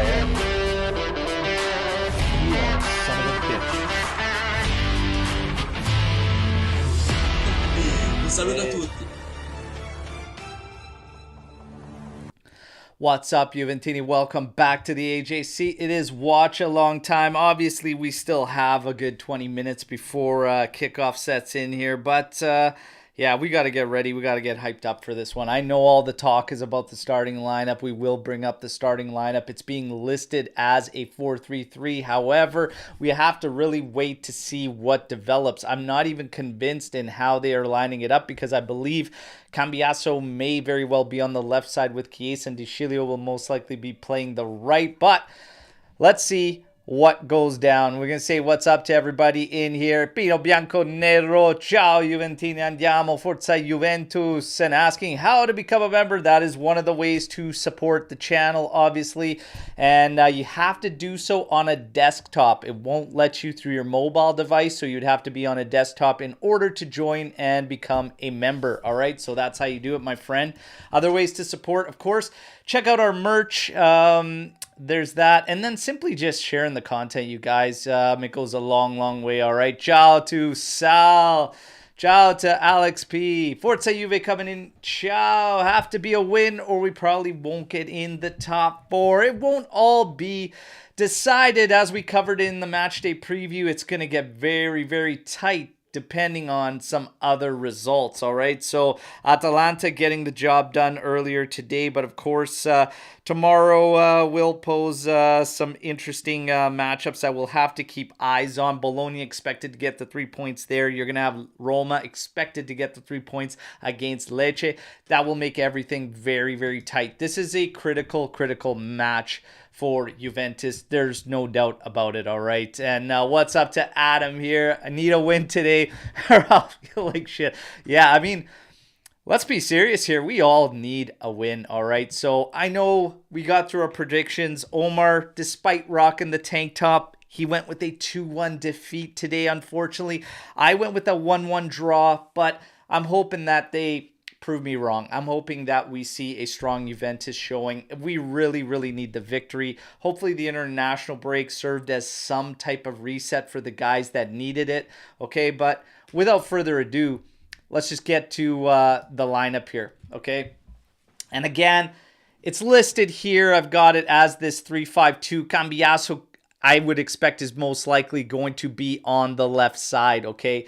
eh? You are a son of a bitch. Un saluto a tutti. What's up, Juventini? Welcome back to the AJC. It is watch a long time. Obviously, we still have a good 20 minutes before kickoff sets in here, but yeah, we got to get ready. We got to get hyped up for this one. I know all the talk is about the starting lineup. We will bring up the starting lineup. It's being listed as a 4-3-3. However, we have to really wait to see what develops. I'm not even convinced in how they are lining it up because I believe Cambiaso may very well be on the left side with Chiesa, and De Sciglio will most likely be playing the right. But let's see what goes down. We're going to say what's up to everybody in here. Pino Bianco Nero, ciao Juventini, andiamo, forza Juventus, and asking how to become a member. That is one of the ways to support the channel, obviously, and you have to do so on a desktop. It won't let you through your mobile device, so you'd have to be on a desktop in order to join and become a member. All right, so that's how you do it, my friend. Other ways to support, of course, check out our merch. There's that. And then simply just sharing the content, you guys. It goes a long, long way. All right. Ciao to Sal. Ciao to Alex P. Forza Juve coming in. Ciao. Have to be a win or we probably won't get in the top 4. It won't all be decided as we covered in the matchday preview. It's going to get very, very tight depending on some other results. All right, so Atalanta getting the job done earlier today, but of course tomorrow will pose some interesting matchups that we'll have to keep eyes on. Bologna expected to get the 3 points there. You're gonna have Roma expected to get the 3 points against Lecce. That will make everything very, very tight. This is a critical match for Juventus. There's no doubt about it, all right? And what's up to Adam here? I need a win today or I'll feel like shit. Yeah, I mean, let's be serious here. We all need a win, all right? So I know we got through our predictions. Omer, despite rocking the tank top, he went with a 2-1 defeat today, unfortunately. I went with a 1-1 draw, but I'm hoping that they prove me wrong. I'm hoping that we see a strong Juventus showing. We really, really need the victory. Hopefully the international break served as some type of reset for the guys that needed it. Okay, but without further ado, let's just get to the lineup here. Okay, and again, it's listed here. I've got it as this 3-5-2. Cambiaso, I would expect, is most likely going to be on the left side. Okay,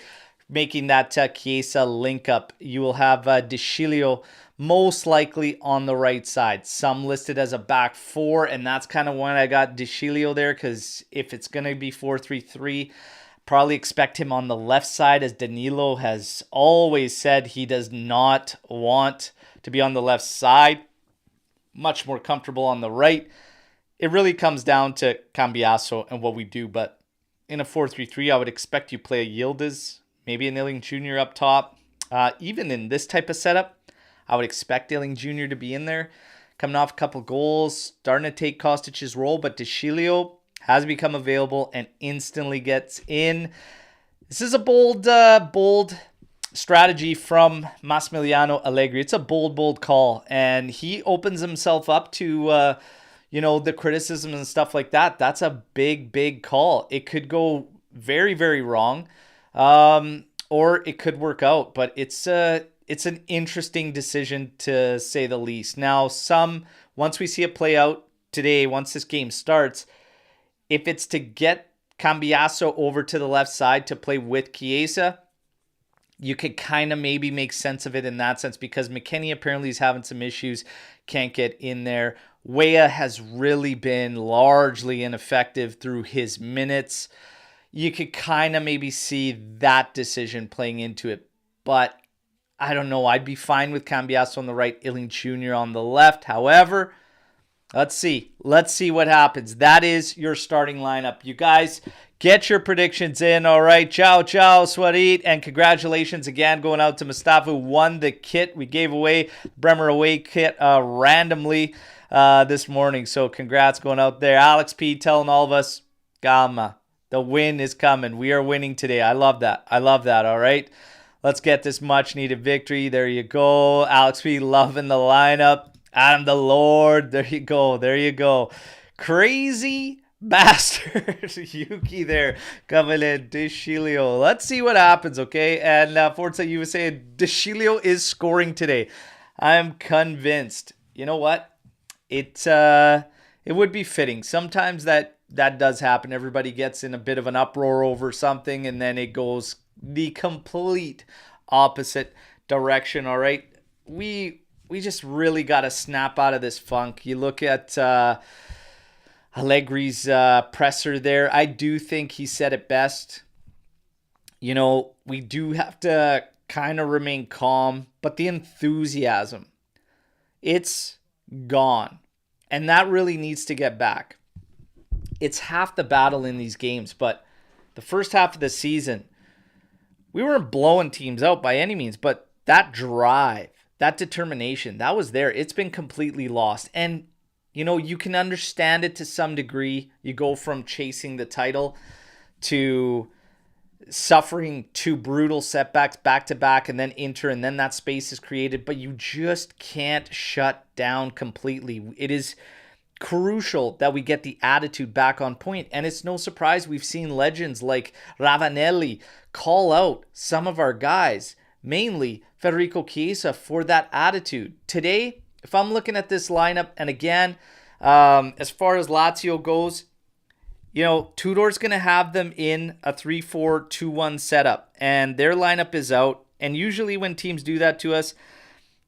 making that Chiesa link up. You will have De Sciglio most likely on the right side. Some listed as a back 4, and that's kind of when I got De Sciglio there, because if it's going to be 4-3-3, probably expect him on the left side, as Danilo has always said he does not want to be on the left side. Much more comfortable on the right. It really comes down to Cambiaso and what we do, but in a 4-3-3, I would expect you play a Yildiz, maybe an Iling Jr. up top. Even in this type of setup, I would expect Iling Jr. to be in there. Coming off a couple goals, starting to take Kostic's role, but De Sciglio has become available and instantly gets in. This is a bold strategy from Massimiliano Allegri. It's a bold call, and he opens himself up to the criticism and stuff like that. That's a big call. It could go very, very wrong. Or it could work out, but it's an interesting decision to say the least. Now, once we see it play out today, once this game starts, if it's to get Cambiaso over to the left side to play with Chiesa, you could kind of maybe make sense of it in that sense, because McKennie apparently is having some issues, can't get in there. Weah has really been largely ineffective through his minutes. You could kind of maybe see that decision playing into it. But I don't know. I'd be fine with Cambiaso on the right, Iling Jr. on the left. However, let's see. Let's see what happens. That is your starting lineup. You guys, get your predictions in. All right. Ciao, Swarit. And congratulations again going out to Mustafa, who won the kit. We gave away Bremer away kit randomly this morning. So congrats going out there. Alex P telling all of us, Gamma. The win is coming. We are winning today. I love that. All right. Let's get this much needed victory. There you go. Alex P loving the lineup. Adam the Lord. There you go. Crazy bastard. Yuki there coming in. Deschilio. Let's see what happens, okay? And Forza, you were saying Deschilio is scoring today. I'm convinced. You know what? It would be fitting. Sometimes that does happen. Everybody gets in a bit of an uproar over something, and then it goes the complete opposite direction, all right? We just really got to snap out of this funk. You look at Allegri's presser there. I do think he said it best. You know, we do have to kind of remain calm, but the enthusiasm, it's gone. And that really needs to get back. It's half the battle in these games, but the first half of the season, we weren't blowing teams out by any means, but that drive, that determination, that was there. It's been completely lost. And, you know, you can understand it to some degree. You go from chasing the title to suffering two brutal setbacks back to back and then Inter, and then that space is created, but you just can't shut down completely. It is crucial that we get the attitude back on point, and it's no surprise we've seen legends like Ravanelli call out some of our guys, mainly Federico Chiesa, for that attitude. Today, if I'm looking at this lineup, and again, as far as Lazio goes, you know, Tudor's going to have them in a 3-4-2-1 setup, and their lineup is out. And usually when teams do that to us,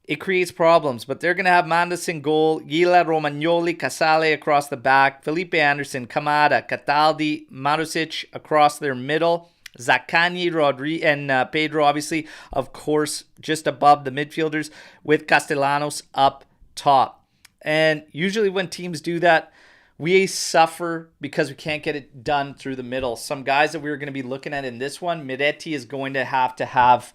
it creates problems. But they're going to have Mandas in goal, Gila, Romagnoli, Casale across the back, Felipe Anderson, Kamada, Cataldi, Marusic across their middle, Zaccagni, Rodri, and Pedro, obviously, of course, just above the midfielders, with Castellanos up top. And usually when teams do that, we suffer because we can't get it done through the middle. Some guys that we were going to be looking at in this one, Miretti is going to have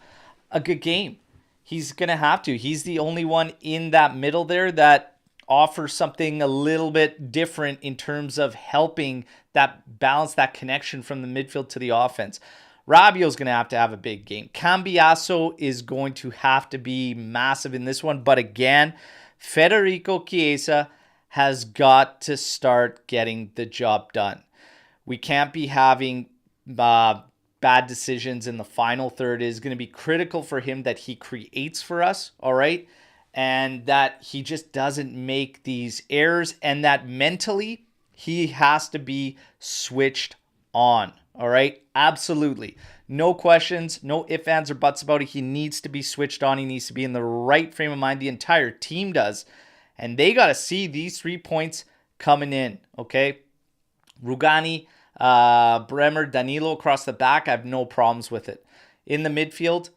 a good game. He's going to have to. He's the only one in that middle there that offers something a little bit different in terms of helping that balance, that connection from the midfield to the offense. Rabiot's going to have a big game. Cambiaso is going to have to be massive in this one. But again, Federico Chiesa has got to start getting the job done. We can't be having bad decisions in the final third. It is going to be critical for him that he creates for us, all right? And that he just doesn't make these errors, and that mentally he has to be switched on, all right? Absolutely. No questions, no ifs, ands, or buts about it. He needs to be switched on. He needs to be in the right frame of mind. The entire team does. And they got to see these 3 points coming in, okay? Rugani, Bremer, Danilo across the back, I have no problems with it. In the midfield,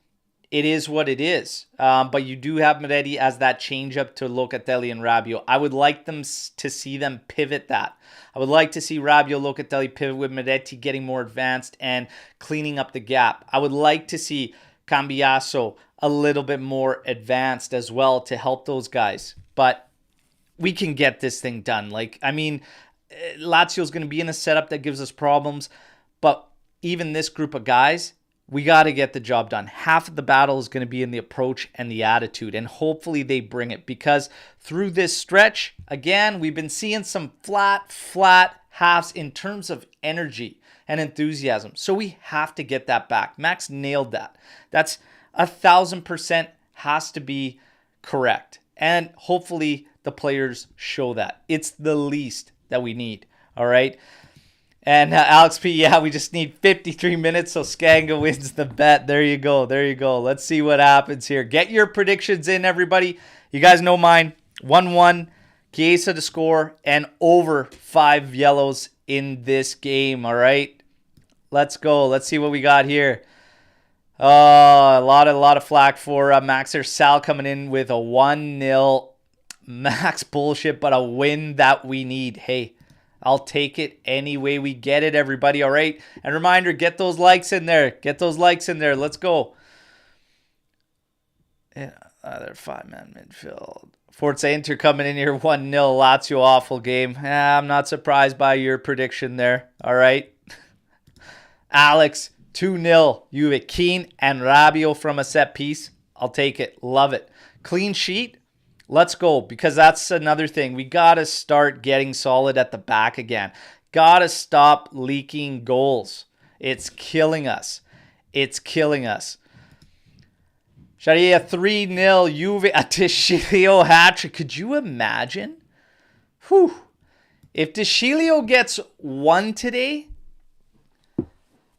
it is what it is. But you do have Miretti as that change-up to Locatelli and Rabiot. I would like them to see them pivot that. I would like to see Rabiot, Locatelli pivot with Miretti getting more advanced and cleaning up the gap. I would like to see Cambiaso a little bit more advanced as well to help those guys. But we can get this thing done. Lazio's going to be in a setup that gives us problems, but even this group of guys, we got to get the job done. Half of the battle is going to be in the approach and the attitude, and hopefully they bring it, because through this stretch, again, we've been seeing some flat halves in terms of energy and enthusiasm. So we have to get that back. Max nailed that. That's 1,000% has to be correct. And hopefully the players show that. It's the least that we need. All right. And Alex P, yeah, we just need 53 minutes so Skanga wins the bet. There you go. Let's see what happens here. Get your predictions in, everybody. You guys know mine. 1-1, Chiesa to score, and over 5 yellows in this game. All right. Let's go. Let's see what we got here. A lot of flack for Max there. Sal coming in with a 1-0. Max bullshit, but a win that we need. Hey, I'll take it any way we get it, everybody, all right? And reminder, get those likes in there. Let's go. Yeah, they're 5-man midfield. Forza Inter coming in here 1-0. Lazio, awful game. I'm not surprised by your prediction there, all right? Alex, 2-0. Juve, Keane and Rabiot from a set piece. I'll take it. Love it. Clean sheet. Let's go, because that's another thing. We got to start getting solid at the back again. Got to stop leaking goals. It's killing us. It's killing us. Sharia 3-0 Juve, a Teixeira hat-trick. Could you imagine? Whew. If Teixeira gets one today,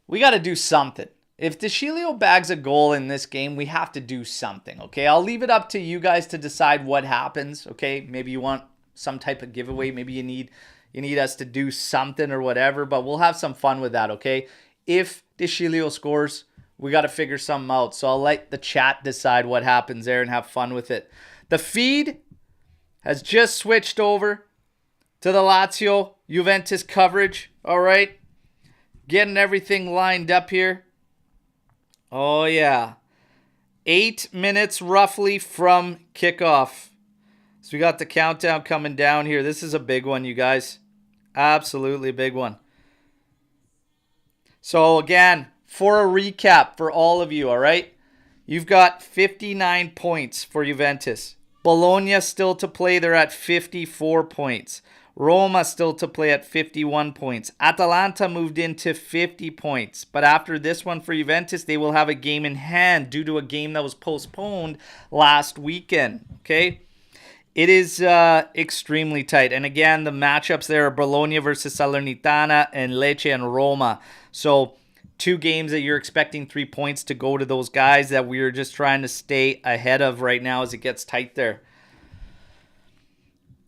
we got to do something. If Teixeira bags a goal in this game, we have to do something, okay? I'll leave it up to you guys to decide what happens, okay? Maybe you want some type of giveaway. Maybe you need us to do something or whatever, but we'll have some fun with that, okay? If Teixeira scores, we got to figure something out. So I'll let the chat decide what happens there and have fun with it. The feed has just switched over to the Lazio Juventus coverage, all right? Getting everything lined up here. Oh, yeah. 8 minutes roughly from kickoff. So we got the countdown coming down here. This is a big one, you guys. Absolutely big one. So, again, for a recap for all of you, all right? You've got 59 points for Juventus. Bologna still to play. They're at 54 points. Roma still to play at 51 points. Atalanta moved into 50 points. But after this one for Juventus, they will have a game in hand due to a game that was postponed last weekend. Okay? It is extremely tight. And again, the matchups there are Bologna versus Salernitana and Lecce and Roma. So 2 games that you're expecting 3 points to go to those guys that we're just trying to stay ahead of right now as it gets tight there.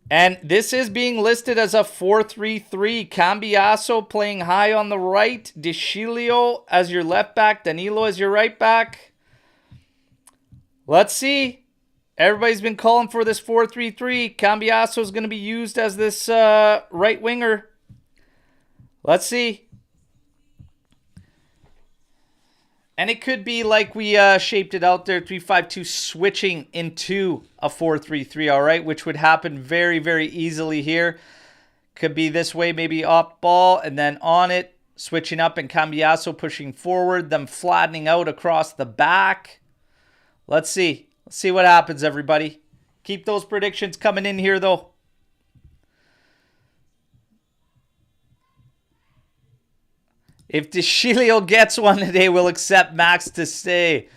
And this is being listed as a 4-3-3. Cambiaso playing high on the right. Teixeira as your left back. Danilo as your right back. Let's see. Everybody's been calling for this 4-3-3. Cambiaso is going to be used as this right winger. Let's see. And it could be like we shaped it out there, 3-5-2, switching into a 4-3-3, all right, which would happen very, very easily here. Could be this way, maybe off ball, and then on it, switching up and Cambiaso pushing forward, them flattening out across the back. Let's see. Let's see what happens, everybody. Keep those predictions coming in here, though. If Teixeira gets one today, we'll accept Max to stay.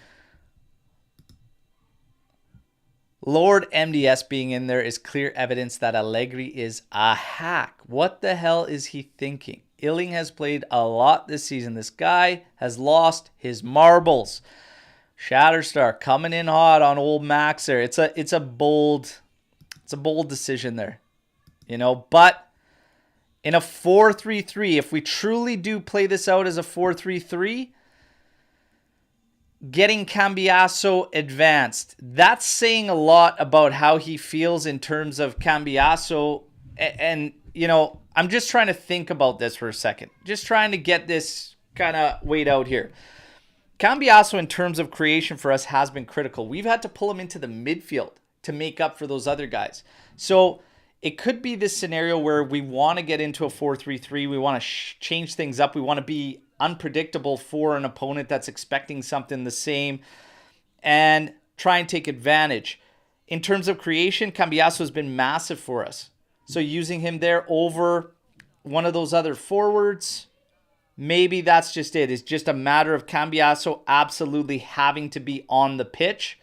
Lord MDS being in there is clear evidence that Allegri is a hack. What the hell is he thinking? Illing has played a lot this season. This guy has lost his marbles. Shatterstar coming in hot on old Max there. It's a bold decision there. You know, but in a 4-3-3, if we truly do play this out as a 4-3-3, getting Cambiaso advanced, that's saying a lot about how he feels in terms of Cambiaso. And, you know, I'm just trying to think about this for a second. Just trying to get this kind of weighed out here. Cambiaso, in terms of creation for us, has been critical. We've had to pull him into the midfield to make up for those other guys. So it could be this scenario where we want to get into a 4-3-3. We want to change things up. We want to be unpredictable for an opponent that's expecting something the same and try and take advantage. In terms of creation, Cambiaso has been massive for us. So using him there over one of those other forwards, maybe that's just it. It's just a matter of Cambiaso absolutely having to be on the pitch.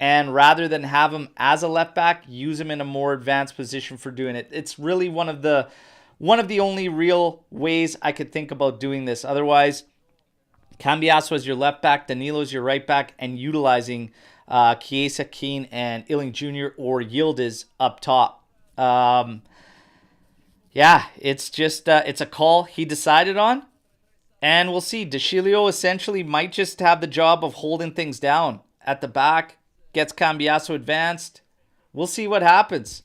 And rather than have him as a left back, use him in a more advanced position for doing it. It's really one of the only real ways I could think about doing this. Otherwise, Cambiaso as your left back, Danilo as your right back, and utilizing Chiesa, Keane, and Illing Jr. or Yildiz up top. Yeah, it's just it's a call he decided on. And we'll see. Teixeira essentially might just have the job of holding things down at the back. Gets Cambiaso advanced. We'll see what happens.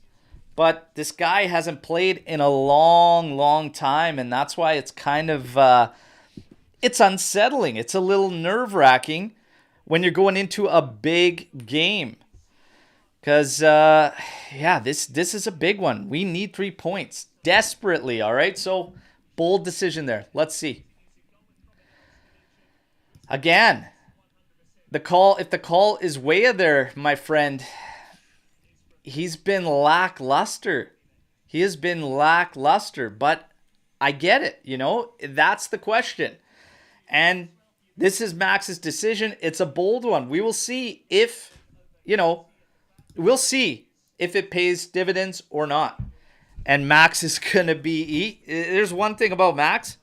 But this guy hasn't played in a long, long time. And that's why it's kind of, it's unsettling. It's a little nerve-wracking when you're going into a big game. Because, yeah, this is a big one. We need 3 points desperately, all right? So, bold decision there. Let's see. Again, if the call is way there, my friend, he's been lackluster. He has been lackluster, but I get it, That's the question. And this is Max's decision. It's a bold one. We will see if, we'll see if it pays dividends or not. And Max is going to be, there's one thing about Max.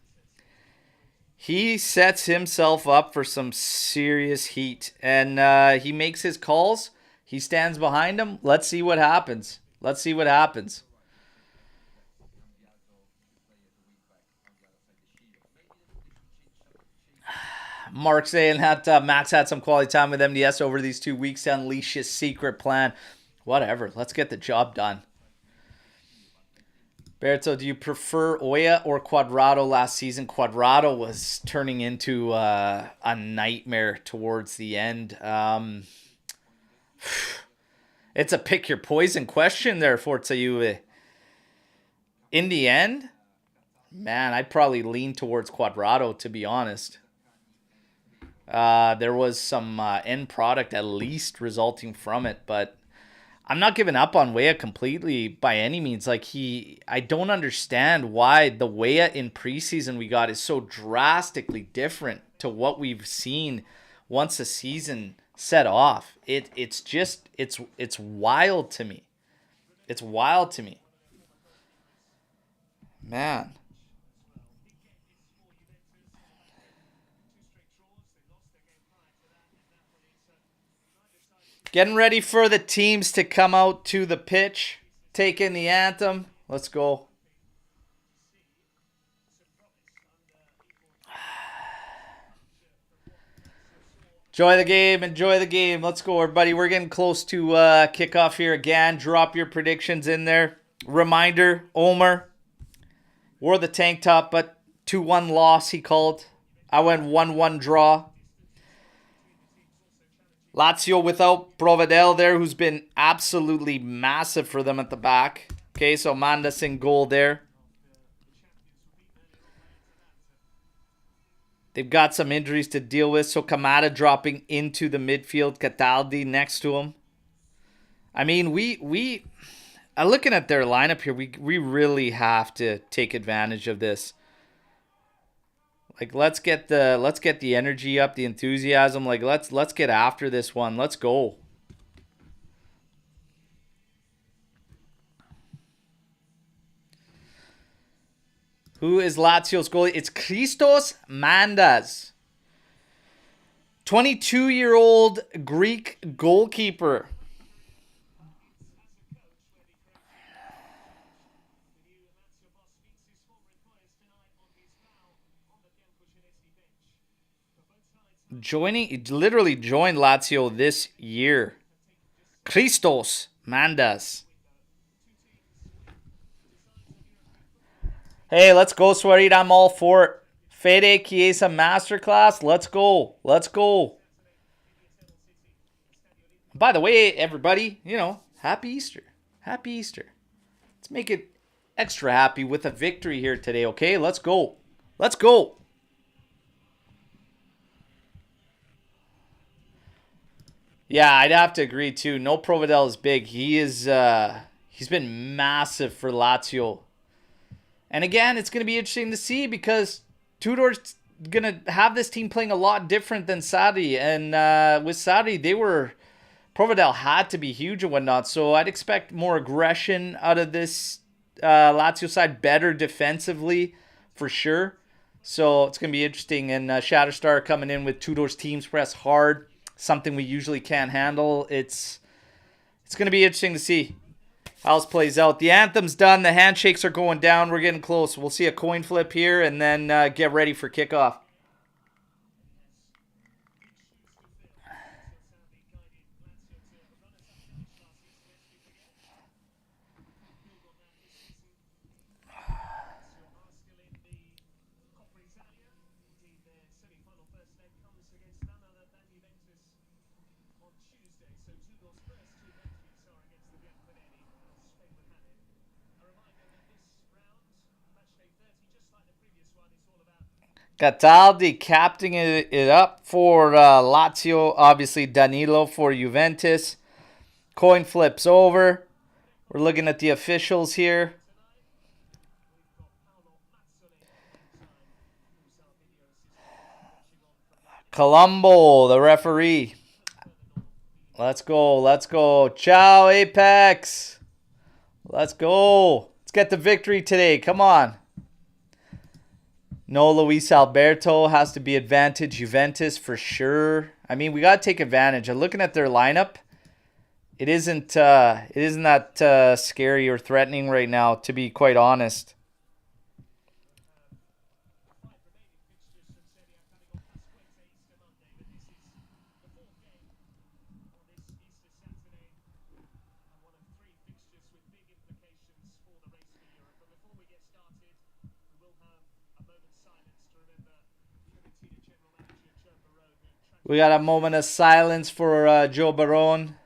He sets himself up for some serious heat. And he makes his calls. He stands behind him. Let's see what happens. Mark saying that Max had some quality time with MDS over these 2 weeks to unleash his secret plan. Whatever. Let's get the job done. Alberto, do you prefer Oya or Cuadrado last season? Cuadrado was turning into a nightmare towards the end. It's a pick your poison question there, Forza Juve. In the end, man, I'd probably lean towards Cuadrado, to be honest. There was some end product at least resulting from it, but I'm not giving up on Weah completely by any means. I don't understand why the Weah in preseason we got is so drastically different to what we've seen once the season set off. It's wild to me. It's wild to me. Man. Getting ready for the teams to come out to the pitch. Take in the anthem. Let's go. Enjoy the game. Let's go, everybody. We're getting close to kickoff here again. Drop your predictions in there. Reminder, Omer wore the tank top, but 2-1 loss he called. I went 1-1 draw. Lazio without Provedel there, who's been absolutely massive for them at the back. Okay, so Mandas in goal there. They've got some injuries to deal with, so Kamada dropping into the midfield, Cataldi next to him. I mean, we looking at their lineup here, we really have to take advantage of this. Let's get the energy up, the enthusiasm. Let's get after this one. Let's go. Who is Lazio's goalie? It's Christos Mandas. 22-year-old Greek goalkeeper. Literally joined Lazio this year. Christos Mandas. Hey, let's go, Swarit. I'm all for it. Fede Chiesa Masterclass. Let's go. By the way, everybody, happy Easter. Happy Easter. Let's make it extra happy with a victory here today, okay? Let's go. Yeah, I'd have to agree too. No Provedel is big. He's been massive for Lazio. And again, it's going to be interesting to see because Tudor's going to have this team playing a lot different than Sarri. And with Sarri, Provedel had to be huge and whatnot. So I'd expect more aggression out of this Lazio side, better defensively for sure. So it's going to be interesting. And Shatterstar coming in with Tudor's teams press hard. Something we usually can't handle. It's going to be interesting to see how this plays out. The anthem's done. The handshakes are going down. We're getting close. We'll see a coin flip here and then get ready for kickoff. Cataldi captaining it up for Lazio. Obviously, Danilo for Juventus. Coin flips over. We're looking at the officials here. Colombo, the referee. Let's go. Let's go. Ciao, Apex. Let's go. Let's get the victory today. Come on. No, Luis Alberto has to be advantage Juventus for sure. I mean, we got to take advantage. I'm looking at their lineup. It isn't that scary or threatening right now, to be quite honest. We got a moment of silence for Joe Barone.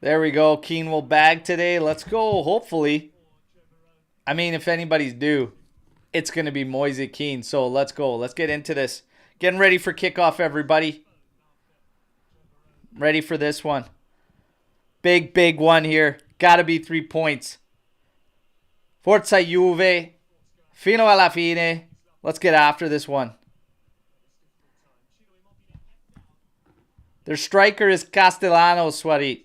There we go. Keane will bag today. Let's go. Hopefully. I mean, if anybody's due, it's going to be Moise Keane. So let's go. Let's get into this. Getting ready for kickoff, everybody. Ready for this one. Big, big one here. Got to be 3 points. Forza Juve. Fino alla fine. Let's get after this one. Their striker is Castellanos, Swarit.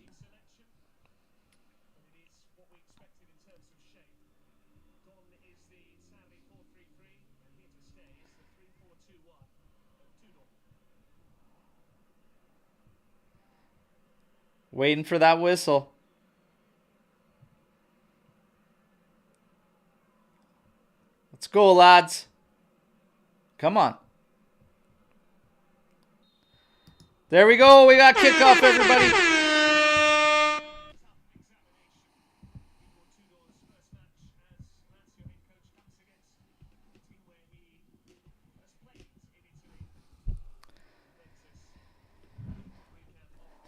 Waiting for that whistle. Let's go, lads. Come on. There we go. We got kickoff, everybody.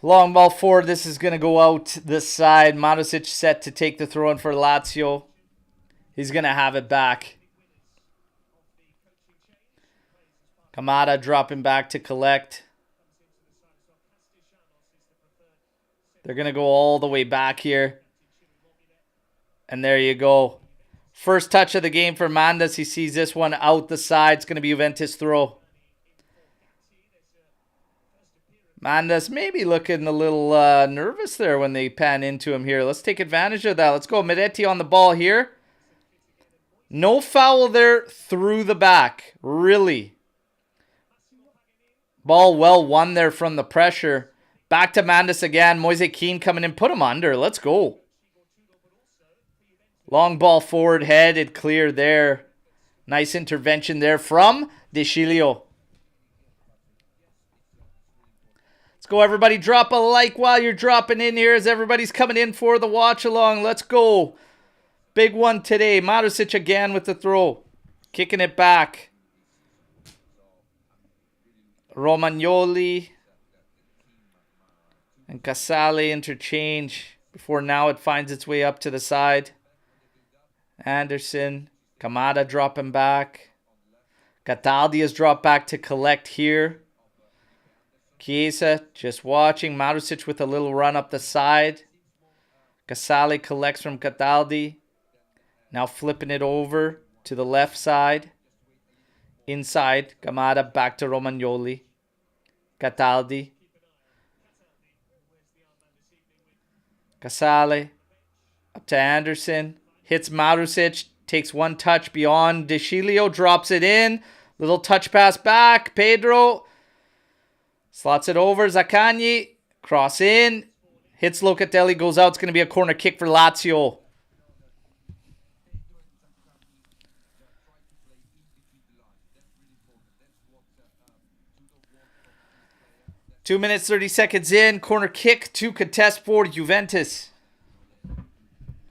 Long ball forward. This is going to go out this side. Marusic set to take the throw in for Lazio. He's going to have it back. Kamada dropping back to collect. They're going to go all the way back here. And there you go. First touch of the game for Mandas. He sees this one out the side. It's going to be Juventus throw. Mandas maybe looking a little nervous there when they pan into him here. Let's take advantage of that. Let's go. Miretti on the ball here. No foul there through the back. Really. Ball well won there from the pressure. Back to Mandas again. Moise Keane coming in. Put him under. Let's go. Long ball forward. Headed clear there. Nice intervention there from De Chilio. Go, everybody. Drop a like while you're dropping in here as everybody's coming in for the watch along. Let's go. Big one today. Marusic again with the throw. Kicking it back. Romagnoli and Casale interchange before now it finds its way up to the side. Anderson. Kamada dropping back. Cataldi has dropped back to collect here. Chiesa just watching. Marusic with a little run up the side. Casale collects from Cataldi. Now flipping it over to the left side. Inside. Kamada back to Romagnoli. Cataldi. Casale. Up to Anderson. Hits Marusic. Takes one touch beyond. De Chilio drops it in. Little touch pass back. Pedro. Slots it over. Zaccagni. Cross in. Hits Locatelli, goes out. It's going to be a corner kick for Lazio. Two minutes, 30 seconds in. Corner kick to contest for Juventus.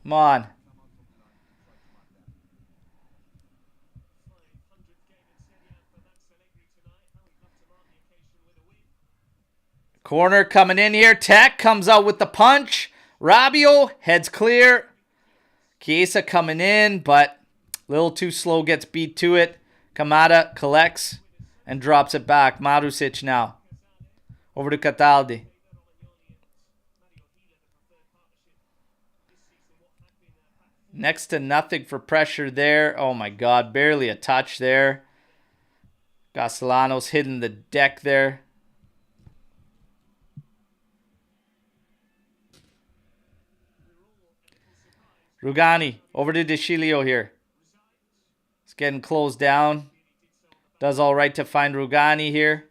Come on. Corner coming in here. Tech comes out with the punch. Rabiot heads clear. Chiesa coming in, but a little too slow, gets beat to it. Kamada collects and drops it back. Marusic now. Over to Cataldi. Next to nothing for pressure there. Oh my God, barely a touch there. Castellanos hitting the deck there. Rugani, over to De Sciglio here. It's getting closed down. Does all right to find Rugani here.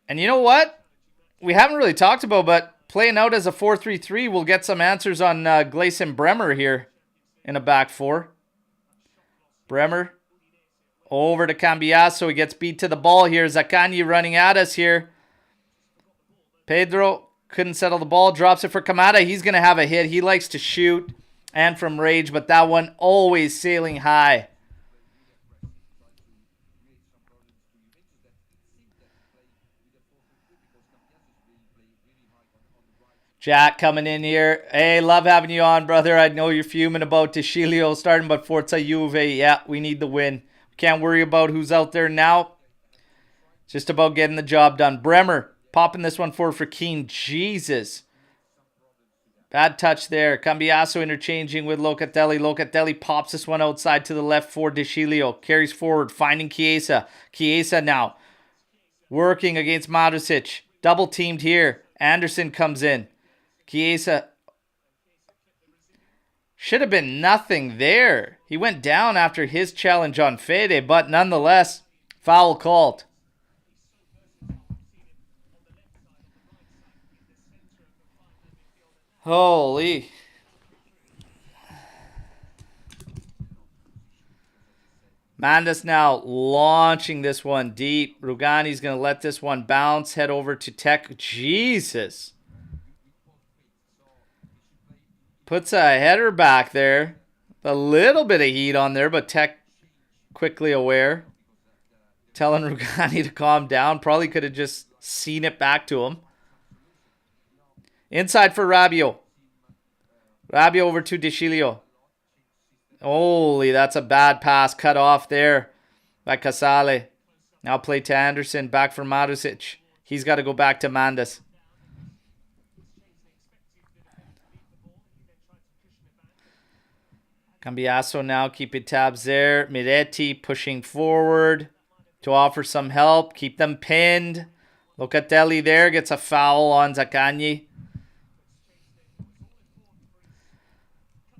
And you know what? We haven't really talked about, but playing out as a 4-3-3, we'll get some answers on Gleison Bremer here in a back four. Bremer over to Cambiasso. He gets beat to the ball here. Zaccagni running at us here. Pedro couldn't settle the ball. Drops it for Kamada. He's going to have a hit. He likes to shoot and from rage, but that one always sailing high. Jack coming in here. Hey, love having you on, brother. I know you're fuming about De Sciglio starting, but Forza Juve. Yeah, we need the win. Can't worry about who's out there now. Just about getting the job done. Bremer popping this one forward for Keane. Jesus. Bad touch there. Cambiasso interchanging with Locatelli. Locatelli pops this one outside to the left for De Sciglio. Carries forward, finding Chiesa. Chiesa now working against Marusic. Double teamed here. Anderson comes in. Chiesa. Should have been nothing there. He went down after his challenge on Fede, but nonetheless, foul called. Holy. Mandas now launching this one deep. Rugani's going to let this one bounce. Head over to Tech. Jesus. Puts a header back there. A little bit of heat on there, but Tech quickly aware. Telling Rugani to calm down. Probably could have just seen it back to him. Inside for Rabiot. Rabiot over to De Sciglio. Holy, that's a bad pass cut off there by Casale. Now play to Anderson. Back for Marusic. He's got to go back to Mandas. Cambiasso now keeping tabs there. Miretti pushing forward to offer some help. Keep them pinned. Locatelli there gets a foul on Zaccagni.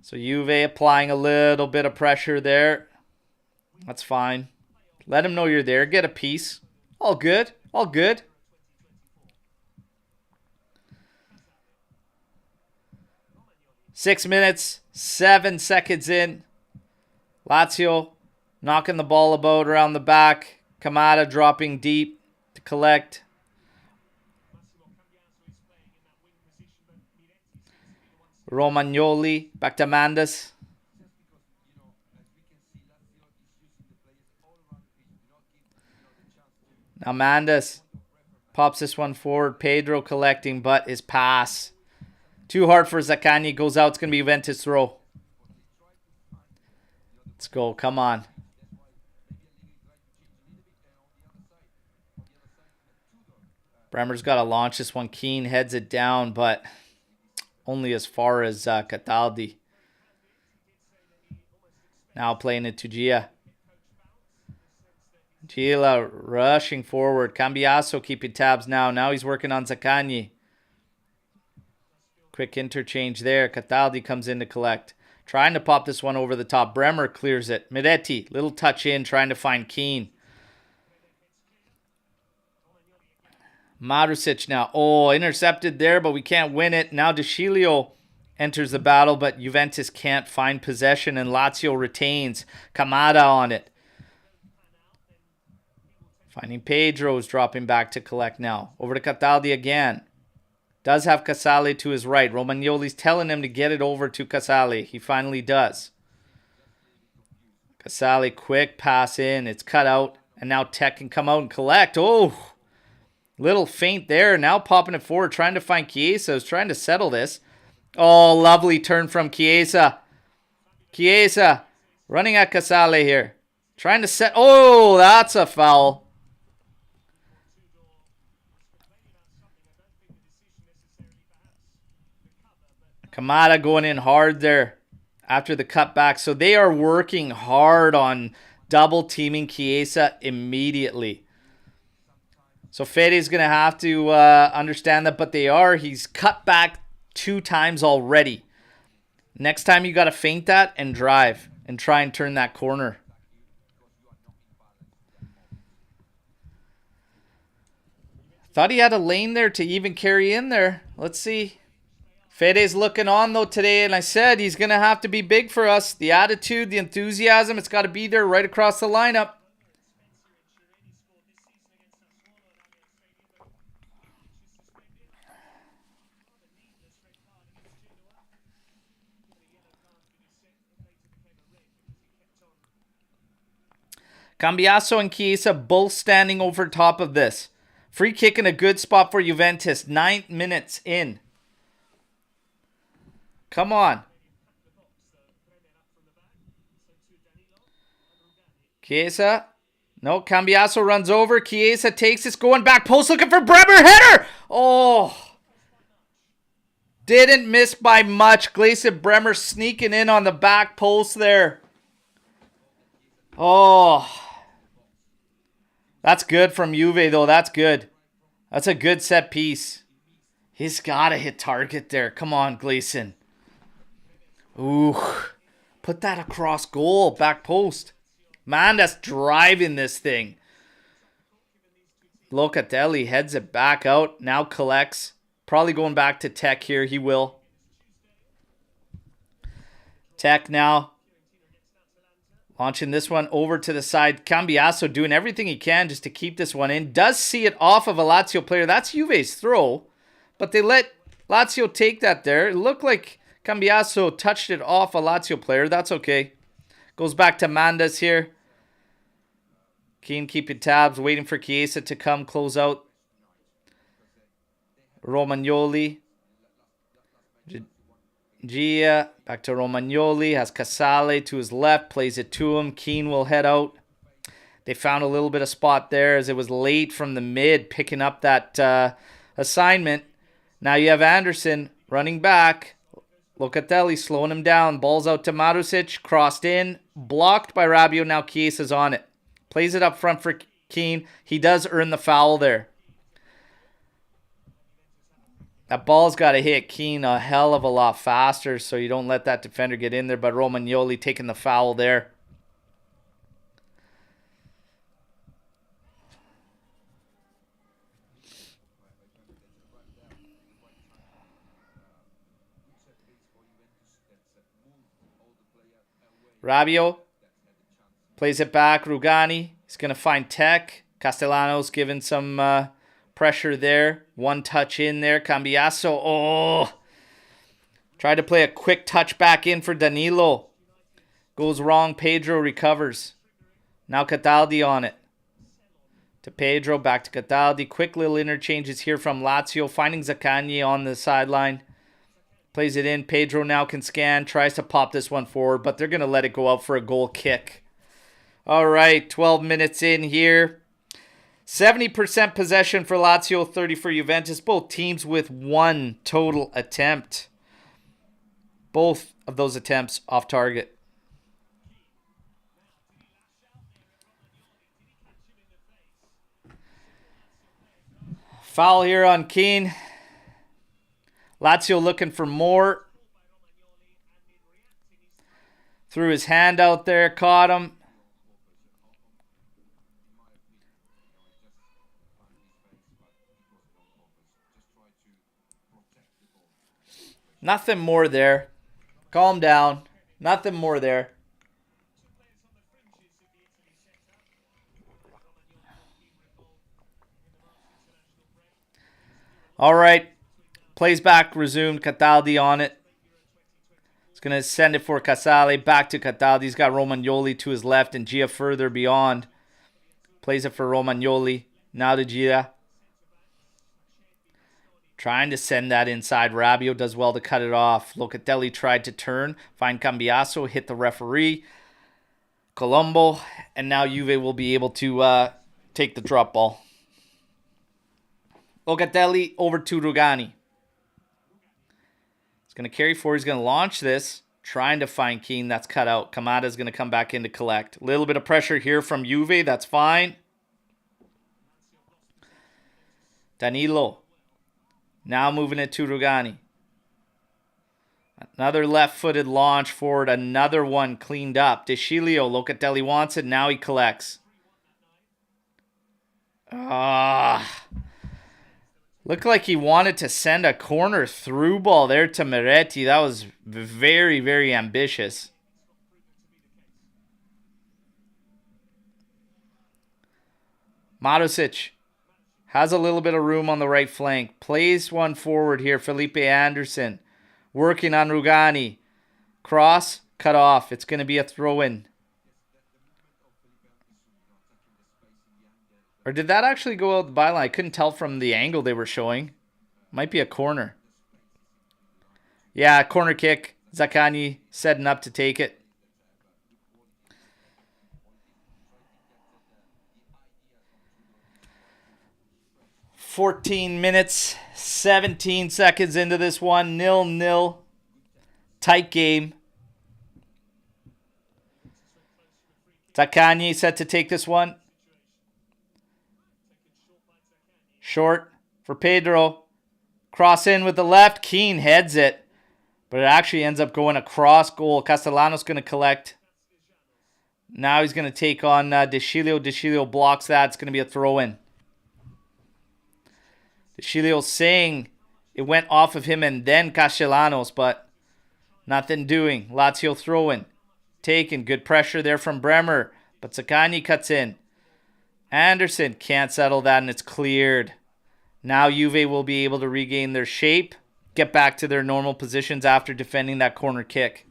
So Juve applying a little bit of pressure there. That's fine. Let him know you're there. Get a piece. All good. All good. Six minutes, 7 seconds in. Lazio knocking the ball about around the back. Kamada dropping deep to collect. Romagnoli back to Mandas. Now Mandas pops this one forward. Pedro collecting, but his pass too hard for Zaccagni. Goes out. It's going to be Juventus throw. Let's go. Come on. Bremer's got to launch this one. Keane heads it down, but only as far as Cataldi. Now playing it to Gia. Gila rushing forward. Cambiasso keeping tabs now. Now he's working on Zaccagni. Quick interchange there. Cataldi comes in to collect. Trying to pop this one over the top. Bremer clears it. Miretti, little touch in, trying to find Keane. Marusic now. Oh, intercepted there, but we can't win it. Now De Sciglio enters the battle, but Juventus can't find possession, and Lazio retains. Kamada on it. Finding Pedro is dropping back to collect now. Over to Cataldi again. Does have Casale to his right. Romagnoli's telling him to get it over to Casale. He finally does. Casale, quick pass in. It's cut out. And now Tech can come out and collect. Oh, little feint there. Now popping it forward, trying to find Chiesa. Is trying to settle this. Oh, lovely turn from Chiesa. Chiesa running at Casale here. Trying to set. Oh, that's a foul. Kamada going in hard there after the cutback. So they are working hard on double teaming Chiesa immediately. So Fede's going to have to understand that, but they are. He's cut back 2 times already. Next time you got to feint that and drive and try and turn that corner. Thought he had a lane there to even carry in there. Let's see. Fede's looking on though today, and I said he's going to have to be big for us. The attitude, the enthusiasm, it's got to be there right across the lineup. Cambiaso and Chiesa both standing over top of this. Free kick in a good spot for Juventus. 9 minutes in. Come on. Chiesa. No, Cambiaso runs over. Chiesa takes this, going back post, looking for Bremer. Header! Oh. Didn't miss by much. Gleison Bremer sneaking in on the back post there. Oh. That's good from Juve, though. That's good. That's a good set piece. He's got to hit target there. Come on, Gleison. Ooh. Put that across goal. Back post. Man, that's driving this thing. Locatelli heads it back out. Now collects. Probably going back to Tech here. He will. Tech now. Launching this one over to the side. Cambiaso doing everything he can just to keep this one in. Does see it off of a Lazio player. That's Juve's throw. But they let Lazio take that there. It looked like Cambiaso touched it off a Lazio player. That's okay. Goes back to Mandas here. Keane keeping tabs. Waiting for Chiesa to come close out. Romagnoli. Gia, back to Romagnoli, has Casale to his left, plays it to him. Keane will head out. They found a little bit of spot there as it was late from the mid, picking up that assignment. Now you have Anderson running back. Locatelli slowing him down. Ball's out to Marusic, crossed in, blocked by Rabiot. Now Chiesa's on it. Plays it up front for Keane. He does earn the foul there. That ball's got to hit Keane a hell of a lot faster, so you don't let that defender get in there. But Romagnoli taking the foul there. Rabiot plays it back. Rugani is going to find Tech. Castellanos giving some pressure there. One touch in there. Cambiaso. Oh. Tried to play a quick touch back in for Danilo. Goes wrong. Pedro recovers. Now Cataldi on it. To Pedro. Back to Cataldi. Quick little interchanges here from Lazio. Finding Zaccagni on the sideline. Plays it in. Pedro now can scan. Tries to pop this one forward. But they're going to let it go out for a goal kick. All right. 12 minutes in here. 70% possession for Lazio, 30 for Juventus. Both teams with 1 total attempt. Both of those attempts off target. Foul here on Keane. Lazio looking for more. Threw his hand out there, caught him. Nothing more there. Calm down. Nothing more there. All right. Plays back, resumed. Cataldi on it. He's going to send it for Casale. Back to Cataldi. He's got Romagnoli to his left and Gia further beyond. Plays it for Romagnoli. Now to Gia. Trying to send that inside. Rabiot does well to cut it off. Locatelli tried to turn. Find Cambiaso. Hit the referee. Colombo. And now Juve will be able to take the drop ball. Locatelli over to Rugani. He's going to carry forward. He's going to launch this. Trying to find Keane. That's cut out. Kamada's going to come back in to collect. A little bit of pressure here from Juve. That's fine. Danilo. Now moving it to Rugani. Another left-footed launch forward. Another one cleaned up. De Sciglio. Locatelli wants it. Now he collects. Looked like he wanted to send a corner through ball there to Meretti. That was very, very ambitious. Marusic has a little bit of room on the right flank. Plays one forward here. Felipe Anderson working on Rugani. Cross, cut off. It's going to be a throw-in. Or did that actually go out the byline? I couldn't tell from the angle they were showing. Might be a corner. Yeah, corner kick. Zaccagni setting up to take it. "14 minutes, 17 seconds into this one. 0-0. Tight game. Zaccagni set to take this one. Short for Pedro. Cross in with the left. Keane heads it. But it actually ends up going across goal. Castellano's going to collect. Now he's going to take on De Sciglio. De Sciglio blocks that. It's going to be a throw-in. De Sciglio saying it went off of him and then Castellanos, but nothing doing. Lazio throw-in. Taken. Good pressure there from Bremer. But Zaccagni cuts in. Anderson can't settle that, and it's cleared. Now Juve will be able to regain their shape, get back to their normal positions after defending that corner kick.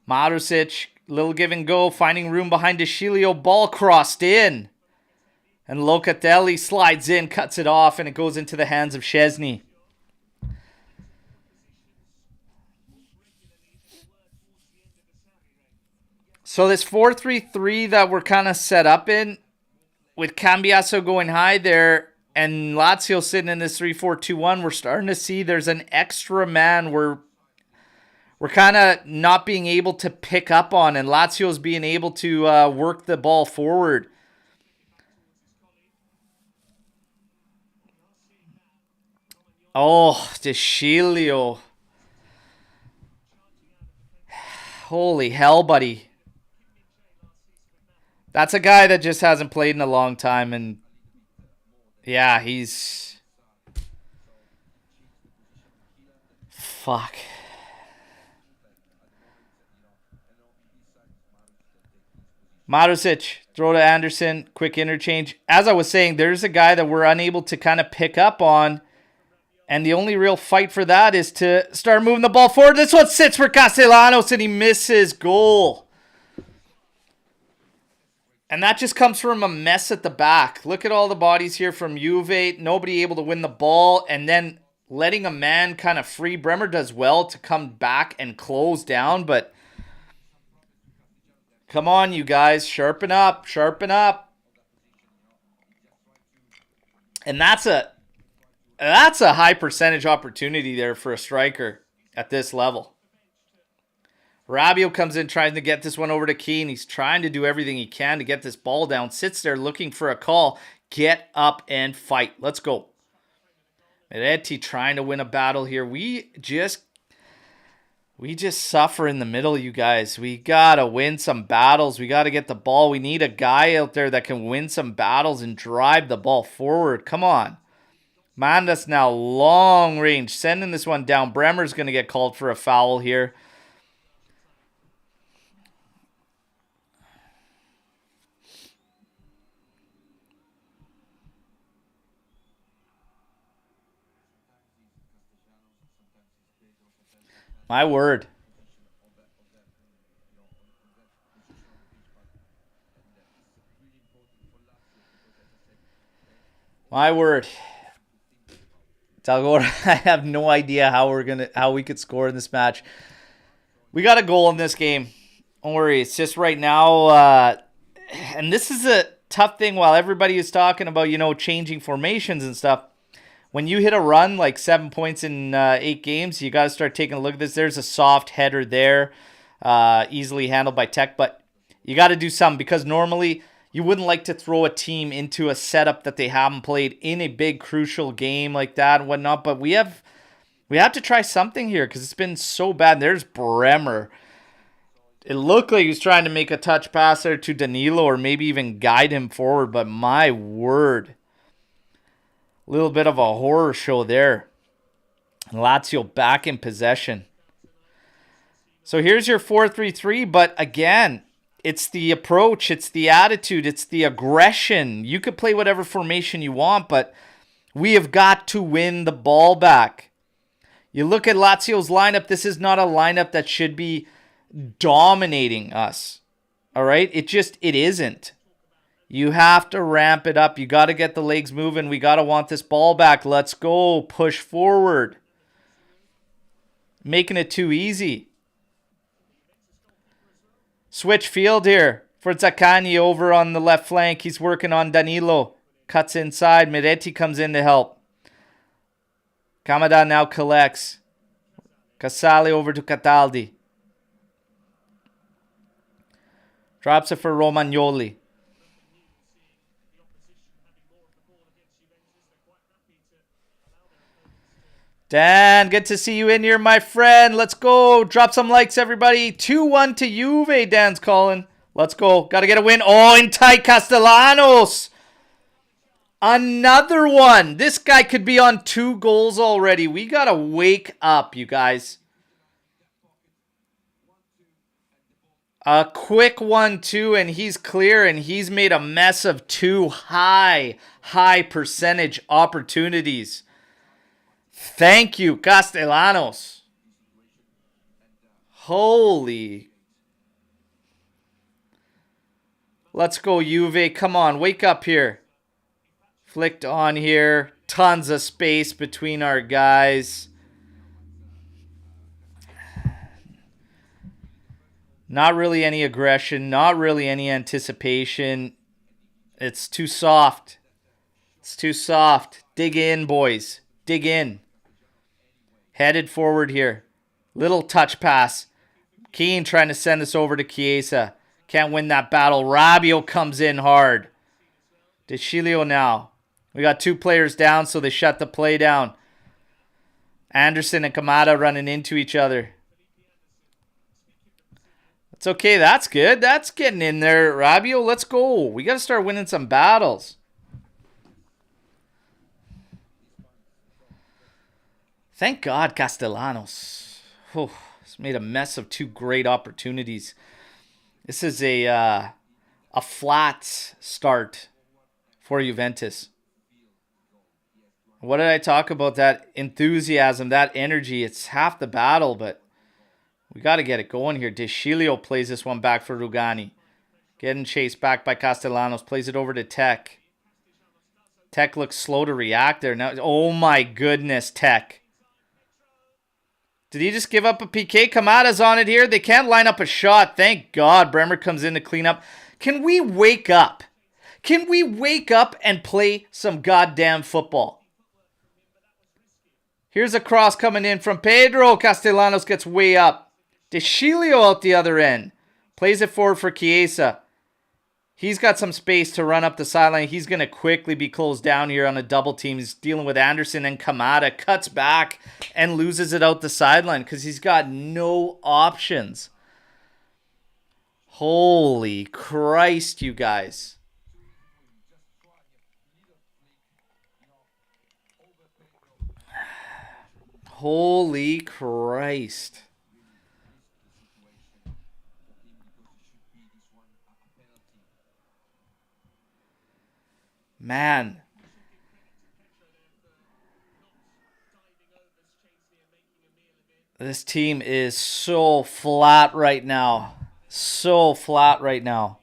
Marusic, little give and go, finding room behind De Sciglio. Ball crossed in. And Locatelli slides in, cuts it off, and it goes into the hands of Szczesny. So this 4-3-3 that we're kind of set up in, with Cambiaso going high there, and Lazio sitting in this 3-4-2-1, we're starting to see there's an extra man we're kind of not being able to pick up on, and Lazio's being able to work the ball forward. Oh, De Sciglio. Holy hell, buddy. That's a guy that just hasn't played in a long time, and yeah, he's... Fuck. Marusic, throw to Anderson, quick interchange. As I was saying, there's a guy that we're unable to kind of pick up on, and the only real fight for that is to start moving the ball forward. This one sits for Castellanos, and he misses goal. And that just comes from a mess at the back. Look at all the bodies here from Juve. Nobody able to win the ball, and then letting a man kind of free. Bremer does well to come back and close down, but come on, you guys. Sharpen up. Sharpen up. And that's a high percentage opportunity there for a striker at this level. Rabiot comes in trying to get this one over to Keane. He's trying to do everything he can to get this ball down. Sits there looking for a call. Get up and fight. Let's go. Reti trying to win a battle here. We just suffer in the middle, you guys. We gotta win some battles. We gotta get the ball. We need a guy out there that can win some battles and drive the ball forward. Come on. Mandas now long range, sending this one down. Bremer's gonna get called for a foul here. My word. My word. Talgora, I have no idea how we could score in this match. We got a goal in this game. Don't worry. It's just right now, and this is a tough thing while everybody is talking about, changing formations and stuff. When you hit a run like 7 points in 8 games, you got to start taking a look at this. There's a soft header there, easily handled by Tech, but you got to do something because normally you wouldn't like to throw a team into a setup that they haven't played in a big crucial game like that and whatnot. But we have to try something here because it's been so bad. There's Bremer. It looked like he was trying to make a touch pass there to Danilo or maybe even guide him forward, but my word. A little bit of a horror show there. Lazio back in possession. So here's your 4-3-3, but again, it's the approach, it's the attitude, it's the aggression. You could play whatever formation you want, but we have got to win the ball back. You look at Lazio's lineup, this is not a lineup that should be dominating us. All right? It isn't. You have to ramp it up. You got to get the legs moving. We got to want this ball back. Let's go. Push forward. Making it too easy. Switch field here for Zaccagni over on the left flank. He's working on Danilo. Cuts inside. Miretti comes in to help. Kamada now collects. Casale over to Cataldi. Drops it for Romagnoli. Dan, good to see you in here, my friend. Let's go. Drop some likes, everybody. 2-1 to Juve, Dan's calling. Let's go. Got to get a win. Oh, in tight, Castellanos. Another one. This guy could be on 2 goals already. We got to wake up, you guys. A quick 1-2, and he's clear, and he's made a mess of 2 high percentage opportunities. Thank you, Castellanos. Holy. Let's go, Juve. Come on, wake up here. Flicked on here. Tons of space between our guys. Not really any aggression. Not really any anticipation. It's too soft. It's too soft. Dig in, boys. Dig in. Headed forward here. Little touch pass. Keane trying to send this over to Chiesa. Can't win that battle. Rabiot comes in hard. DeCilio now. We got 2 players down, so they shut the play down. Anderson and Kamada running into each other. That's okay. That's good. That's getting in there. Rabiot, let's go. We got to start winning some battles. Thank God, Castellanos. It's made a mess of 2 great opportunities. This is a flat start for Juventus. What did I talk about? That enthusiasm, that energy. It's half the battle, but we got to get it going here. DeCilio plays this one back for Rugani. Getting chased back by Castellanos. Plays it over to Tech. Tech looks slow to react there. Now, oh my goodness, Tech. Did he just give up a PK? Kamada's on it here. They can't line up a shot. Thank God. Bremer comes in to clean up. Can we wake up? Can we wake up and play some goddamn football? Here's a cross coming in from Pedro. Castellanos gets way up. DeCilio out the other end. Plays it forward for Chiesa. He's got some space to run up the sideline. He's going to quickly be closed down here on a double team. He's dealing with Anderson, and Kamada cuts back and loses it out the sideline because he's got no options. Holy Christ, you guys. Holy Christ. Man. This team is so flat right now. So flat right now.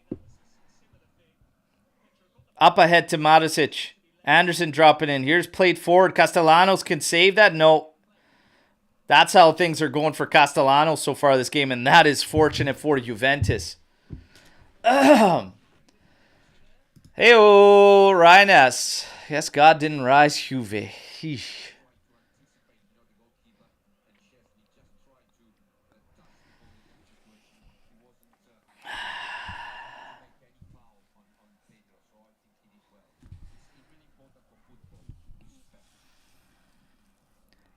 Up ahead to Maticic. Anderson dropping in. Here's played forward. Castellanos can save that? No. That's how things are going for Castellanos so far this game, and that is fortunate for Juventus. Hey-oh, Rhinus. Yes, God didn't rise Juve. Eesh.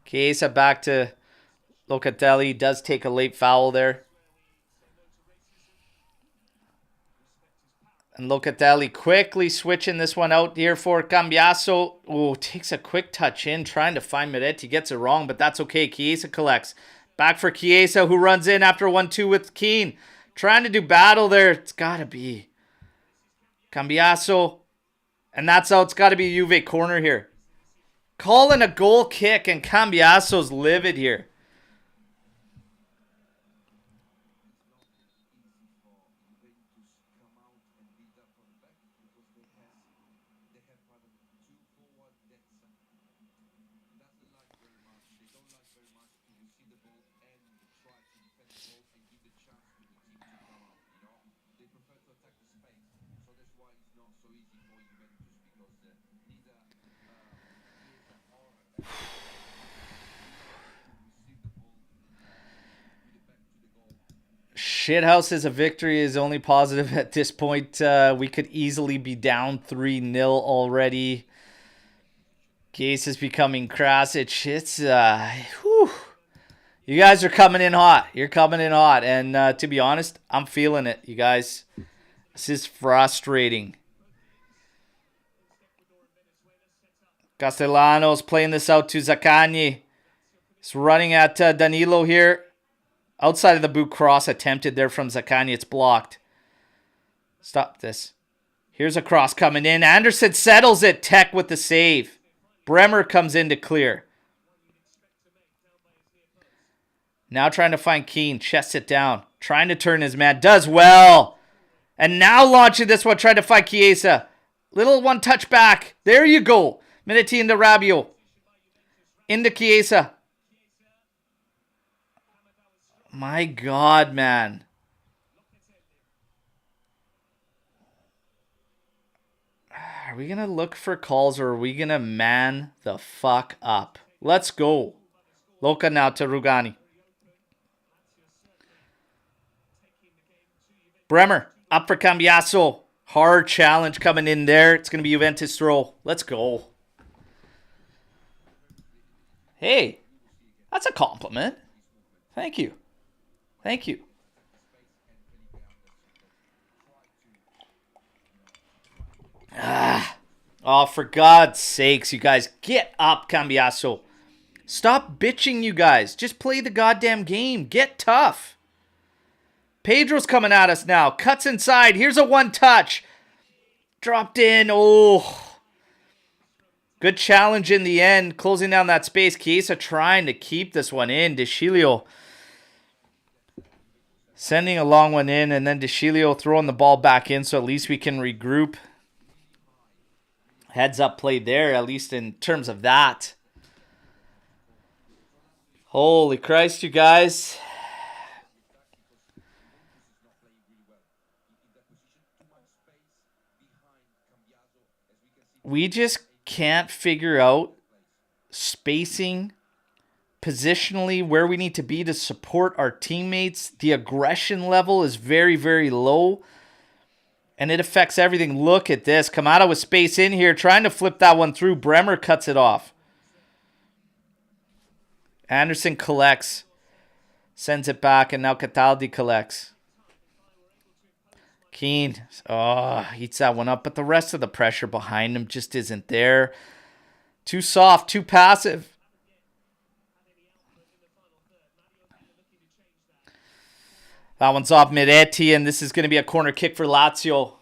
Chiesa back to Locatelli. Does take a late foul there. And Locatelli quickly switching this one out here for Cambiaso. Oh, takes a quick touch in, trying to find Miretti. Gets it wrong, but that's okay. Chiesa collects. Back for Chiesa, who runs in after 1-2 with Keane. Trying to do battle there. It's got to be Cambiaso. And that's how it's got to be Juve corner here. Calling a goal kick, and Cambiaso's livid here. Shithouse is a victory is only positive at this point. We could easily be down 3-0 already. Case is becoming Krasic. It's, whew. You guys are coming in hot. You're coming in hot. And to be honest, I'm feeling it, you guys. This is frustrating. Castellanos playing this out to Zaccagni. He's running at Danilo here. Outside of the boot cross attempted there from Zaccagni. It's blocked. Stop this. Here's a cross coming in. Anderson settles it. Tech with the save. Bremer comes in to clear. Now trying to find Keane. Chests it down. Trying to turn his man. Does well. And now launching this one. Trying to find Chiesa. Little one touch back. There you go. Miretti into Rabiot. Into Chiesa. My God, man. Are we going to look for calls, or are we going to man the fuck up? Let's go. Luca now to Rugani. Bremer up for Cambiaso. Hard challenge coming in there. It's going to be Juventus throw. Let's go. Hey, that's a compliment. Thank you. Thank you. Oh, for God's sakes, you guys. Get up, Cambiaso. Stop bitching, you guys. Just play the goddamn game. Get tough. Pedro's coming at us now. Cuts inside. Here's a one-touch. Dropped in. Oh. Good challenge in the end. Closing down that space. Chiesa trying to keep this one in. DeCilio sending a long one in, and then DeCilio throwing the ball back in, so at least we can regroup. Heads up play there, at least in terms of that. Holy Christ, you guys. We just can't figure out spacing, positionally, where we need to be to support our teammates. The aggression level is very, very low. And it affects everything. Look at this. Kamada with space in here, trying to flip that one through. Bremer cuts it off. Anderson collects. Sends it back, and now Cataldi collects. Keane, eats that one up, but the rest of the pressure behind him just isn't there. Too soft, too passive. That one's off Miretti, and this is going to be a corner kick for Lazio.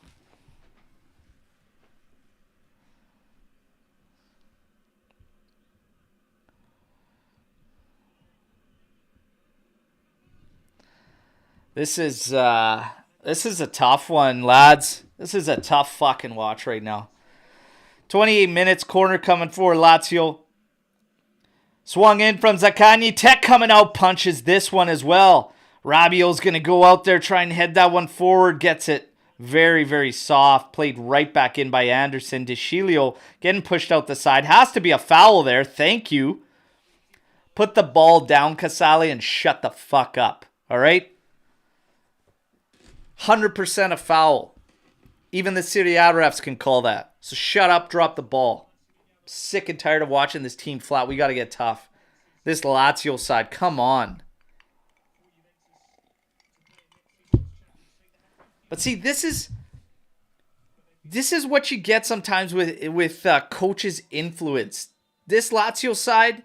This is a tough one, lads. This is a tough fucking watch right now. 28 minutes, corner coming for Lazio. Swung in from Zaccagni. Tech coming out, punches this one as well. Rabiot's going to go out there, try and head that one forward. Gets it very, very soft. Played right back in by Anderson. DeScilio getting pushed out the side. Has to be a foul there. Thank you. Put the ball down, Casale, and shut the fuck up. All right? 100% a foul. Even the Serie A refs can call that. So shut up, drop the ball. Sick and tired of watching this team flat. We got to get tough. This Lazio side, come on. But see, this is what you get sometimes with coaches' influence. This Lazio side,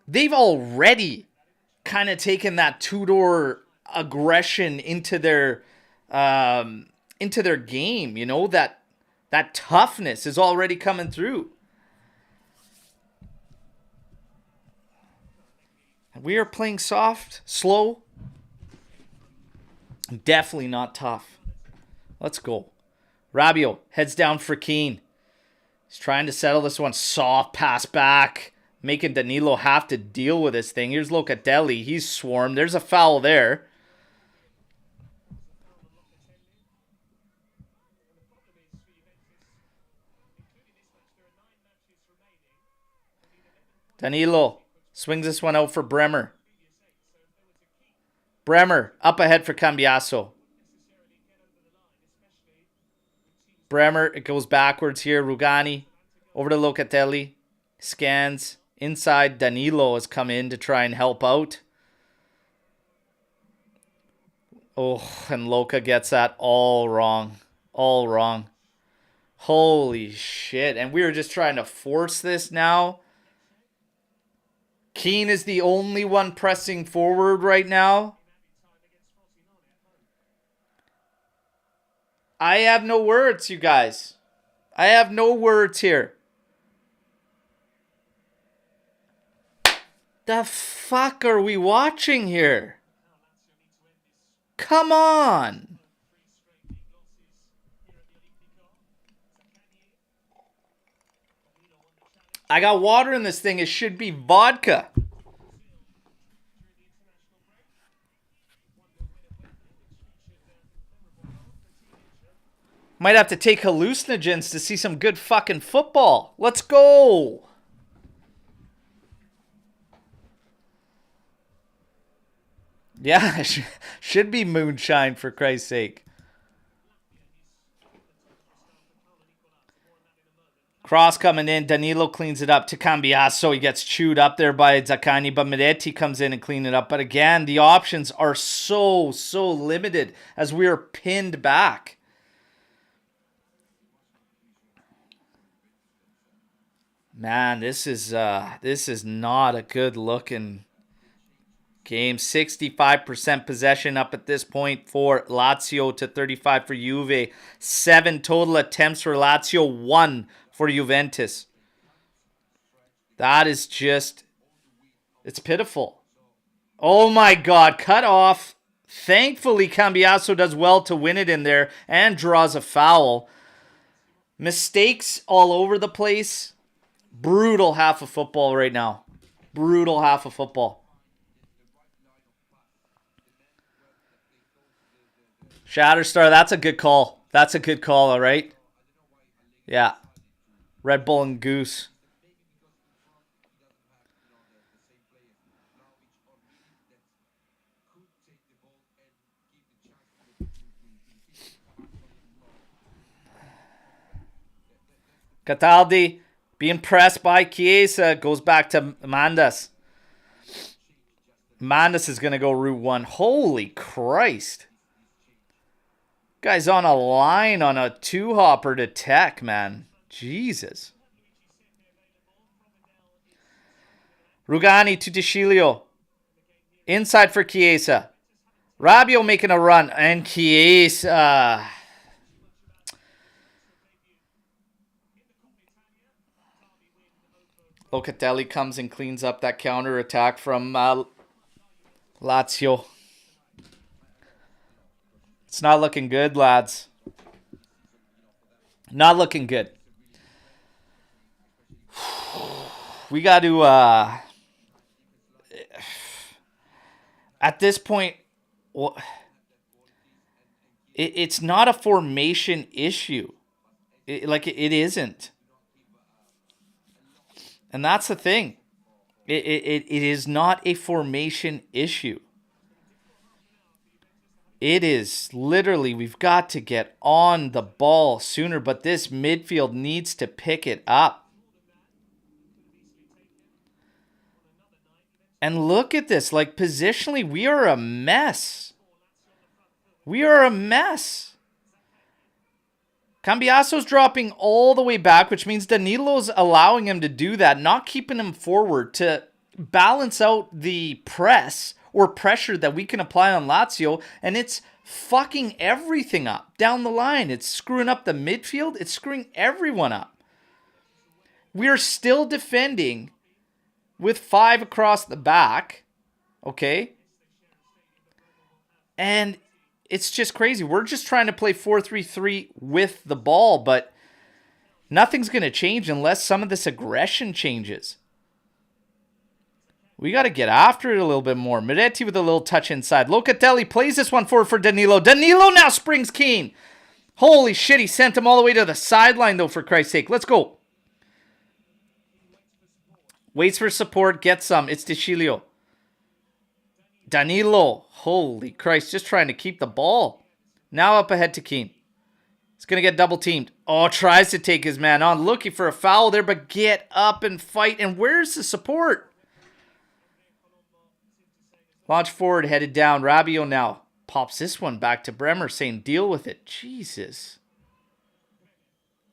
they've already kind of taken that Tudor aggression into their game. You know, that toughness is already coming through. We are playing soft, slow, definitely not tough. Let's go. Rabiot heads down for Keane. He's trying to settle this one. Soft pass back, making Danilo have to deal with this thing. Here's Locatelli. He's swarmed. There's a foul there. Danilo swings this one out for Bremer. Bremer up ahead for Cambiaso. Bremer, it goes backwards here. Rugani over to Locatelli. Scans. Inside, Danilo has come in to try and help out. Oh, and Loca gets that all wrong. All wrong. Holy shit. And we were just trying to force this now. Keane is the only one pressing forward right now. I have no words, you guys. I have no words here. The fuck are we watching here? Come on. I got water in this thing. It should be vodka. Might have to take hallucinogens to see some good fucking football. Let's go. Yeah, should be moonshine for Christ's sake. Cross coming in. Danilo cleans it up to Cambiaso. He gets chewed up there by Zaccagni, but Miretti comes in and cleans it up. But again, the options are so limited as we are pinned back. Man, this is not a good looking game. 65% possession up at this point for Lazio to 35 for Juve. 7 total attempts for Lazio, 1 for Juventus. That is just, it's pitiful. Oh my God, cut off. Thankfully, Cambiaso does well to win it in there and draws a foul. Mistakes all over the place. Brutal half of football right now. Brutal half of football. Shatterstar, that's a good call. That's a good call, all right? Yeah. Red Bull and Goose. Cataldi being pressed by Chiesa. Goes back to Mandas. Mandas is going to go route one. Holy Christ. Guy's on a line on a two-hopper to tech, man. Jesus. Rugani to DeCilio. Inside for Chiesa. Rabiot making a run. And Chiesa. Locatelli comes and cleans up that counter attack from Lazio. It's not looking good, lads. Not looking good. We got to, at this point, well, it's not a formation issue. It isn't. And that's the thing. It is not a formation issue. It is literally, we've got to get on the ball sooner, but this midfield needs to pick it up. And look at this, like positionally, we are a mess. We are a mess. Cambiaso's dropping all the way back, which means Danilo's allowing him to do that, not keeping him forward to balance out the press or pressure that we can apply on Lazio, and it's fucking everything up down the line. It's screwing up the midfield. It's screwing everyone up. We are still defending with 5 across the back, okay? And it's just crazy. We're just trying to play 4-3-3 with the ball, but nothing's going to change unless some of this aggression changes. We got to get after it a little bit more. Miretti with a little touch inside. Locatelli plays this one forward for Danilo. Danilo now springs Keane. Holy shit, he sent him all the way to the sideline, though, for Christ's sake. Let's go. Waits for support, gets some. It's DeCilio. Danilo. Holy Christ, just trying to keep the ball. Now up ahead to Keane. He's going to get double teamed. Oh, tries to take his man on. Looking for a foul there, but get up and fight. And where's the support? Launch forward, headed down. Rabiot now pops this one back to Bremer, saying deal with it. Jesus.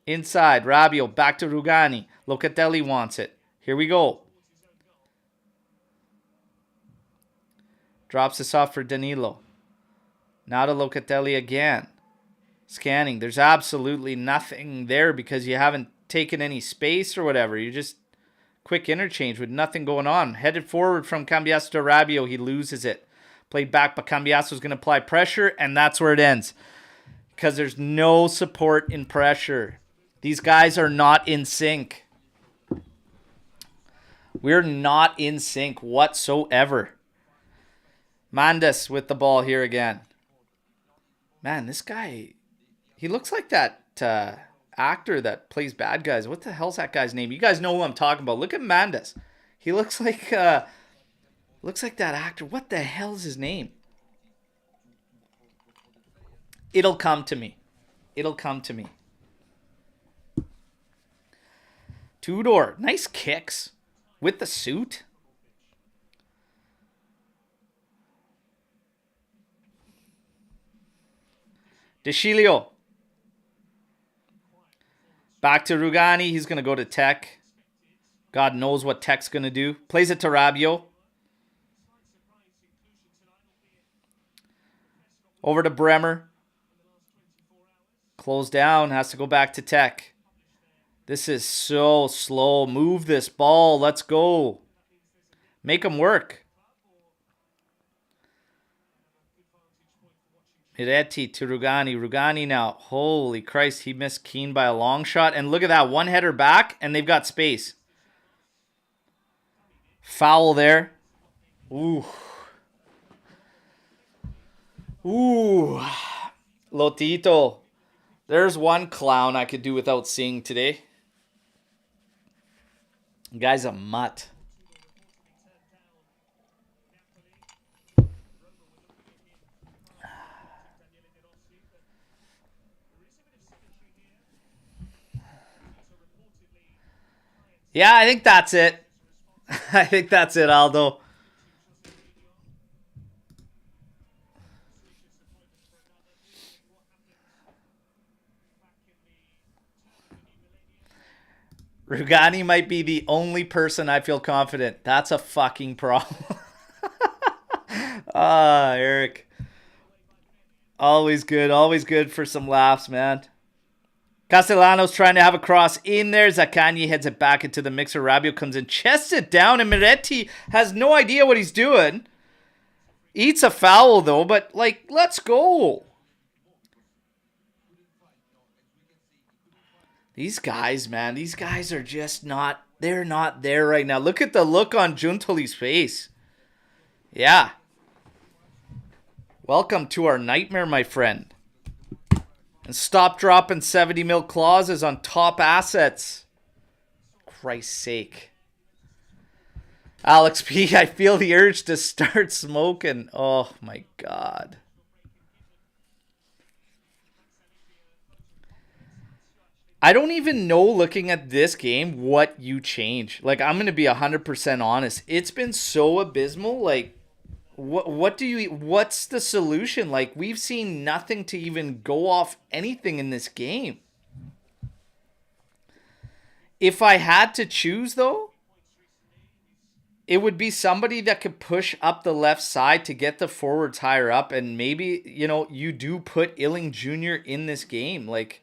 Inside, Rabiot back to Rugani. Locatelli wants it. Here we go. Drops this off for Danilo. Now to Locatelli again. Scanning. There's absolutely nothing there because you haven't taken any space or whatever. You're just quick interchange with nothing going on. Headed forward from Cambiaso to Rabiot. He loses it. Played back, but Cambiaso's going to apply pressure, and that's where it ends. Because there's no support in pressure. These guys are not in sync. We're not in sync whatsoever. Mandas with the ball here again. Man, this guy, he looks like that actor that plays bad guys. What the hell's that guy's name? You guys know who I'm talking about. Look at Mandas. He looks like that actor. What the hell's his name? It'll come to me. It'll come to me. Tudor. Nice kicks. With the suit. DeCilio. Back to Rugani. He's going to go to Tech. God knows what Tech's going to do. Plays it to Rabiot. Over to Bremer. Close down. Has to go back to Tech. This is so slow. Move this ball. Let's go. Make them work. Miretti to Rugani. Rugani now. Holy Christ. He missed Keane by a long shot. And look at that. One header back. And they've got space. Foul there. Ooh. Ooh. Lotito. There's one clown I could do without seeing today. The guy's a mutt. Yeah, I think that's it. I think that's it, Aldo. Rugani might be the only person I feel confident. That's a fucking problem. Eric. Always good for some laughs, man. Castellanos trying to have a cross in there. Zaccagni heads it back into the mixer. Rabiot comes in, chests it down, and Miretti has no idea what he's doing. Eats a foul, though, but, like, let's go. These guys, man, these guys are just not, they're not there right now. Look at the look on Giuntoli's face. Yeah. Welcome to our nightmare, my friend. And stop dropping 70 mil clauses on top assets. Christ's sake. Alex P, I feel the urge to start smoking. Oh my God. I don't even know, looking at this game, what you change. Like, I'm going to be 100% honest. It's been so abysmal. Like, what's the solution? Like, we've seen nothing to even go off anything in this game. If I had to choose, though, it would be somebody that could push up the left side to get the forwards higher up. And maybe, you do put Illing Jr. in this game. Like,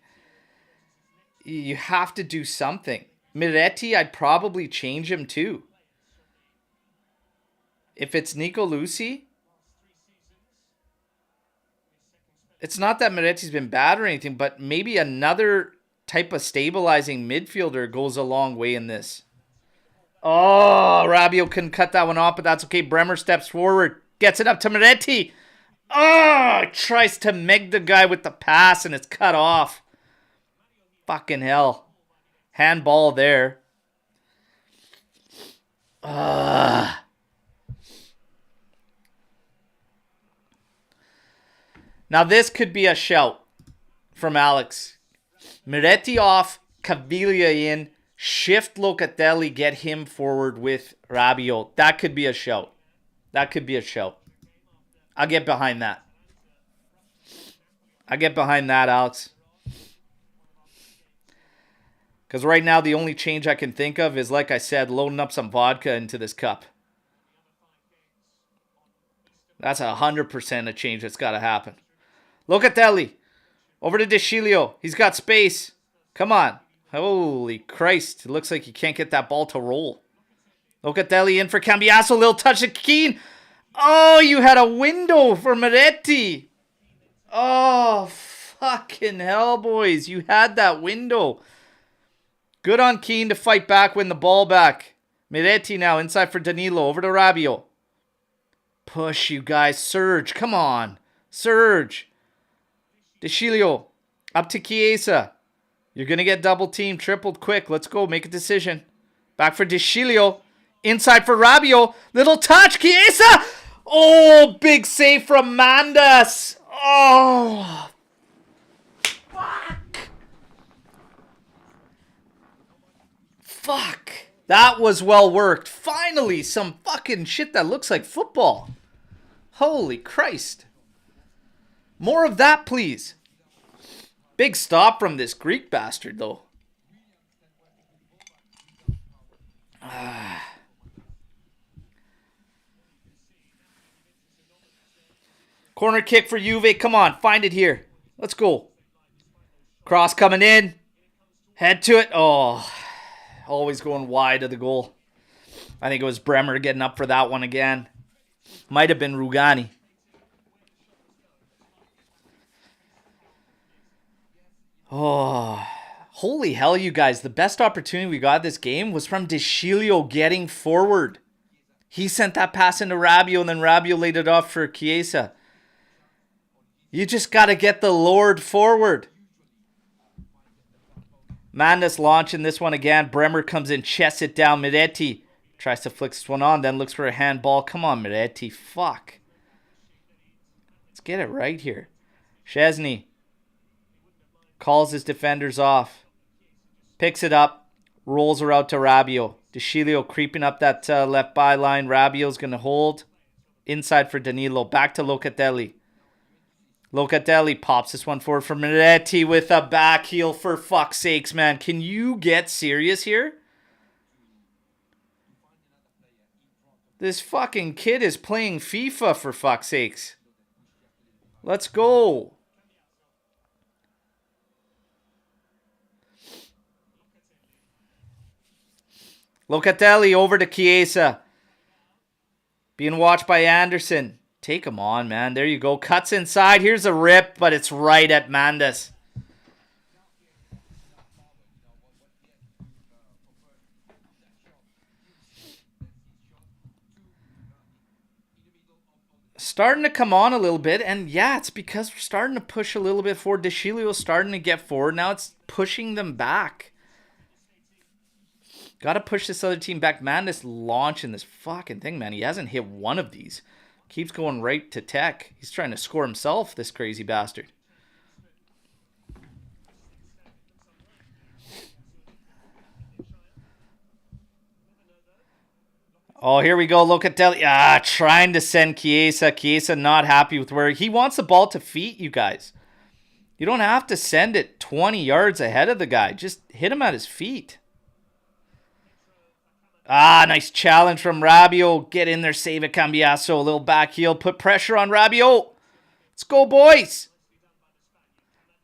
you have to do something. Miretti, I'd probably change him too. If it's Nico Lucci, it's not that Miretti's been bad or anything, but maybe another type of stabilizing midfielder goes a long way in this. Oh, Rabiot couldn't cut that one off, but that's okay. Bremer steps forward, gets it up to Miretti. Oh, tries to meg the guy with the pass, and it's cut off. Fucking hell. Handball there. Now this could be a shout from Alex. Miretti off, Caviglia in, shift Locatelli, get him forward with Rabiot. That could be a shout. That could be a shout. I'll get behind that. I'll get behind that, Alex. Because right now, the only change I can think of is, like I said, loading up some vodka into this cup. That's 100% a change that's got to happen. Locatelli. Over to Deschilio. He's got space. Come on. Holy Christ. It looks like he can't get that ball to roll. Locatelli in for Cambiasso. Little touch of Keane. Oh, you had a window for Miretti. Oh, fucking hell, boys. You had that window. Good on Keane to fight back, win the ball back. Miretti now inside for Danilo. Over to Rabiot. Push, you guys. Surge. Come on. Surge. Deschilio. Up to Chiesa. You're going to get double teamed, tripled quick. Let's go. Make a decision. Back for Deschilio. Inside for Rabiot. Little touch. Chiesa. Oh, big save from Mandas. Oh, fuck. That was well worked. Finally, some fucking shit that looks like football. Holy Christ. More of that, please. Big stop from this Greek bastard, though. Corner kick for Juve. Come on, find it here. Let's go. Cross coming in. Head to it. Oh, always going wide of the goal. I think it was Bremer getting up for that one again. Might have been Rugani. Oh, holy hell, you guys. The best opportunity we got this game was from Deschilio getting forward. He sent that pass into Rabiot, and then Rabiot laid it off for Chiesa. You just got to get the Lord forward. Mandas launching this one again. Bremer comes in, chests it down. Miretti tries to flick this one on, then looks for a handball. Come on, Miretti. Fuck. Let's get it right here. Szczesny calls his defenders off. Picks it up. Rolls her out to Rabiot. DeScilio creeping up that left byline. Rabiot's going to hold. Inside for Danilo. Back to Locatelli. Locatelli pops this one forward for Miretti with a back heel, for fuck's sakes, man. Can you get serious here? This fucking kid is playing FIFA, for fuck's sakes. Let's go. Locatelli over to Chiesa. Being watched by Anderson. Take him on, man. There you go. Cuts inside. Here's a rip, but it's right at Mendes. Starting to come on a little bit, and yeah, it's because we're starting to push a little bit forward. DeScilio's starting to get forward. Now it's pushing them back. Got to push this other team back. Mendes launching this fucking thing, man. He hasn't hit one of these. Keeps going right to Tech. He's trying to score himself, this crazy bastard. Oh, here we go. Locatelli. Trying to send Chiesa. Chiesa not happy with where he wants the ball to feet, you guys. You don't have to send it 20 yards ahead of the guy. Just hit him at his feet. Nice challenge from Rabiot. Get in there, save it, Cambiasso. A little back heel. Put pressure on Rabiot. Let's go, boys.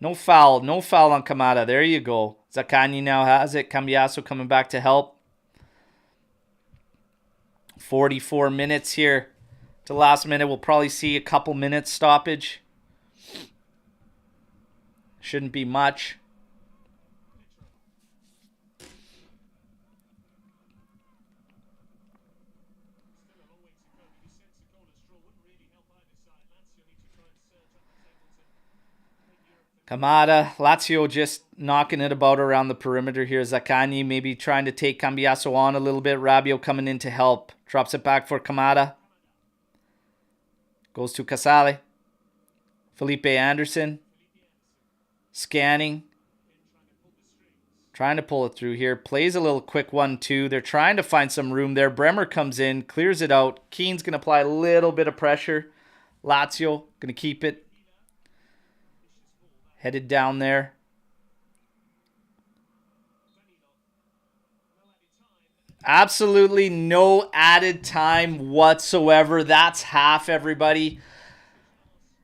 No foul. No foul on Kamada. There you go. Zaccagni now has it. Cambiasso coming back to help. 44 minutes here. To last minute, we'll probably see a couple minutes stoppage. Shouldn't be much. Kamada, Lazio just knocking it about around the perimeter here. Zaccagni maybe trying to take Cambiasso on a little bit. Rabiot coming in to help. Drops it back for Kamada. Goes to Casale. Felipe Anderson. Scanning. Trying to pull it through here. Plays a little quick 1-2. They're trying to find some room there. Bremer comes in. Clears it out. Keane's going to apply a little bit of pressure. Lazio going to keep it. Headed down there. Absolutely no added time whatsoever. That's half, everybody.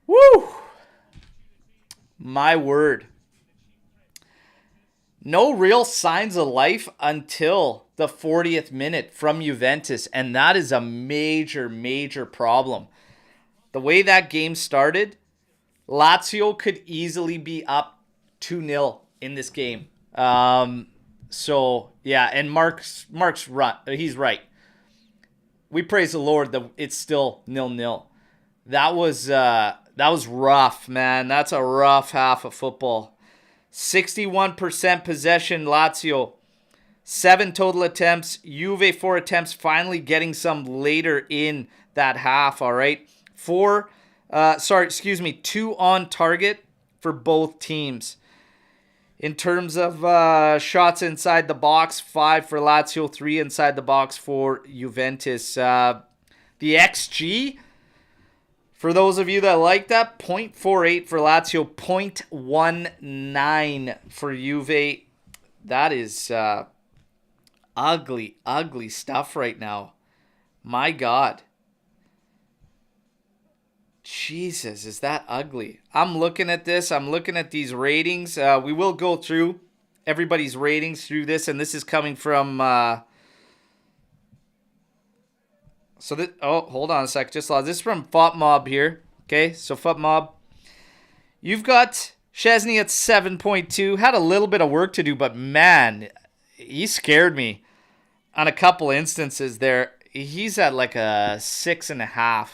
Woo! My word. No real signs of life until the 40th minute from Juventus. And that is a major, major problem. The way that game started, Lazio could easily be up 2-0 in this game. So, yeah, and Mark's right. He's right. We praise the Lord that it's still 0-0. That was rough, man. That's a rough half of football. 61% possession, Lazio. 7 total attempts. Juve 4 attempts, finally getting some later in that half, all right? 2 on target for both teams. In terms of shots inside the box, 5 for Lazio, 3 inside the box for Juventus. The XG, for those of you that like that, 0.48 for Lazio, 0.19 for Juve. That is ugly, ugly stuff right now. My God. Jesus, is that ugly? I'm looking at this. I'm looking at these ratings. We will go through everybody's ratings through this, and this is coming from... hold on a sec. This is from FOTMob here. Okay, so FOTMob. You've got Szczesny at 7.2. Had a little bit of work to do, but man, he scared me on a couple instances there. He's at like a 6.5.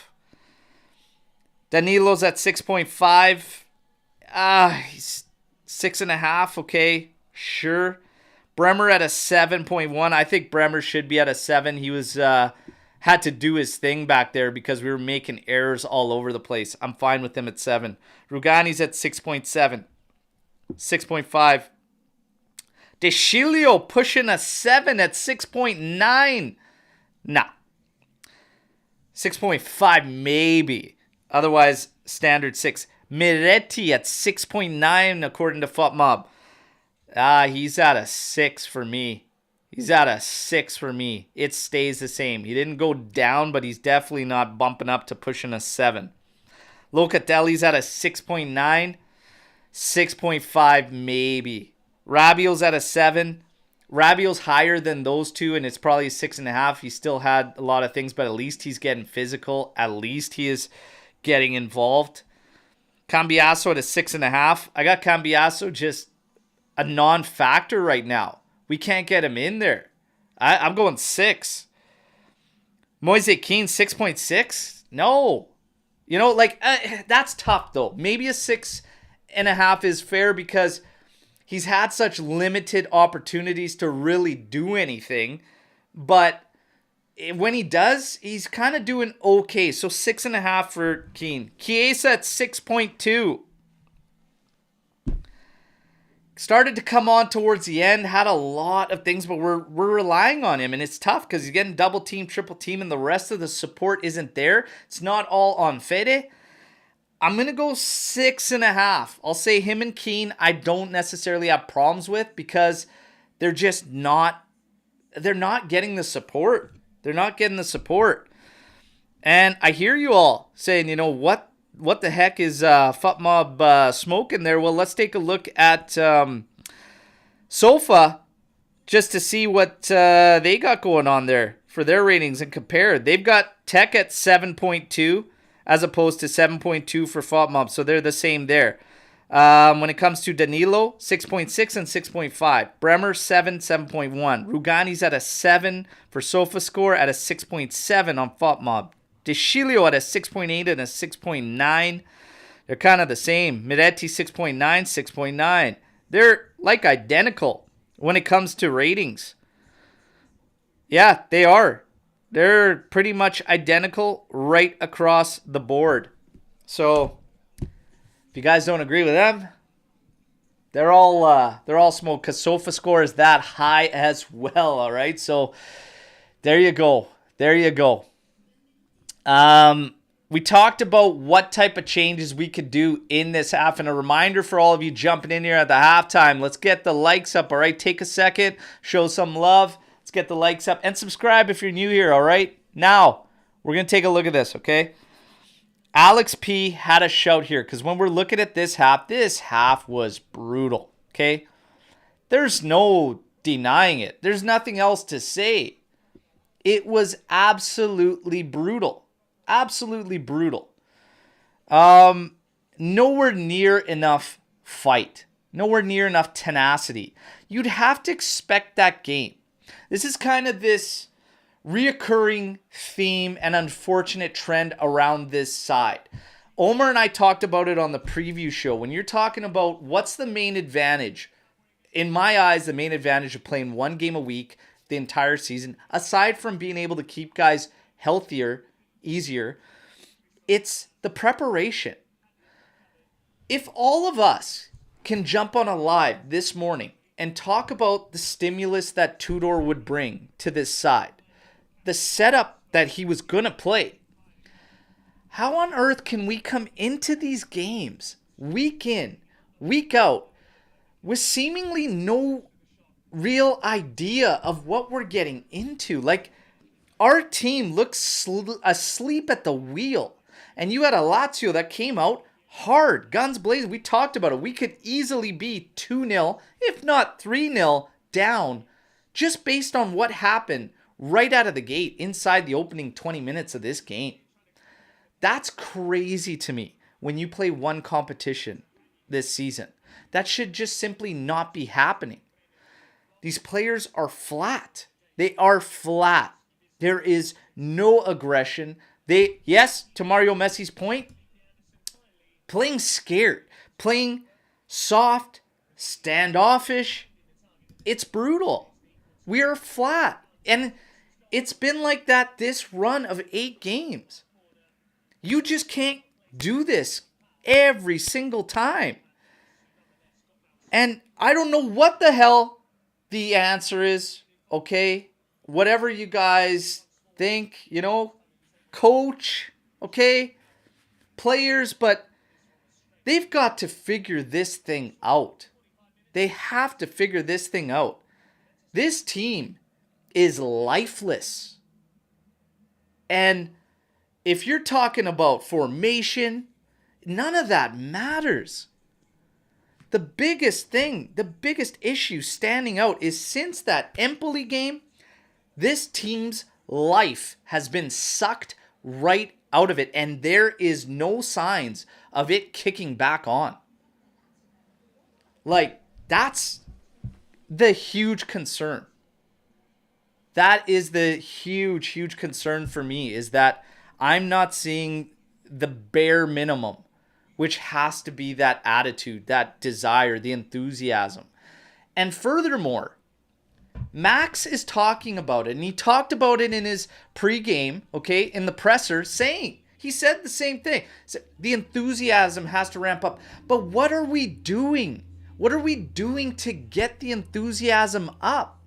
Danilo's at 6.5. He's 6.5. Okay, sure. Bremer at a 7.1. I think Bremer should be at a 7. He was had to do his thing back there because we were making errors all over the place. I'm fine with him at 7. Rugani's at 6.7. 6.5. DeCilio pushing a 7 at 6.9. Nah. 6.5 maybe. Otherwise, standard 6. Miretti at 6.9 according to FOTMob. He's at a 6 for me. He's at a 6 for me. It stays the same. He didn't go down, but he's definitely not bumping up to pushing a 7. Locatelli's at a 6.9. 6.5 maybe. Rabiot's at a 7. Rabiot's higher than those two, and it's probably a 6.5. He still had a lot of things, but at least he's getting physical. At least he is getting involved. Cambiasso at a 6.5. I got Cambiasso just a non-factor right now. We can't get him in there. I'm going 6. Moise Kean, 6.6? No. You know, like, that's tough, though. Maybe a 6.5 is fair because he's had such limited opportunities to really do anything. But when he does, he's kind of doing okay. So 6.5 for Kean. Chiesa at 6.2. Started to come on towards the end, had a lot of things, but we're relying on him, and it's tough because he's getting double team, triple team, and the rest of the support isn't there. It's not all on Fede. I'm going to go 6.5. I'll say him and Keane I don't necessarily have problems with because they're just not getting the support. They're not getting the support. And I hear you all saying, you know, what the heck is FOTMob smoking there? Well, let's take a look at Sofa just to see what they got going on there for their ratings and compare. They've got Tech at 7.2 as opposed to 7.2 for FOTMob, so they're the same there. When it comes to Danilo, 6.6 and 6.5. Bremer, 7, 7.1. Rugani's at a 7 for SofaScore, at a 6.7 on FOTMob. DeCilio at a 6.8 and a 6.9. They're kind of the same. Miretti 6.9, 6.9. They're like identical when it comes to ratings. Yeah, they are. They're pretty much identical right across the board. So if you guys don't agree with them, they're all smoke because SofaScore is that high as well. All right, so there you go. There you go. We talked about what type of changes we could do in this half. And a reminder for all of you jumping in here at the halftime, let's get the likes up, all right? Take a second, show some love. Let's get the likes up and subscribe if you're new here, all right? Now, we're going to take a look at this, okay? Alex P had a shout here because when we're looking at this half was brutal, okay? There's no denying it. There's nothing else to say. It was absolutely brutal. Absolutely brutal. Nowhere near enough fight. Nowhere near enough tenacity. You'd have to expect that game. This is kind of this reoccurring theme and unfortunate trend around this side. Omer and I talked about it on the preview show. When you're talking about what's the main advantage, in my eyes, the main advantage of playing one game a week the entire season, aside from being able to keep guys healthier, easier, it's the preparation. If all of us can jump on a live this morning and talk about the stimulus that Tudor would bring to this side, the setup that he was going to play, how on earth can we come into these games week in, week out with seemingly no real idea of what we're getting into? Like, our team looks asleep at the wheel. And you had a Lazio that came out hard, guns blazing. We talked about it. We could easily be 2-0, if not 3-0 down, just based on what happened right out of the gate inside the opening 20 minutes of this game. That's crazy to me when you play one competition this season. That should just simply not be happening. These players are flat. They are flat. There is no aggression. Yes, to Mario Messi's point, playing scared, playing soft, standoffish. It's brutal. We are flat. And it's been like that this run of 8 games. You just can't do this every single time. And I don't know what the hell The answer is, okay, whatever you guys think, coach, okay, players, but they've got to figure this thing out. They have to figure this thing out. This team is lifeless. And if you're talking about formation, none of that matters. The biggest thing, the biggest issue standing out is since that Empoli game, this team's life has been sucked right out of it, and there is no signs of it kicking back on. Like, that's the huge concern. That is the huge concern for me, is that I'm not seeing the bare minimum, which has to be that attitude, that desire, the enthusiasm. And furthermore, Max is talking about it, and he talked about it in his pregame, okay, in the presser, he said the same thing. The enthusiasm has to ramp up. But what are we doing? What are we doing to get the enthusiasm up?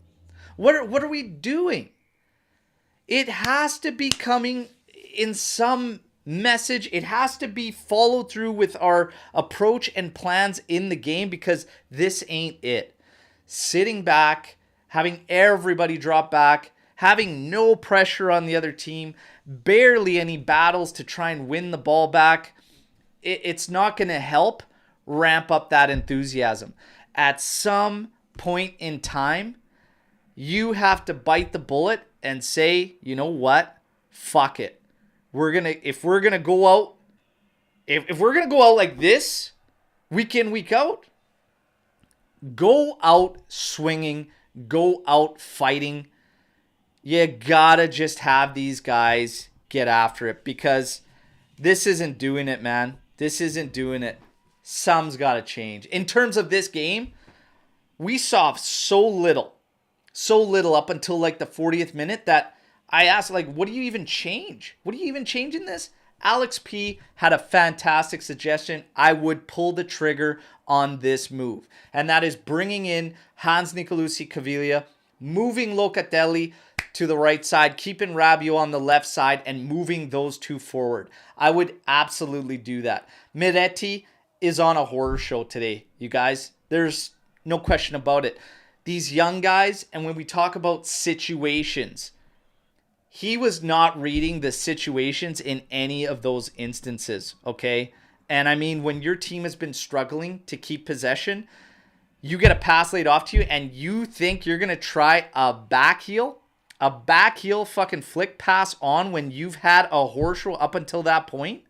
What are we doing? It has to be coming in some message. It has to be followed through with our approach and plans in the game, because this ain't it. Sitting back, having everybody drop back, having no pressure on the other team, barely any battles to try and win the ball back, it's not going to help ramp up that enthusiasm. At some point in time, you have to bite the bullet and say, you know what? Fuck it. If we're gonna go out like this, week in, week out, go out swinging, go out fighting. You gotta just have these guys get after it, because this isn't doing it, man. This isn't doing it. Some's gotta change. In terms of this game, we saw so little up until like the 40th minute that I asked, like, what do you even change? What do you even change in this? Alex P had a fantastic suggestion. I would pull the trigger on this move. And that is bringing in Hans Nicolucci Caviglia, moving Locatelli to the right side, keeping Rabiot on the left side, and moving those two forward. I would absolutely do that. Miretti is on a horror show today, you guys. There's no question about it. These young guys, and when we talk about situations, he was not reading the situations in any of those instances, okay? And I mean, when your team has been struggling to keep possession, you get a pass laid off to you, and you think you're going to try a back heel fucking flick pass on when you've had a horse show up until that point?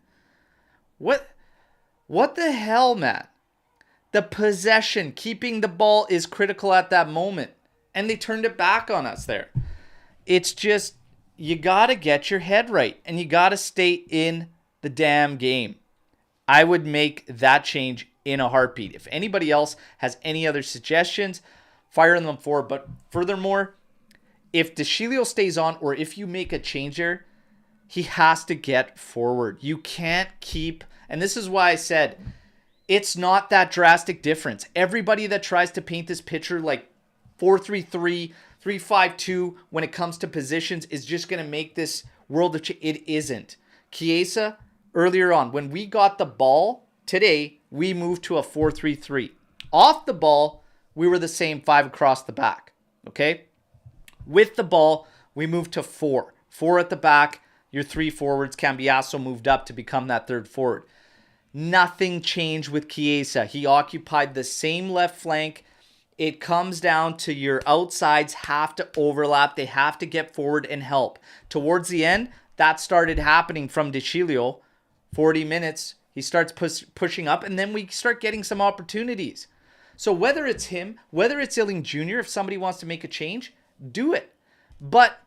What the hell, man? The possession, keeping the ball is critical at that moment. And they turned it back on us there. It's just, you got to get your head right. And you got to stay in the damn game. I would make that change in a heartbeat. If anybody else has any other suggestions, fire them forward. But furthermore, if DeShilio stays on, or if you make a change there, he has to get forward. You can't keep, and this is why I said, it's not that drastic difference. Everybody that tries to paint this picture like 4-3-3, 3-5-2 when it comes to positions is just going to make this world of change. It isn't. Chiesa, earlier on, when we got the ball today, we moved to a 4-3-3. Off the ball, we were the same 5 across the back. Okay? With the ball, we moved to 4. 4 at the back, your 3 forwards. Cambiasso moved up to become that third forward. Nothing changed with Chiesa. He occupied the same left flank. It comes down to your outsides have to overlap. They have to get forward and help. Towards the end, that started happening from DeShilio. 40 minutes, he starts pushing up, and then we start getting some opportunities. So whether it's him, whether it's Illing Jr., if somebody wants to make a change, do it. But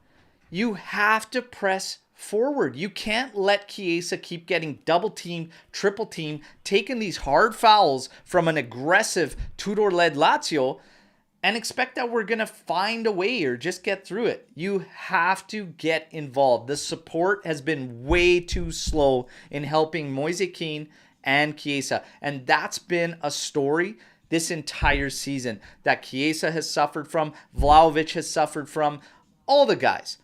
you have to press forward. You can't let Chiesa keep getting double teamed, triple teamed, taking these hard fouls from an aggressive Tudor-led Lazio and expect that we're going to find a way or just get through it. You have to get involved. The support has been way too slow in helping Moise Kean and Chiesa. And that's been a story this entire season that Chiesa has suffered from, Vlahovic has suffered from, all the guys.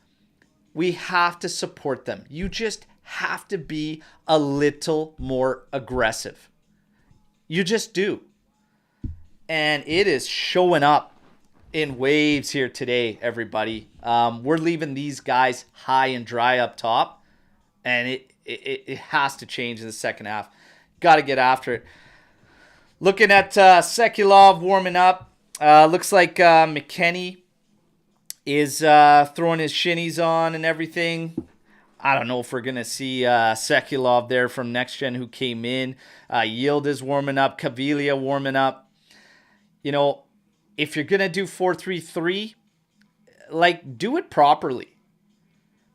We have to support them. You just have to be a little more aggressive. You just do. And it is showing up in waves here today, everybody. We're leaving these guys high and dry up top. And it has to change in the second half. Got to get after it. Looking at Sekulov warming up. Looks like McKennie is throwing his shinies on and everything. I don't know if we're going to see Sekulov there from Next Gen who came in. Yield is warming up. Caviglia warming up. You know, if you're going to do 4-3-3, like, do it properly.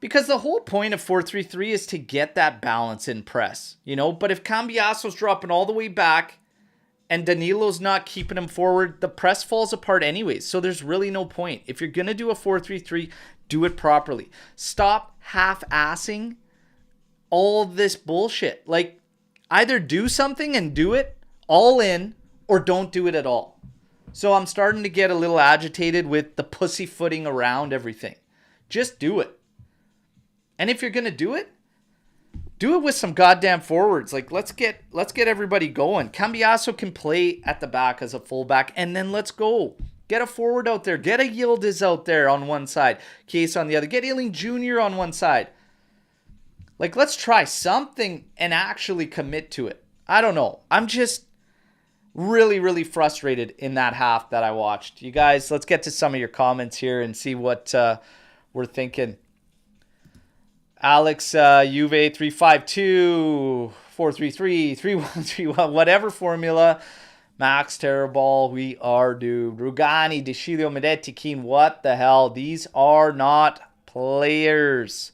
Because the whole point of 4-3-3 is to get that balance in press. You know, but if Cambiaso's dropping all the way back and Danilo's not keeping him forward, the press falls apart anyways. So there's really no point. If you're going to do a 4-3-3, do it properly. Stop half-assing all this bullshit. Like, either do something and do it all in or don't do it at all. So I'm starting to get a little agitated with the pussyfooting around everything. Just do it. And if you're going to do it with some goddamn forwards. Like, let's get everybody going. Cambiaso can play at the back as a fullback, and then let's go. Get a forward out there. Get a Yildiz out there on one side. Case on the other. Get Ealing Jr. on one side. Like, let's try something and actually commit to it. I don't know. I'm just really, really frustrated in that half that I watched. You guys, let's get to some of your comments here and see what we're thinking. Alex, Juve 352, 433, 3131, whatever formula. Max, Terrorball, we are doomed. Rugani, Deschilio, Medetti, Keane, what the hell? These are not players.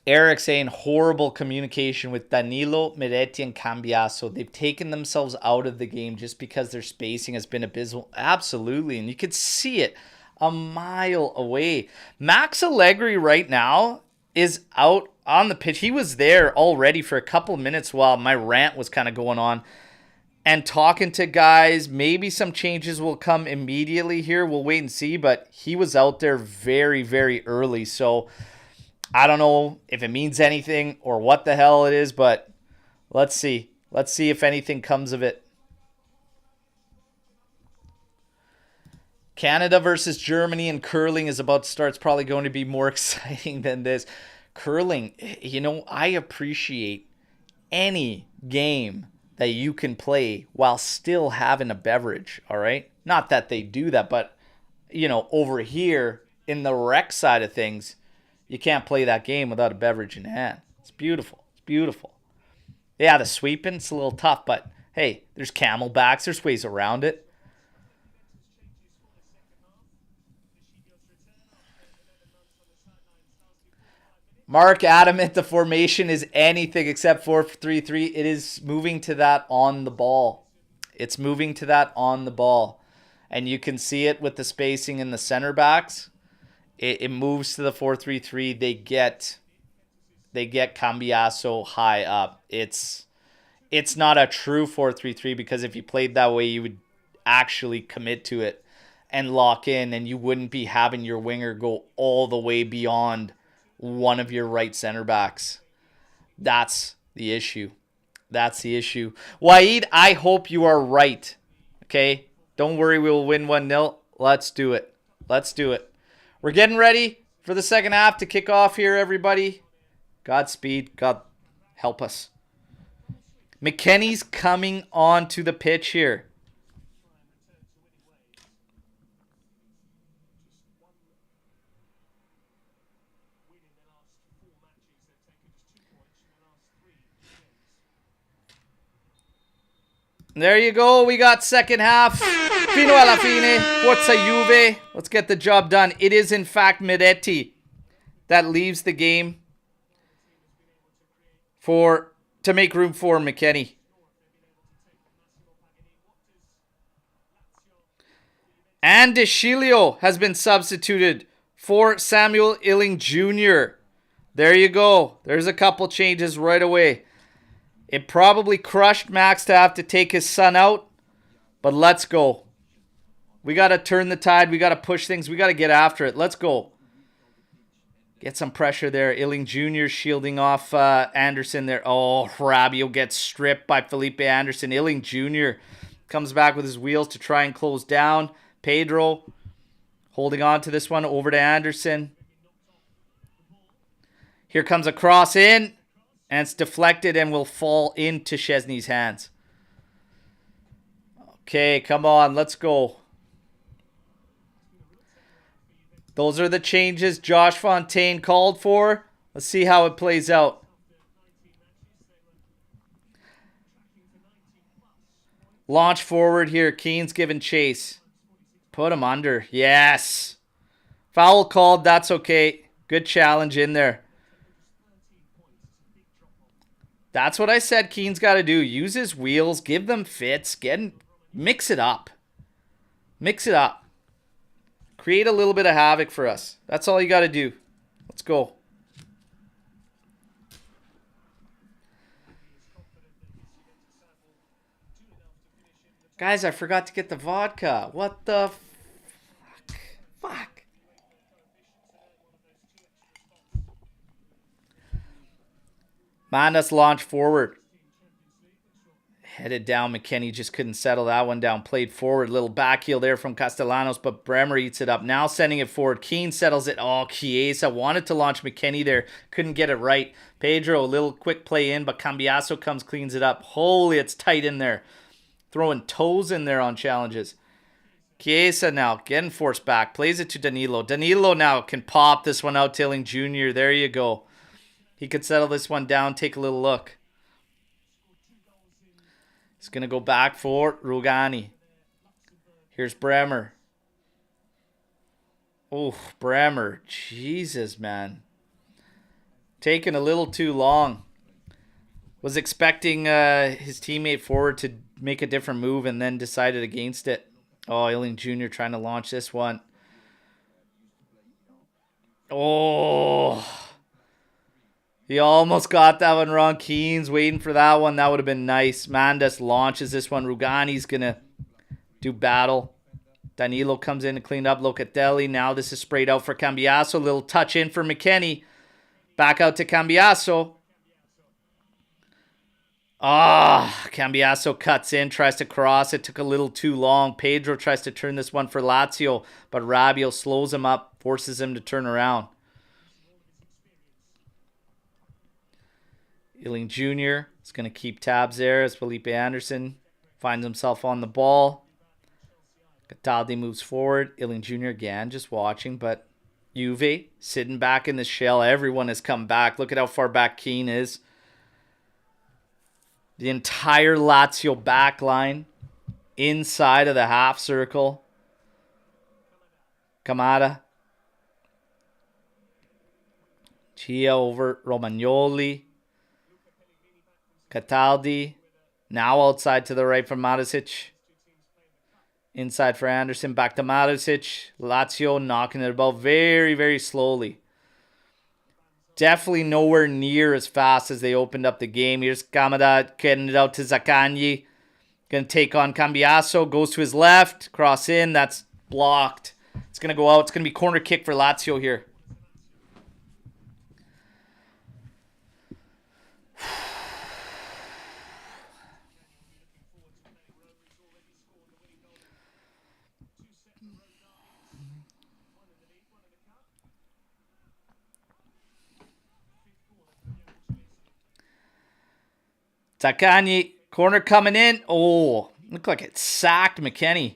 Eric saying horrible communication with Danilo, Medetti, and Cambiaso. They've taken themselves out of the game just because their spacing has been abysmal. Absolutely, and you could see it a mile away. Max Allegri right now is out on the pitch. He was there already for a couple of minutes while my rant was kind of going on and talking to guys. Maybe some changes will come immediately here. We'll wait and see, but he was out there very, very early. So I don't know if it means anything or what the hell it is, but let's see. Let's see if anything comes of it. Canada versus Germany in curling is about to start. It's probably going to be more exciting than this. Curling, you know, I appreciate any game that you can play while still having a beverage, all right? Not that they do that, but, you know, over here in the rec side of things, you can't play that game without a beverage in hand. It's beautiful. It's beautiful. Yeah, the sweeping, it's a little tough, but hey, there's camelbacks. There's ways around it. Mark adamant the formation is anything except 4-3-3. It is moving to that on the ball. It's moving to that on the ball. And you can see it with the spacing in the center backs. It moves to the 4-3-3. They get Cambiaso high up. It's not a true 4-3-3 because if you played that way, you would actually commit to it and lock in, and you wouldn't be having your winger go all the way beyond one of your right center backs. That's the issue. That's the issue. Waid, I hope you are right. Okay? Don't worry, we will win 1-0. Let's do it. Let's do it. We're getting ready for the second half to kick off here, everybody. Godspeed. God help us. McKennie's coming onto the pitch here. There you go. We got second half. Fino alla fine. Forza Juve. Let's get the job done. It is, in fact, Medetti that leaves the game to make room for McKennie. And Deschilio has been substituted for Samuel Illing Jr. There you go. There's a couple changes right away. It probably crushed Max to have to take his son out, but let's go. We got to turn the tide. We got to push things. We got to get after it. Let's go. Get some pressure there. Illing Jr. shielding off Anderson there. Oh, Rabiot gets stripped by Felipe Anderson. Illing Jr. comes back with his wheels to try and close down. Pedro holding on to this one. Over to Anderson. Here comes a cross in. And it's deflected and will fall into Szczesny's hands. Okay, come on. Let's go. Those are the changes Josh Fontaine called for. Let's see how it plays out. Launch forward here. Keane's giving chase. Put him under. Yes. Foul called. That's okay. Good challenge in there. That's what I said Keane's got to do. Use his wheels. Give them fits. Mix it up. Mix it up. Create a little bit of havoc for us. That's all you got to do. Let's go. Guys, I forgot to get the vodka. What the fuck? Mandas launch forward. Headed down. McKennie just couldn't settle that one down. Played forward. Little back heel there from Castellanos, but Bremer eats it up. Now sending it forward. Keane settles it. Oh, Chiesa wanted to launch McKennie there. Couldn't get it right. Pedro, a little quick play in, but Cambiaso comes, cleans it up. Holy, it's tight in there. Throwing toes in there on challenges. Chiesa now getting forced back. Plays it to Danilo. Danilo now can pop this one out. Tilling Jr. There you go. He could settle this one down. Take a little look. He's going to go back for Rugani. Here's Bremer. Oh, Bremer. Jesus, man. Taking a little too long. Was expecting his teammate forward to make a different move and then decided against it. Oh, Illing Jr. trying to launch this one. Oh. He almost got that one wrong. Keane's waiting for that one. That would have been nice. Mandas launches this one. Rugani's going to do battle. Danilo comes in to clean up. Locatelli. Now this is sprayed out for Cambiaso. Little touch in for McKennie. Back out to Cambiaso. Cambiaso cuts in. Tries to cross. It took a little too long. Pedro tries to turn this one for Lazio. But Rabiot slows him up. Forces him to turn around. Illing Jr. is going to keep tabs there as Felipe Anderson finds himself on the ball. Cataldi moves forward. Illing Jr. again just watching, but Juve sitting back in the shell. Everyone has come back. Look at how far back Keane is. The entire Lazio back line inside of the half circle. Kamada. Chia over Romagnoli. Cataldi, now outside to the right for Marusic. Inside for Anderson, back to Marusic. Lazio knocking it about very, very slowly. Definitely nowhere near as fast as they opened up the game. Here's Kamada getting it out to Zaccagni. Going to take on Cambiaso, goes to his left, cross in, that's blocked. It's going to go out. It's going to be corner kick for Lazio here. Zaccagni, corner coming in. Oh, looked like it sacked McKennie.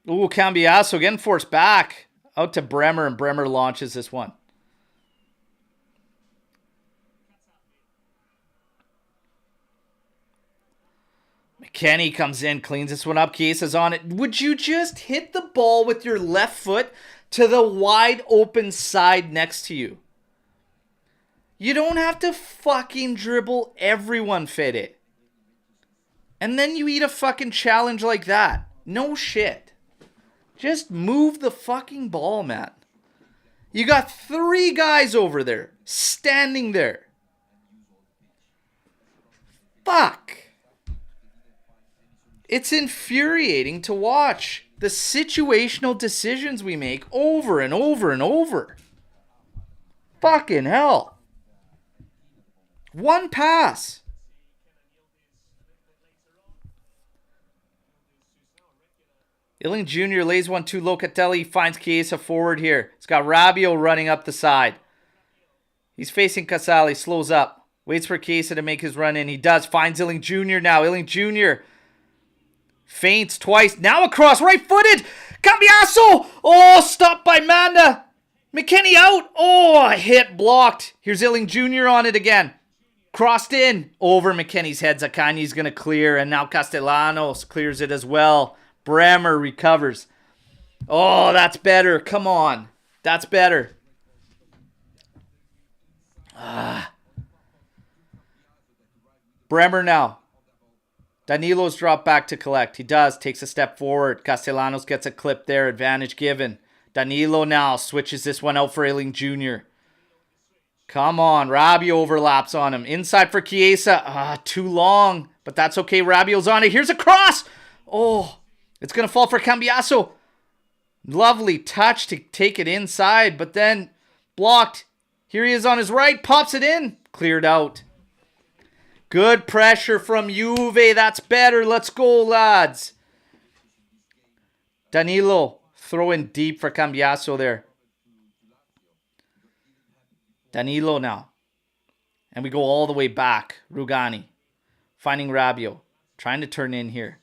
Ooh, Cambiaso getting forced back. Out to Bremer, and Bremer launches this one. McKennie comes in, cleans this one up. Chiesa's on it. Would you just hit the ball with your left foot to the wide open side next to you? You don't have to fucking dribble everyone, Fede. And then you eat a fucking challenge like that. No shit. Just move the fucking ball, man. You got 3 guys over there, standing there. Fuck. It's infuriating to watch the situational decisions we make over and over and over. Fucking hell. One pass. Illing Jr. lays one to Locatelli, finds Chiesa forward here. It's got Rabiot running up the side. He's facing Casale, slows up. Waits for Chiesa to make his run in. He does. Finds Illing Jr. now. Illing Jr. feints twice. Now across. Right-footed. Cambiasso. Oh, stopped by Manda. McKennie out. Oh, a hit blocked. Here's Illing Jr. on it again. Crossed in. Over McKennie's head. Zaccagni's going to clear. And now Castellanos clears it as well. Bremer recovers. Oh, that's better. Come on. That's better. Bremer now. Danilo's dropped back to collect. He does. Takes a step forward. Castellanos gets a clip there. Advantage given. Danilo now switches this one out for Illing Jr. Come on. Rabiot overlaps on him. Inside for Chiesa. Too long. But that's okay. Rabiot's on it. Here's a cross. Oh, it's going to fall for Cambiasso. Lovely touch to take it inside, but then blocked. Here he is on his right. Pops it in. Cleared out. Good pressure from Juve. That's better. Let's go, lads. Danilo throwing deep for Cambiasso there. Danilo now. And we go all the way back. Rugani. Finding Rabiot. Trying to turn in here.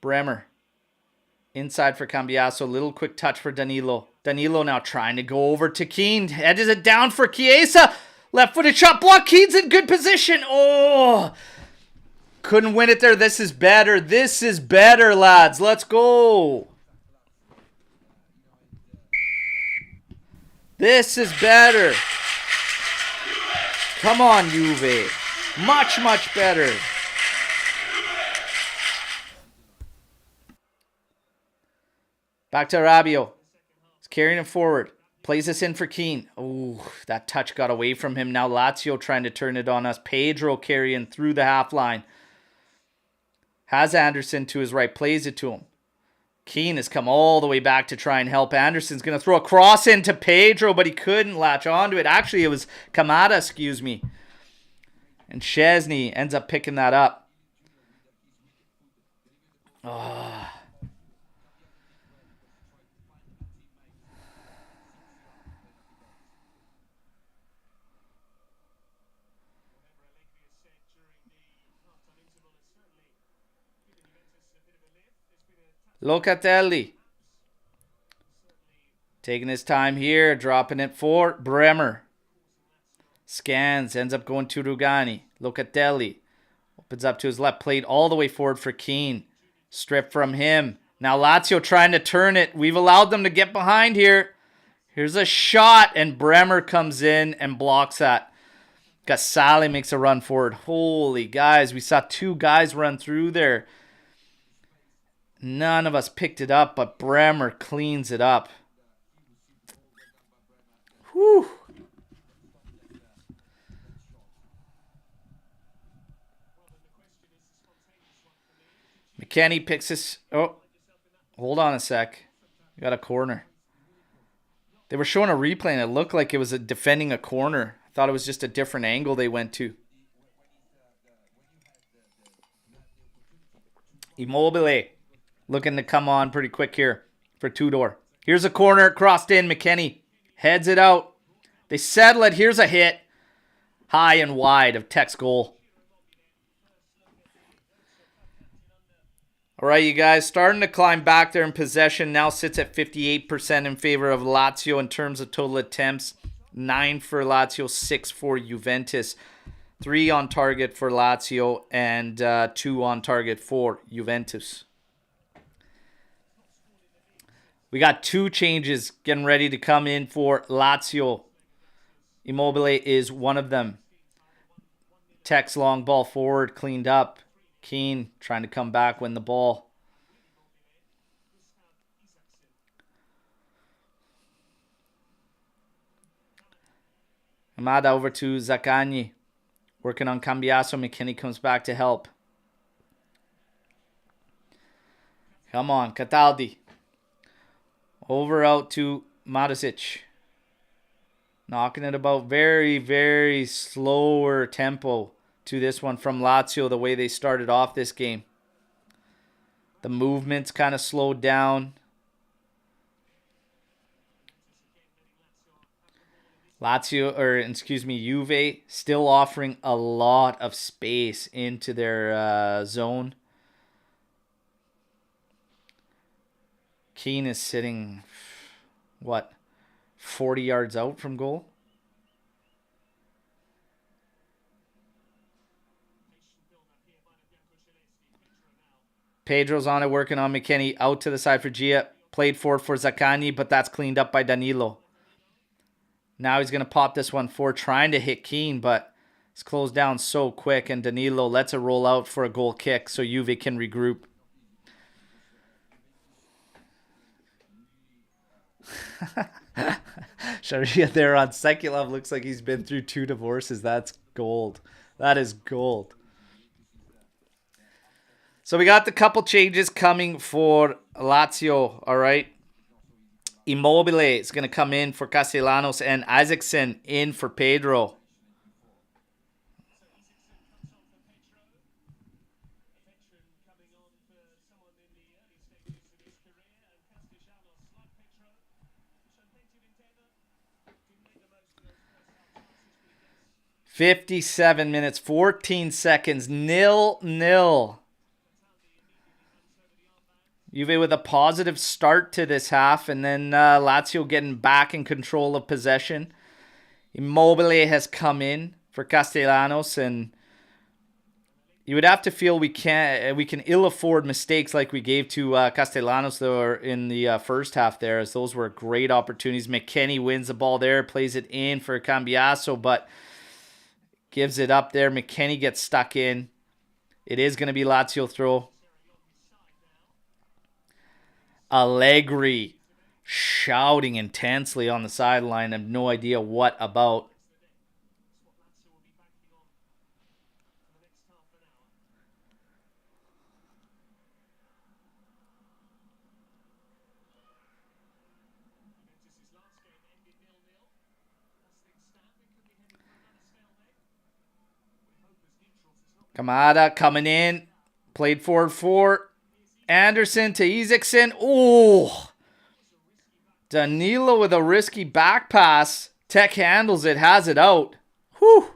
Bremer. Inside for Cambiasso. Little quick touch for Danilo. Danilo now trying to go over to Keane. Heads it down for Chiesa. Left-footed shot block. Keane's in good position. Oh. Couldn't win it there. This is better. This is better, lads. Let's go. This is better. Come on, Juve. Much, much better. Back to Rabiot. He's carrying him forward. Plays this in for Keane. Oh, that touch got away from him. Now Lazio trying to turn it on us. Pedro carrying through the half line. Has Anderson to his right. Plays it to him. Keane has come all the way back to try and help. Anderson's going to throw a cross into Pedro, but he couldn't latch onto it. Actually, it was Kamada, excuse me. And Szczesny ends up picking that up. Oh. Locatelli. Taking his time here. Dropping it for Bremer. Scans. Ends up going to Rugani. Locatelli. Opens up to his left. Played all the way forward for Keane. Stripped from him. Now Lazio trying to turn it. We've allowed them to get behind here. Here's a shot. And Bremer comes in and blocks that. Casale makes a run forward. Holy guys. We saw two guys run through there. None of us picked it up, but Bremer cleans it up. Whew. McKennie picks this. Oh, hold on a sec. We got a corner. They were showing a replay, and it looked like it was defending a corner. I thought it was just a different angle they went to. Immobile. Looking to come on pretty quick here for Tudor. Here's a corner. Crossed in. McKennie heads it out. They settle it. Here's a hit. High and wide of Tech's goal. All right, you guys. Starting to climb back there in possession. Now sits at 58% in favor of Lazio in terms of total attempts. 9 for Lazio, 6 for Juventus. 3 on target for Lazio and 2 on target for Juventus. We got 2 changes getting ready to come in for Lazio. Immobile is one of them. Tech's long ball forward, cleaned up. Keane trying to come back, win the ball. Amada over to Zaccagni. Working on Cambiaso. McKennie comes back to help. Come on, Cataldi. Over out to Matisic. Knocking it about. Very, very slower tempo to this one from Lazio, the way they started off this game. The movement's kind of slowed down. Juve still offering a lot of space into their zone. Keane is sitting, 40 yards out from goal? Pedro's on it, working on McKennie. Out to the side for Gia. Played forward for Zaccagni, but that's cleaned up by Danilo. Now he's going to pop this one forward, trying to hit Keane, but it's closed down so quick, and Danilo lets it roll out for a goal kick so Juve can regroup. Sharia there on Sekulov looks like he's been through 2 divorces. That's gold. That is gold. So we got the couple changes coming for Lazio, all right? Immobile is going to come in for Castellanos and Isaacson in for Pedro. "57 minutes, 14 seconds, 0-0. Juve with a positive start to this half, and then Lazio getting back in control of possession. Immobile has come in for Castellanos, and you would have to feel we can ill afford mistakes like we gave to Castellanos though in the first half there, as those were great opportunities. McKennie wins the ball there, plays it in for Cambiaso, but gives it up there. McKennie gets stuck in. It is going to be Lazio throw. Allegri shouting intensely on the sideline. I have no idea what about. Kamada coming in. Played forward for Anderson to Isaacson. Oh! Danilo with a risky back pass. Tech handles it, has it out. Whew!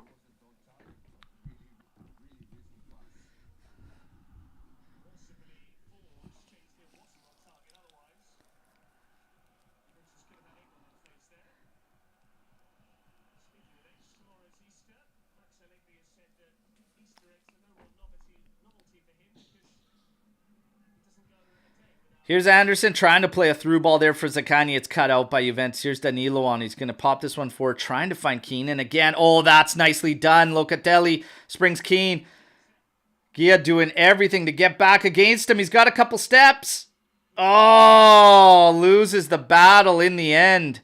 Here's Anderson trying to play a through ball there for Zaccagni. It's cut out by Juventus. Here's Danilo on. He's going to pop this one forward, trying to find Keane. And again, oh, that's nicely done. Locatelli springs Keane. Gia doing everything to get back against him. He's got a couple steps. Oh, loses the battle in the end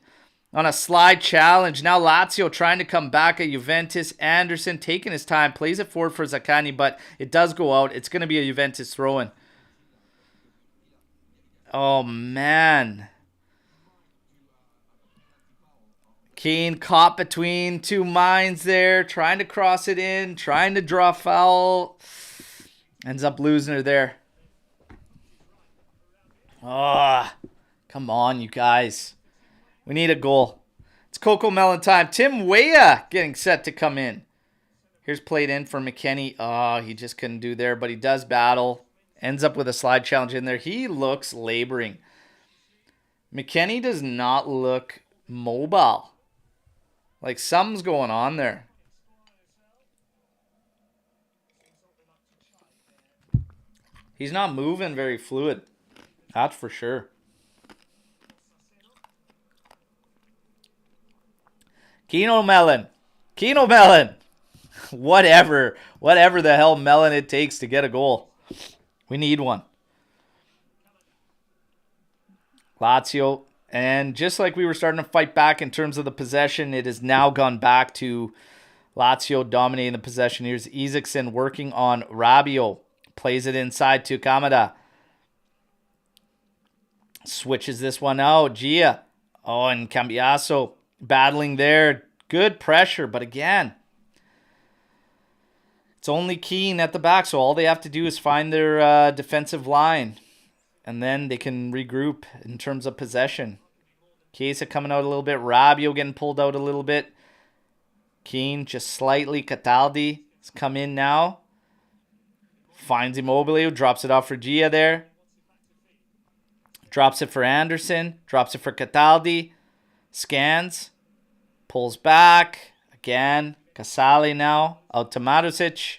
on a slide challenge. Now Lazio trying to come back at Juventus. Anderson taking his time, plays it forward for Zaccagni, but it does go out. It's going to be a Juventus throw-in. Oh, man. Keane caught between two minds there, trying to cross it in, trying to draw foul. Ends up losing her there. Ah, oh, come on, you guys. We need a goal. It's Coco Melon time. Tim Weah getting set to come in. Here's played in for McKennie. Oh, he just couldn't do there, but he does battle. Ends up with a slide challenge in there. He looks laboring. McKennie does not look mobile. Like something's going on there. He's not moving very fluid. That's for sure. Kino Melon. Kino Melon. Whatever the hell melon it takes to get a goal. We need one. Lazio And just like we were starting to fight back in terms of the possession, it has now gone back to Lazio dominating the possession. Here's Isaacson working on Rabiot. Plays it inside to Kamada. Switches this one out. Gia. Oh, and Cambiaso battling there. Good pressure, but again, it's only Keane at the back, so all they have to do is find their defensive line, and then they can regroup in terms of possession. Chiesa coming out a little bit. Rabiot getting pulled out a little bit. Keane just slightly. Cataldi has come in now. Finds Immobile. Drops it off for Gia there. Drops it for Anderson. Drops it for Cataldi. Scans. Pulls back. Again. Casale now. Out to Marusic.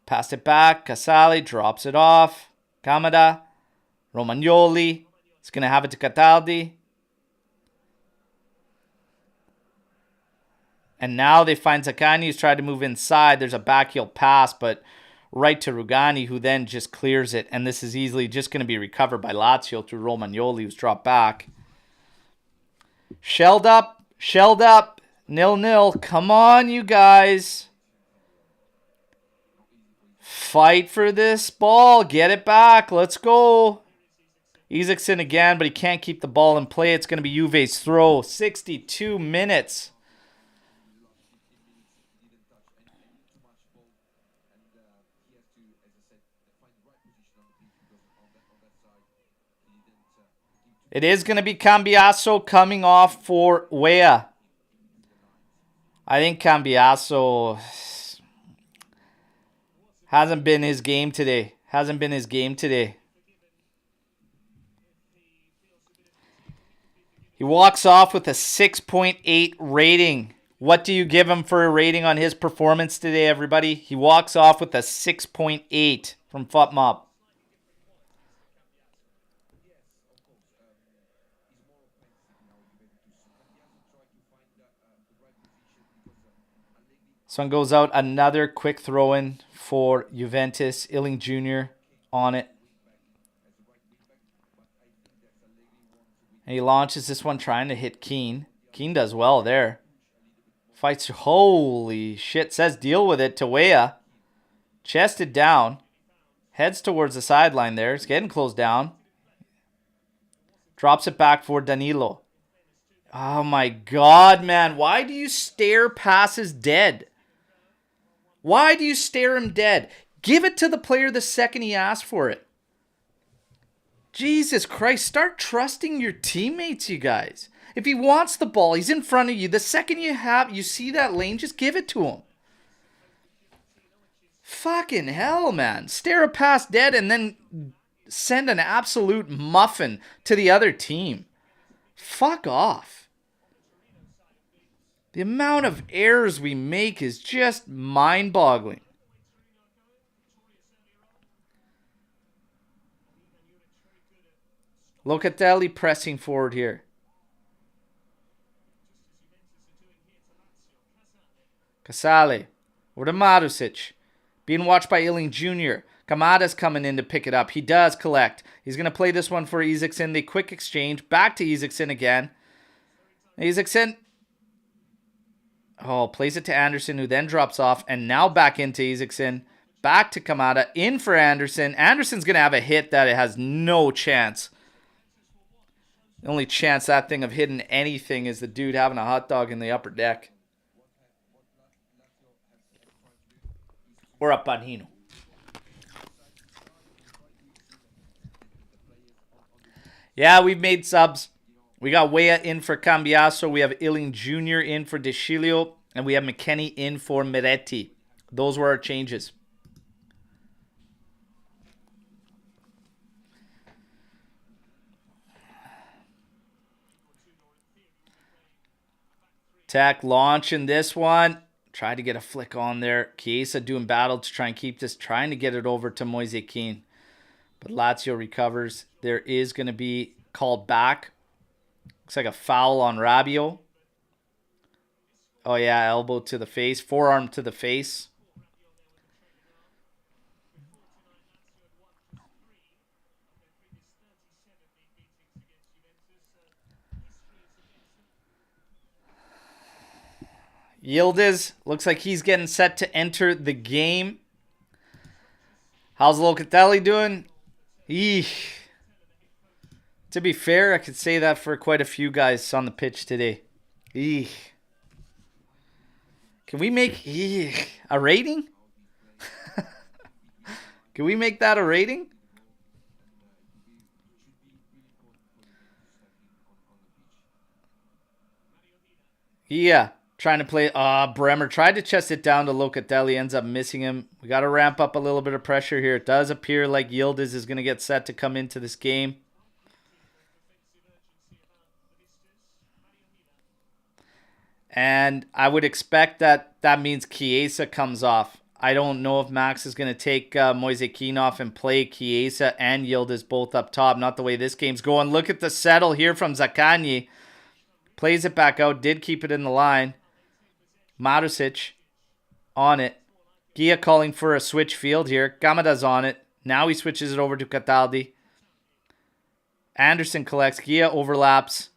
Passed it back. Casale drops it off. Kamada. Romagnoli. He's going to have it to Cataldi. And now they find Zaccagni, who's tried to move inside. There's a backheel pass, but right to Rugani, who then just clears it. And this is easily just going to be recovered by Lazio through Romagnoli, who's dropped back. Shelled up. 0-0. Come on, you guys. Fight for this ball. Get it back. Let's go. Isaacson again, but he can't keep the ball in play. It's going to be Juve's throw. 62 minutes. It is going to be Cambiaso coming off for Wea. I think Cambiaso hasn't been his game today. He walks off with a 6.8 rating. What do you give him for a rating on his performance today, everybody? He walks off with a 6.8 from FUTMOB. This one goes out. Another quick throw-in for Juventus. Illing Jr. on it. And he launches this one trying to hit Keane. Keane does well there. Fights. Holy shit. Says deal with it to Wea. Chested down. Heads towards the sideline there. It's getting closed down. Drops it back for Danilo. Oh my God, man. Why do you stare passes dead? Why do you stare him dead? Give it to the player the second he asks for it. Jesus Christ, start trusting your teammates, you guys. If he wants the ball, he's in front of you. The second you see that lane, just give it to him. Fucking hell, man. Stare a pass dead and then send an absolute muffin to the other team. Fuck off. The amount of errors we make is just mind-boggling. Locatelli pressing forward here. Casale. Over to Marusic. Being watched by Illing Jr. Kamada's coming in to pick it up. He does collect. He's going to play this one for Isaacson. The quick exchange. Back to Isaacson again. Isaacson. Oh, plays it to Anderson, who then drops off. And now back into Isaacson. Back to Kamada. In for Anderson. Anderson's going to have a hit that it has no chance. The only chance that thing of hitting anything is the dude having a hot dog in the upper deck. Or a panino. Yeah, we've made subs. We got Wea in for Cambiaso. We have Illing Jr. in for De Sciglio. And we have McKennie in for Miretti. Those were our changes. Tech launching this one. Try to get a flick on there. Chiesa doing battle to try and keep this. Trying to get it over to Moise Kean. But Lazio recovers. There is going to be called back. Looks like a foul on Rabiot. Oh yeah, elbow to the face. Forearm to the face. Yildiz looks like he's getting set to enter the game. How's Locatelli doing? Eesh. To be fair, I could say that for quite a few guys on the pitch today. Eesh. Can we make a rating? Can we make that a rating? Yeah. Trying to play. Bremer tried to chest it down to Locatelli. Ends up missing him. We got to ramp up a little bit of pressure here. It does appear like Yildiz is going to get set to come into this game. And I would expect that means Chiesa comes off. I don't know if Max is going to take Moise Kean off and play Chiesa and Yildiz both up top. Not the way this game's going. Look at the settle here from Zaccagni. Plays it back out. Did keep it in the line. Marusic on it. Gia calling for a switch field here. Kamada's on it. Now he switches it over to Cataldi. Anderson collects. Gia overlaps.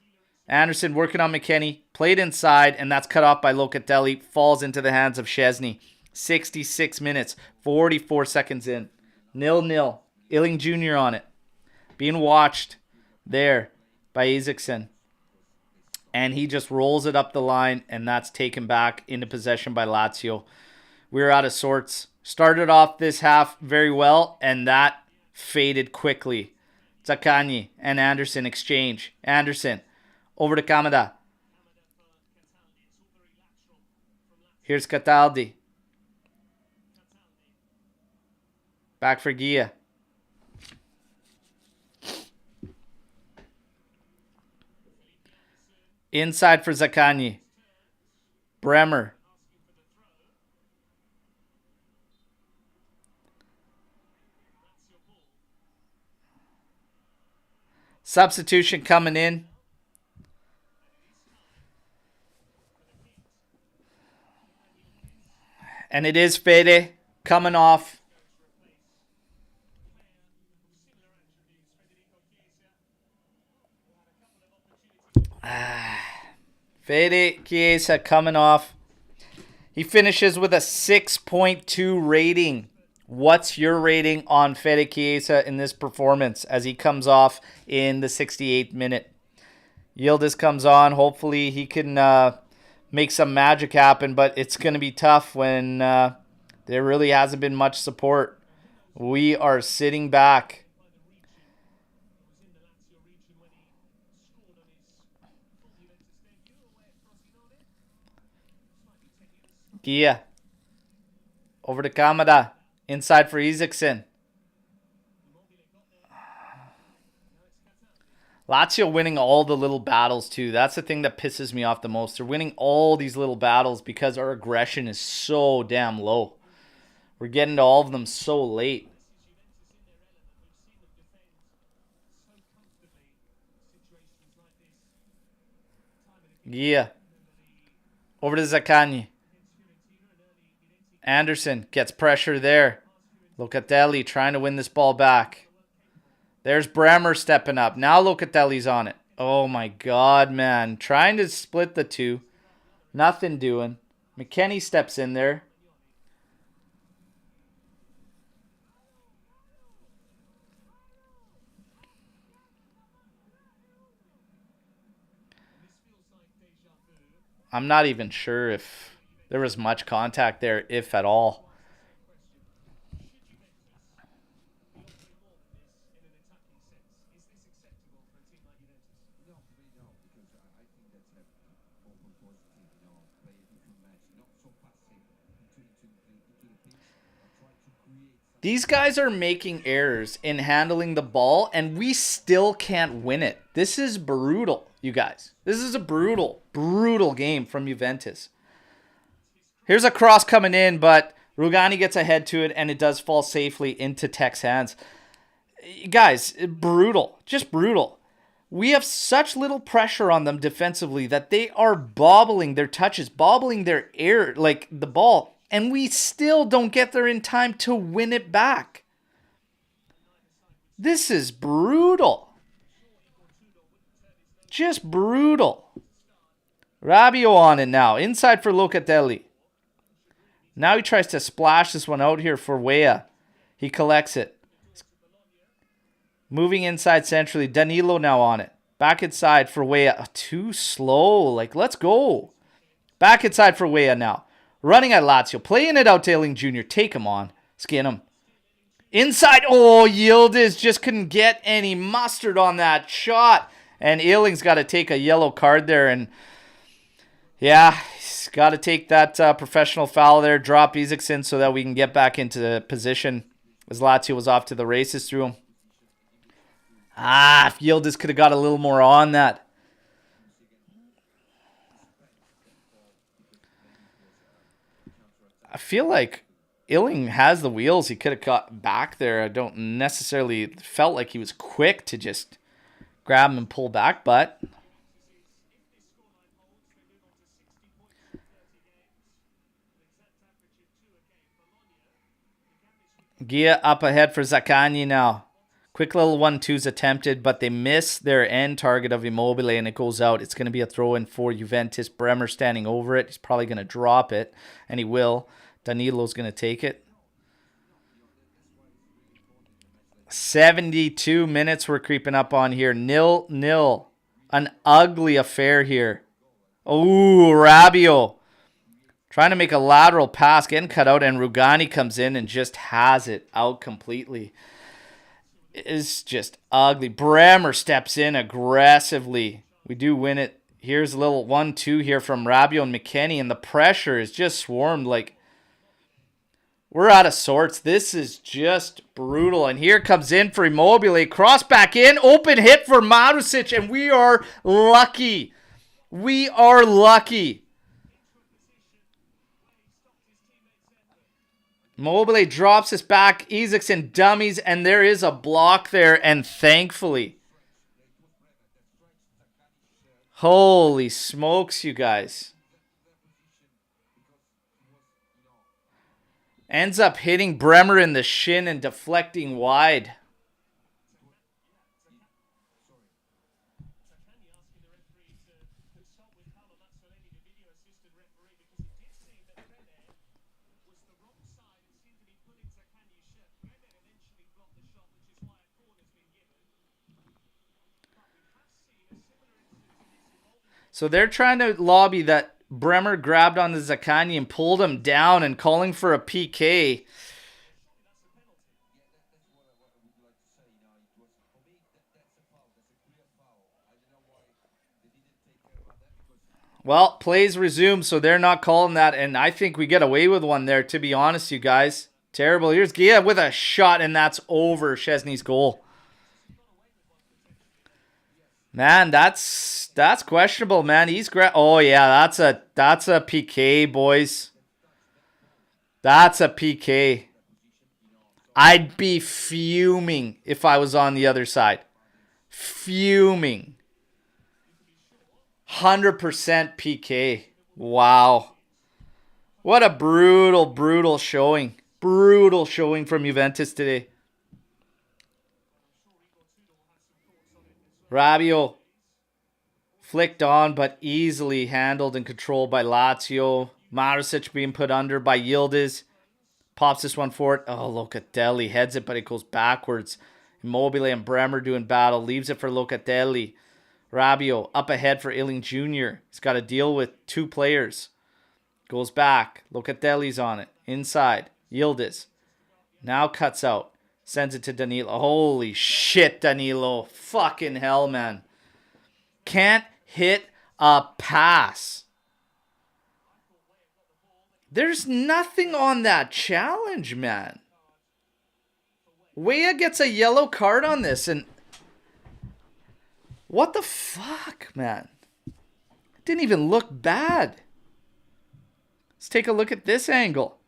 Anderson working on McKennie. Played inside, and that's cut off by Locatelli. Falls into the hands of Szczesny. 66 minutes. 44 seconds in. 0-0. Illing Jr. on it. Being watched there by Isaacson. And he just rolls it up the line, and that's taken back into possession by Lazio. We're out of sorts. Started off this half very well, and that faded quickly. Zaccagni and Anderson exchange. Anderson over to Kamada. Here's Cataldi. Back for Gia. Inside for Zaccagni. Bremer. Substitution coming in. And it is Fede coming off. Fede Chiesa coming off. He finishes with a 6.2 rating. What's your rating on Fede Chiesa in this performance as he comes off in the 68th minute? Yildiz comes on. Hopefully he can make some magic happen, but it's going to be tough when there really hasn't been much support. We are sitting back. Gia. Over to Kamada. Inside for Isaacson. Lazio winning all the little battles too. That's the thing that pisses me off the most. They're winning all these little battles because our aggression is so damn low. We're getting to all of them so late. Yeah. Over to Zaccagni. Anderson gets pressure there. Locatelli trying to win this ball back. There's Bremer stepping up. Now Locatelli's on it. Oh my God, man. Trying to split the two. Nothing doing. McKennie steps in there. I'm not even sure if there was much contact there, if at all. These guys are making errors in handling the ball, and we still can't win it. This is brutal, you guys. This is a brutal, brutal game from Juventus. Here's a cross coming in, but Rugani gets ahead to it, and it does fall safely into Tech's hands. Guys, brutal. Just brutal. We have such little pressure on them defensively that they are bobbling their touches, bobbling their air, like the ball, and we still don't get there in time to win it back. This is brutal. Just brutal. Rabiot on it now. Inside for Locatelli. Now he tries to splash this one out here for Weah. He collects it. Moving inside centrally. Danilo now on it. Back inside for Weah. Too slow. Like, let's go. Back inside for Weah now. Running at Lazio. Playing it out to Ayling Jr. Take him on. Skin him. Inside. Oh, Yildiz just couldn't get any mustard on that shot. And Ayling's got to take a yellow card there. And yeah, he's got to take that professional foul there. Drop Isaacson so that we can get back into the position. As Lazio was off to the races through him. If Yildiz could have got a little more on that. I feel like Ayling has the wheels. He could have got back there. I don't necessarily felt like he was quick to just grab him and pull back, but Gia up ahead for Zaccagni now. Quick little 1-2s attempted, but they miss their end target of Immobile, and it goes out. It's going to be a throw-in for Juventus. Bremer standing over it. He's probably going to drop it, and he will. Danilo's going to take it. 72 minutes we're creeping up on here. 0-0. An ugly affair here. Oh, Rabiot. Trying to make a lateral pass, getting cut out, and Rugani comes in and just has it out completely. It's just ugly. Bremer steps in aggressively. We do win it. Here's a little 1-2 here from Rabiot and McKennie, and the pressure is just swarmed. Like, we're out of sorts. This is just brutal. And here comes in for Immobile. Cross back in. Open hit for Marusic, and we are lucky. We are lucky. Immobile drops us back. Isaacson dummies, and there is a block there, and thankfully. Holy smokes, you guys. Ends up hitting Bremer in the shin and deflecting wide. So they're trying to lobby that Bremer grabbed on the Zaccagni and pulled him down and calling for a PK. Well, plays resume, so they're not calling that, and I think we get away with one there, to be honest, you guys. Terrible. Here's Gia with a shot, and that's over. Szczesny's goal. Man, that's questionable, man. Oh yeah, that's a PK, boys. That's a PK. I'd be fuming if I was on the other side. Fuming. 100% PK. Wow. What a brutal showing. Brutal showing from Juventus today. Rabiot flicked on, but easily handled and controlled by Lazio. Marusic being put under by Yildiz. Pops this one forward. Oh, Locatelli heads it, but it goes backwards. Immobile and Bremer doing battle. Leaves it for Locatelli. Rabiot up ahead for Ayling Jr. He's got to deal with two players. Goes back. Locatelli's on it. Inside. Yildiz. Now cuts out. Sends it to Danilo. Holy shit, Danilo. Fucking hell, man. Can't hit a pass. There's nothing on that challenge, man. Weah gets a yellow card on this, and what the fuck, man? It didn't even look bad. Let's take a look at this angle.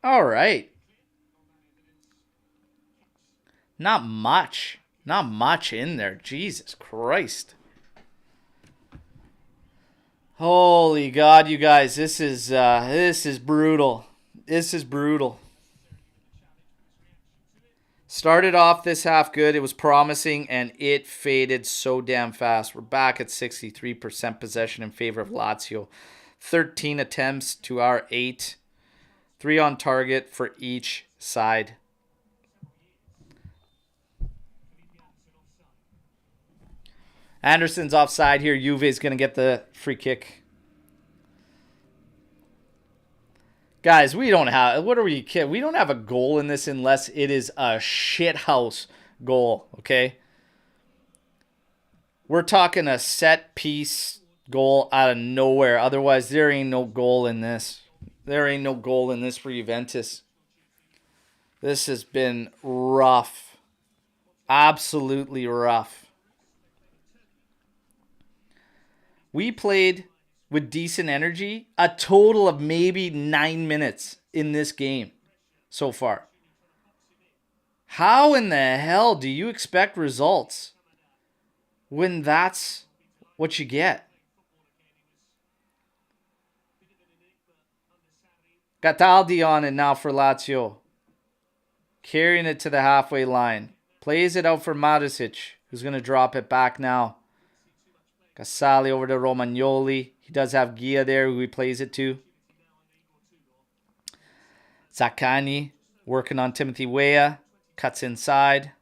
All right. Not much. Not much in there. Jesus Christ. Holy God, you guys. This is brutal. This is brutal. Started off this half good. It was promising, and it faded so damn fast. We're back at 63% possession in favor of Lazio. 13 attempts to our 8. 3 on target for each side. Anderson's offside here. Juve's going to get the free kick. Guys, we don't have... What are we kidding? We don't have a goal in this unless it is a shithouse goal, okay? We're talking a set piece goal out of nowhere. Otherwise, there ain't no goal in this. There ain't no goal in this for Juventus. This has been rough. Absolutely rough. We played with decent energy a total of maybe 9 minutes in this game so far. How in the hell do you expect results when that's what you get? Cataldi on it now for Lazio. Carrying it to the halfway line. Plays it out for Marusic, who's going to drop it back now. Casali over to Romagnoli. He does have Gia there, who he plays it to. Zaccagni working on Timothy Weah. Cuts inside.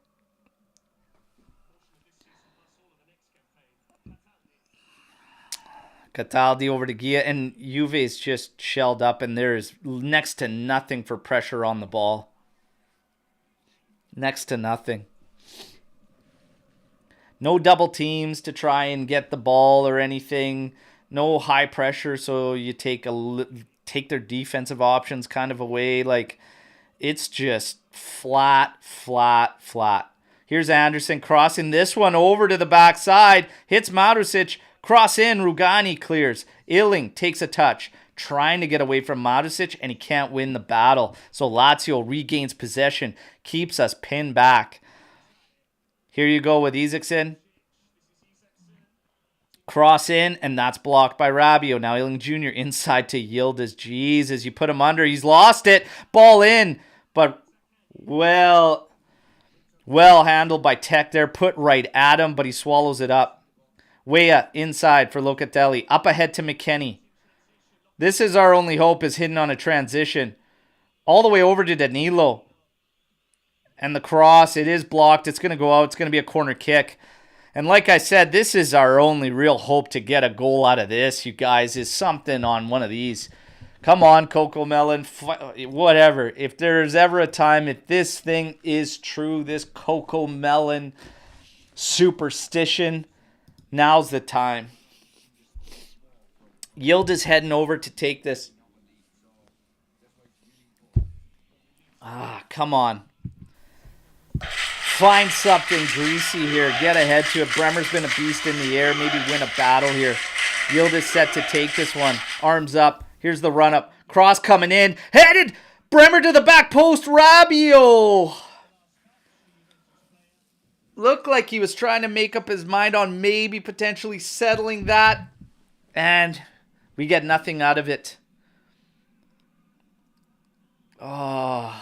Cataldi over to Gia. And Juve's just shelled up, and there's next to nothing for pressure on the ball. Next to nothing. No double teams to try and get the ball or anything. No high pressure, so you take their defensive options kind of away. Like, it's just flat. Here's Anderson crossing this one over to the backside. Hits Marusic. Cross in. Rugani clears. Illing takes a touch. Trying to get away from Marusic, and he can't win the battle. So Lazio regains possession. Keeps us pinned back. Here you go with Isaacson. Cross in, and that's blocked by Rabiot. Now Illing Jr. inside to Yildiz. Jesus, you put him under. He's lost it. Ball in, but well handled by Tech there. Put right at him, but he swallows it up. Weah inside for Locatelli. Up ahead to McKennie. This is our only hope, is hidden on a transition. All the way over to Danilo. And the cross, it is blocked. It's going to go out. It's going to be a corner kick. And like I said, this is our only real hope to get a goal out of this, you guys, is something on one of these. Come on, Coco Melon. Whatever. If there's ever a time, if this thing is true, this Coco Melon superstition, now's the time. Yildiz heading over to take this. Come on. Find something greasy here. Get ahead to it. Bremer's been a beast in the air. Maybe win a battle here. Yildiz set to take this one. Arms up. Here's the run up. Cross coming in. Headed. Bremer to the back post. Rabiot. Looked like he was trying to make up his mind on maybe potentially settling that. And we get nothing out of it. Oh.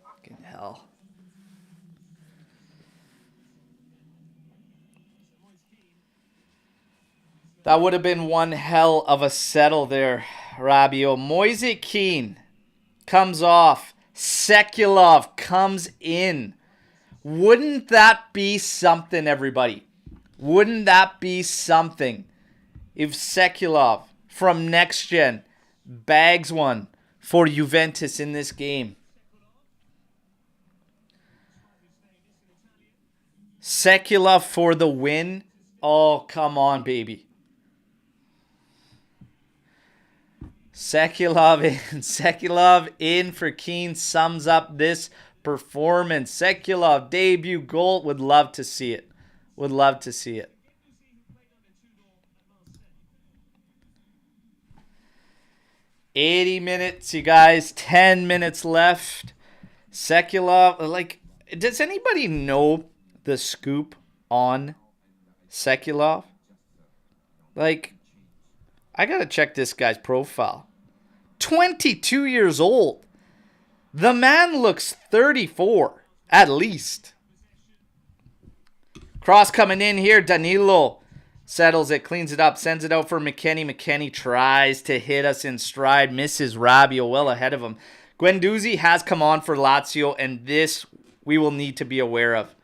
Fucking hell. That would have been one hell of a settle there, Rabiot. Moise Kean comes off. Sekulov comes in. Wouldn't that be something, everybody? Wouldn't that be something if Sekulov from Next Gen bags one for Juventus in this game? Sekulov for the win? Oh, come on, baby. Sekulov in for Keane sums up this performance. Sekulov debut goal. Would love to see it. Would love to see it. $80, you guys. 10 minutes left. Sekulov, like, does anybody know the scoop on Sekulov? Like, I gotta check this guy's profile. 22 years old. The man looks 34 At least. Cross coming in here. Danilo settles it, cleans it up, sends it out for McKennie. McKennie tries to hit us in stride. Misses Rabiot well ahead of him. Guendouzi has come on for Lazio, and this we will need to be aware of.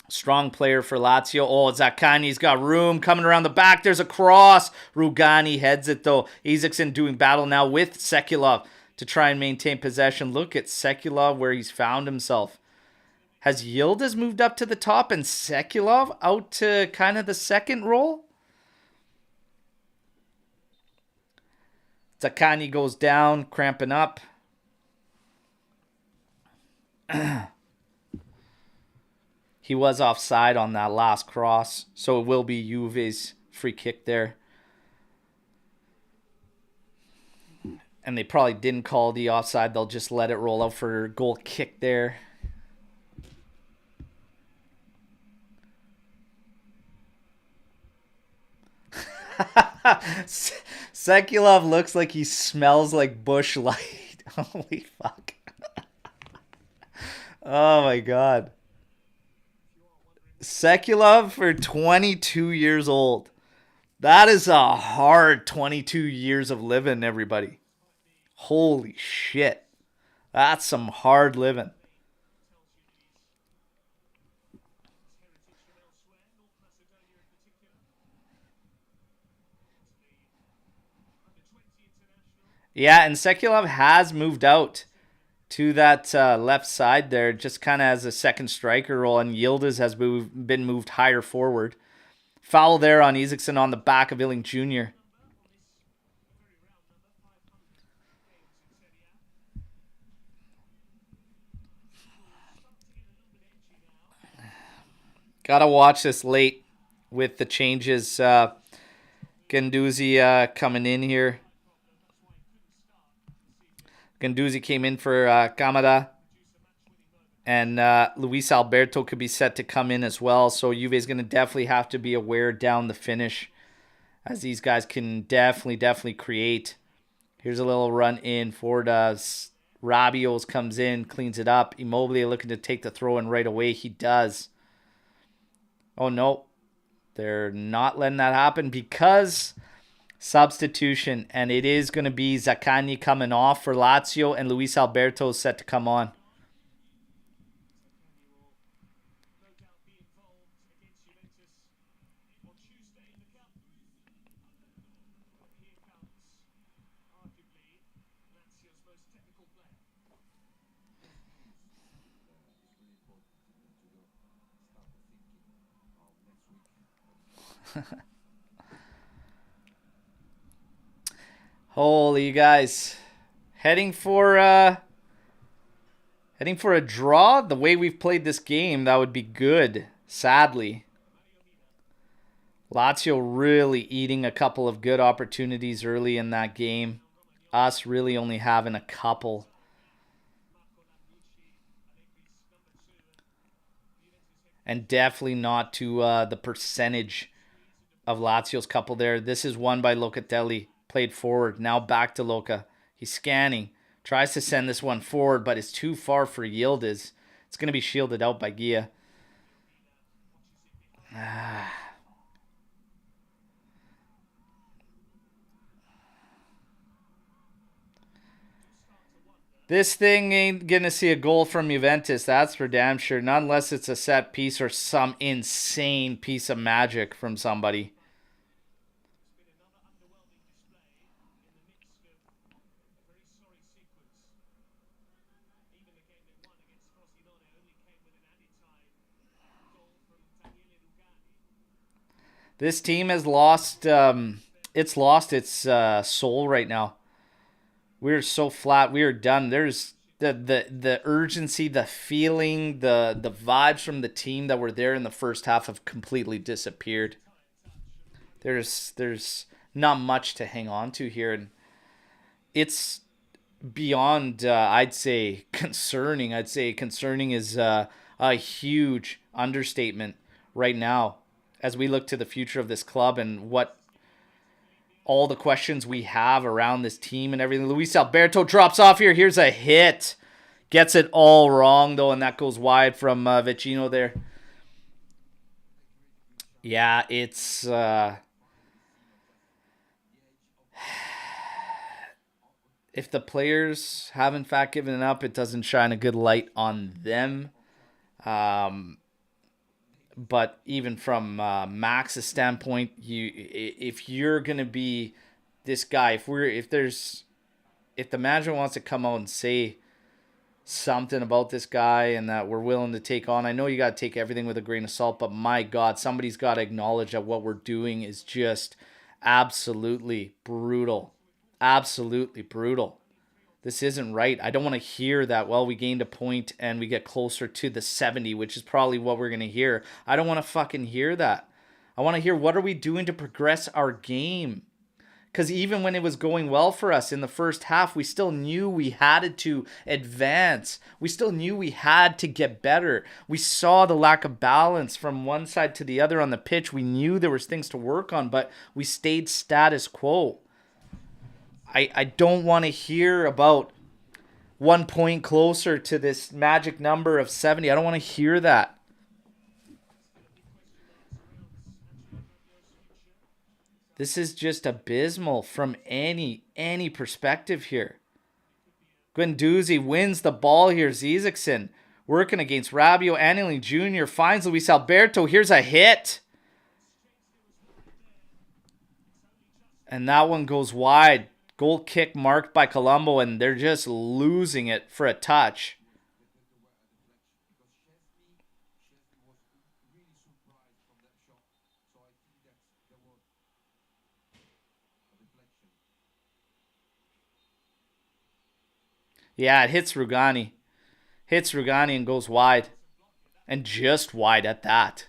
Strong player for Lazio. Oh, Zaccagni's got room coming around the back. There's a cross. Rugani heads it, though. Isaacson doing battle now with Sekulov to try and maintain possession. Look at Sekulov where he's found himself. Has Yildiz moved up to the top and Sekulov out to kind of the second role? Zaccagni goes down, cramping up. He was offside on that last cross, so it will be Juve's free kick there. And they probably didn't call the offside. They'll just let it roll out for a goal kick there. Sekulov looks like he smells like Bush Light. Holy fuck. Oh my god. Sekulov for 22 years old. That is a hard 22 years of living, everybody. Holy shit. That's some hard living. Yeah, and Sekulov has moved out to that left side there, just kind of as a second striker role, and Yildiz has been moved higher forward. Foul there on Isaacson on the back of Illing Jr. Gotta watch this late with the changes. Guendouzi coming in here. Guendouzi came in for Kamada. And Luis Alberto could be set to come in as well. So Juve is going to definitely have to be aware down the finish, as these guys can definitely create. Here's a little run in. Ford Rabiot comes in, cleans it up. Immobile looking to take the throw in right away. He does. Oh, no. They're not letting that happen because substitution. And it is going to be Zaccagni coming off for Lazio, and Luis Alberto is set to come on. Holy, you guys, heading for a draw. The way we've played this game, that would be good. Sadly, Lazio really eating a couple of good opportunities early in that game. Us really only having a couple. And definitely not to the percentage of Lazio's couple there. This is won by Locatelli. Played forward. Now back to Luca. He's scanning. Tries to send this one forward, but it's too far for Yildiz. It's going to be shielded out by Gia. This thing ain't going to see a goal from Juventus. That's for damn sure. Not unless it's a set piece or some insane piece of magic from somebody. This team has lost, it's lost its soul right now. We're so flat. We are done. There's the urgency, the feeling, the vibes from the team that were there in the first half have completely disappeared. There's not much to hang on to here, and it's beyond, I'd say, concerning. I'd say concerning is a huge understatement right now, as we look to the future of this club and what all the questions we have around this team and everything. Luis Alberto drops off here. Here's a hit. Gets it all wrong, though, and that goes wide from Vecino there. Yeah, it's... if the players have, in fact, given it up, it doesn't shine a good light on them. But even from Max's standpoint, if you're going to be this guy, if the manager wants to come out and say something about this guy and that we're willing to take on. I know you got to take everything with a grain of salt, but my God, somebody's got to acknowledge that what we're doing is just absolutely brutal. Absolutely brutal. This isn't right. I don't want to hear that, well, we gained a point and we get closer to the 70, which is probably what we're going to hear. I don't want to fucking hear that. I want to hear, what are we doing to progress our game? Because even when it was going well for us in the first half, we still knew we had to advance. We still knew we had to get better. We saw the lack of balance from one side to the other on the pitch. We knew there was things to work on, but we stayed status quo. I don't want to hear about 1 point closer to this magic number of 70. I don't want to hear that. This is just abysmal from any perspective here. Guendouzi wins the ball here. Zizekson working against Rabiot. Anneling Jr. finds Luis Alberto. Here's a hit. And that one goes wide. Goal kick marked by Colombo, and they're just losing it for a touch. Yeah, it hits Rugani. Hits Rugani and goes wide. And just wide at that.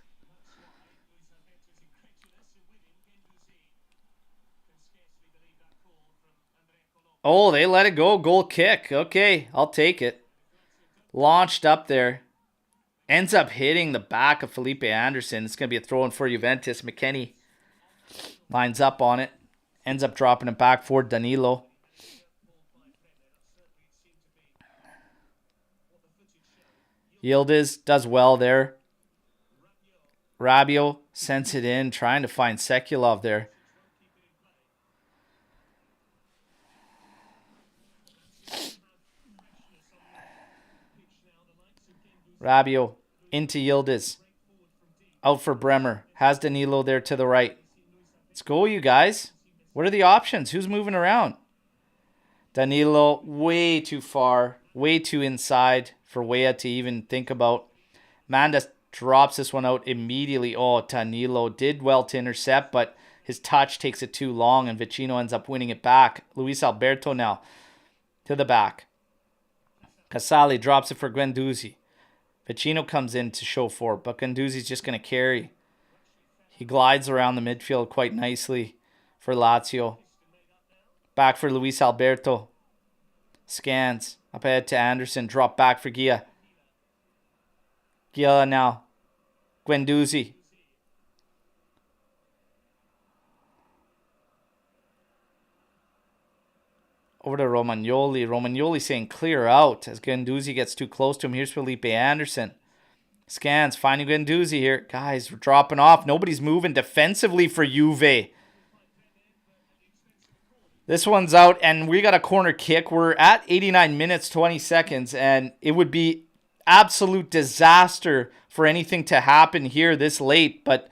Oh, they let it go. Goal kick. Okay, I'll take it. Launched up there. Ends up hitting the back of Felipe Anderson. It's going to be a throw-in for Juventus. McKennie lines up on it. Ends up dropping it back for Danilo. Yildiz does well there. Rabiot sends it in, trying to find Sekulov there. Rabiot into Yildiz. Out for Bremer. Has Danilo there to the right. Let's go, you guys. What are the options? Who's moving around? Danilo, way too far. Way too inside for Weah to even think about. Mandas drops this one out immediately. Oh, Danilo did well to intercept, but his touch takes it too long, and Vecino ends up winning it back. Luis Alberto now to the back. Casale drops it for Guendouzi. Vecino comes in to show for it, but Guendouzi's just going to carry. He glides around the midfield quite nicely for Lazio. Back for Luis Alberto. Scans. Up ahead to Anderson. Drop back for Gia. Gia now. Guendouzi. Over to Romagnoli. Romagnoli saying clear out as Guendouzi gets too close to him. Here's Felipe Anderson. Scans. Finding Guendouzi here. Guys, we're dropping off. Nobody's moving defensively for Juve. This one's out, and we got a corner kick. We're at 89 minutes, 20 seconds, and it would be absolute disaster for anything to happen here this late, but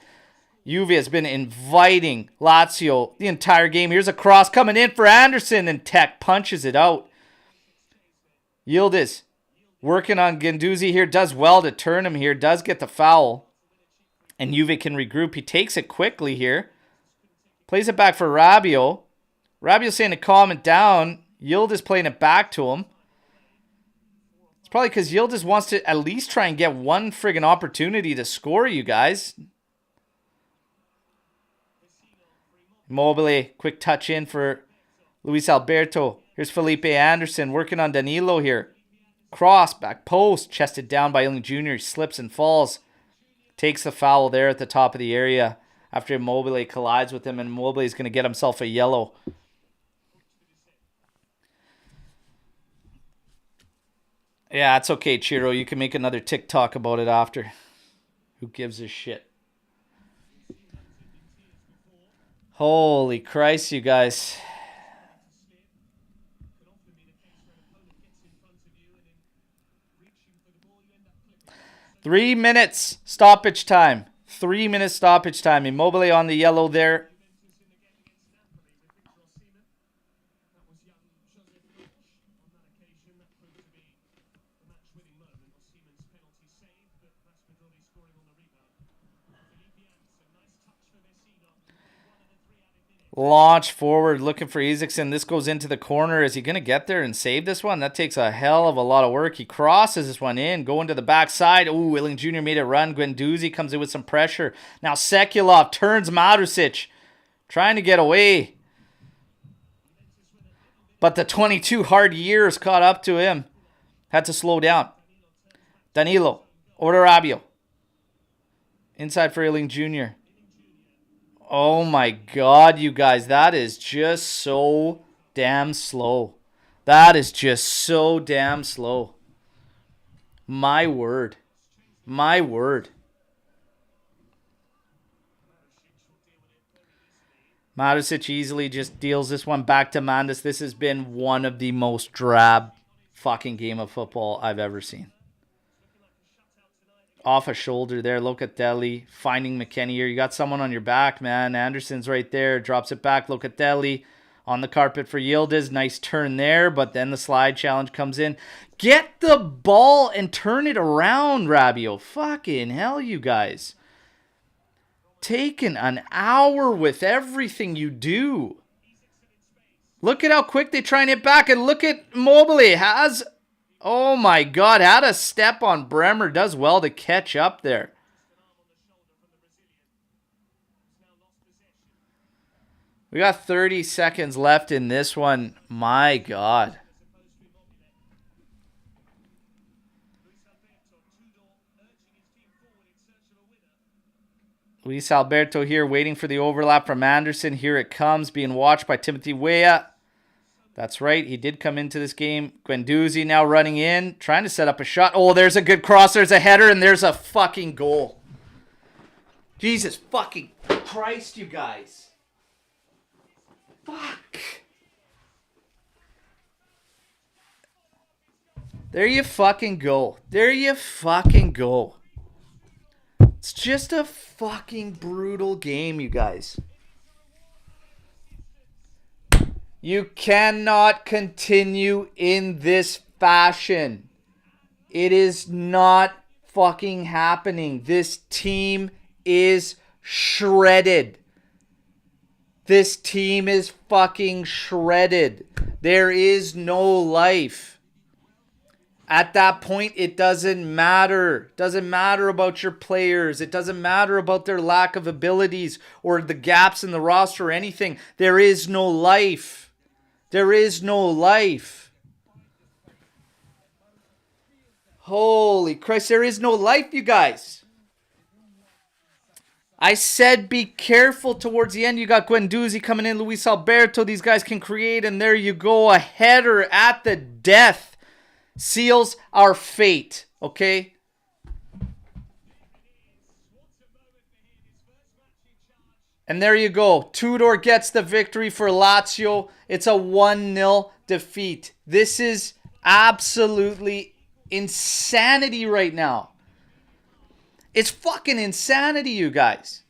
Juve has been inviting Lazio the entire game. Here's a cross coming in for Anderson, and Tech punches it out. Yildiz working on Guendouzi here. Does well to turn him here. Does get the foul, and Juve can regroup. He takes it quickly here. Plays it back for Rabiot. Rabiot's saying to calm it down. Yildiz playing it back to him. It's probably because Yildiz wants to at least try and get one friggin' opportunity to score, you guys. Immobile, quick touch in for Luis Alberto. Here's Felipe Anderson working on Danilo here. Cross, back post, chested down by Anneling Jr. He slips and falls. Takes the foul there at the top of the area after Immobile collides with him, and Immobile is going to get himself a yellow. Yeah, it's okay, Chiro. You can make another TikTok about it after. Who gives a shit? Holy Christ, you guys. 3 minutes stoppage time. 3 minutes stoppage time. Immobile on the yellow there. Launch forward, looking for Isaacson. This goes into the corner. Is he going to get there and save this one? That takes a hell of a lot of work. He crosses this one in, going to the backside. Ooh, Willing Jr. made a run. Guendouzi comes in with some pressure. Now Sekulov turns Marusic, trying to get away. But the 22 hard years caught up to him. Had to slow down. Danilo, Orderabio. Inside for Willing Jr. Oh my God, you guys, that is just so damn slow. That is just so damn slow. My word. My word. Marusic easily just deals this one back to Mandis. This has been one of the most drab fucking game of football I've ever seen. Off a shoulder there, Locatelli finding McKennie here. You got someone on your back, man. Anderson's right there, drops it back. Locatelli on the carpet for Yildiz. Nice turn there, but then the slide challenge comes in. Get the ball and turn it around, Rabiot. Fucking hell, you guys. Taking an hour with everything you do. Look at how quick they try and hit back, and look at Mobile has... Oh my God, had a step on Bremer. Does well to catch up there. We got 30 seconds left in this one. My God. Luis Alberto here waiting for the overlap from Anderson. Here it comes, being watched by Timothy Weah. That's right. He did come into this game. Guendouzi now running in, trying to set up a shot. Oh, there's a good cross. There's a header, and there's a fucking goal. Jesus fucking Christ, you guys. Fuck. There you fucking go. There you fucking go. It's just a fucking brutal game, you guys. You cannot continue in this fashion. It is not fucking happening. This team is shredded. This team is fucking shredded. There is no life. At that point, it doesn't matter. It doesn't matter about your players. It doesn't matter about their lack of abilities or the gaps in the roster or anything. There is no life. There is no life. Holy Christ, there is no life, you guys. I said be careful towards the end. You got Guendouzi coming in, Luis Alberto. These guys can create, and there you go. A header at the death seals our fate, okay? And there you go. Tudor gets the victory for Lazio. It's a 1-0 defeat. This is absolutely insanity right now. It's fucking insanity, you guys.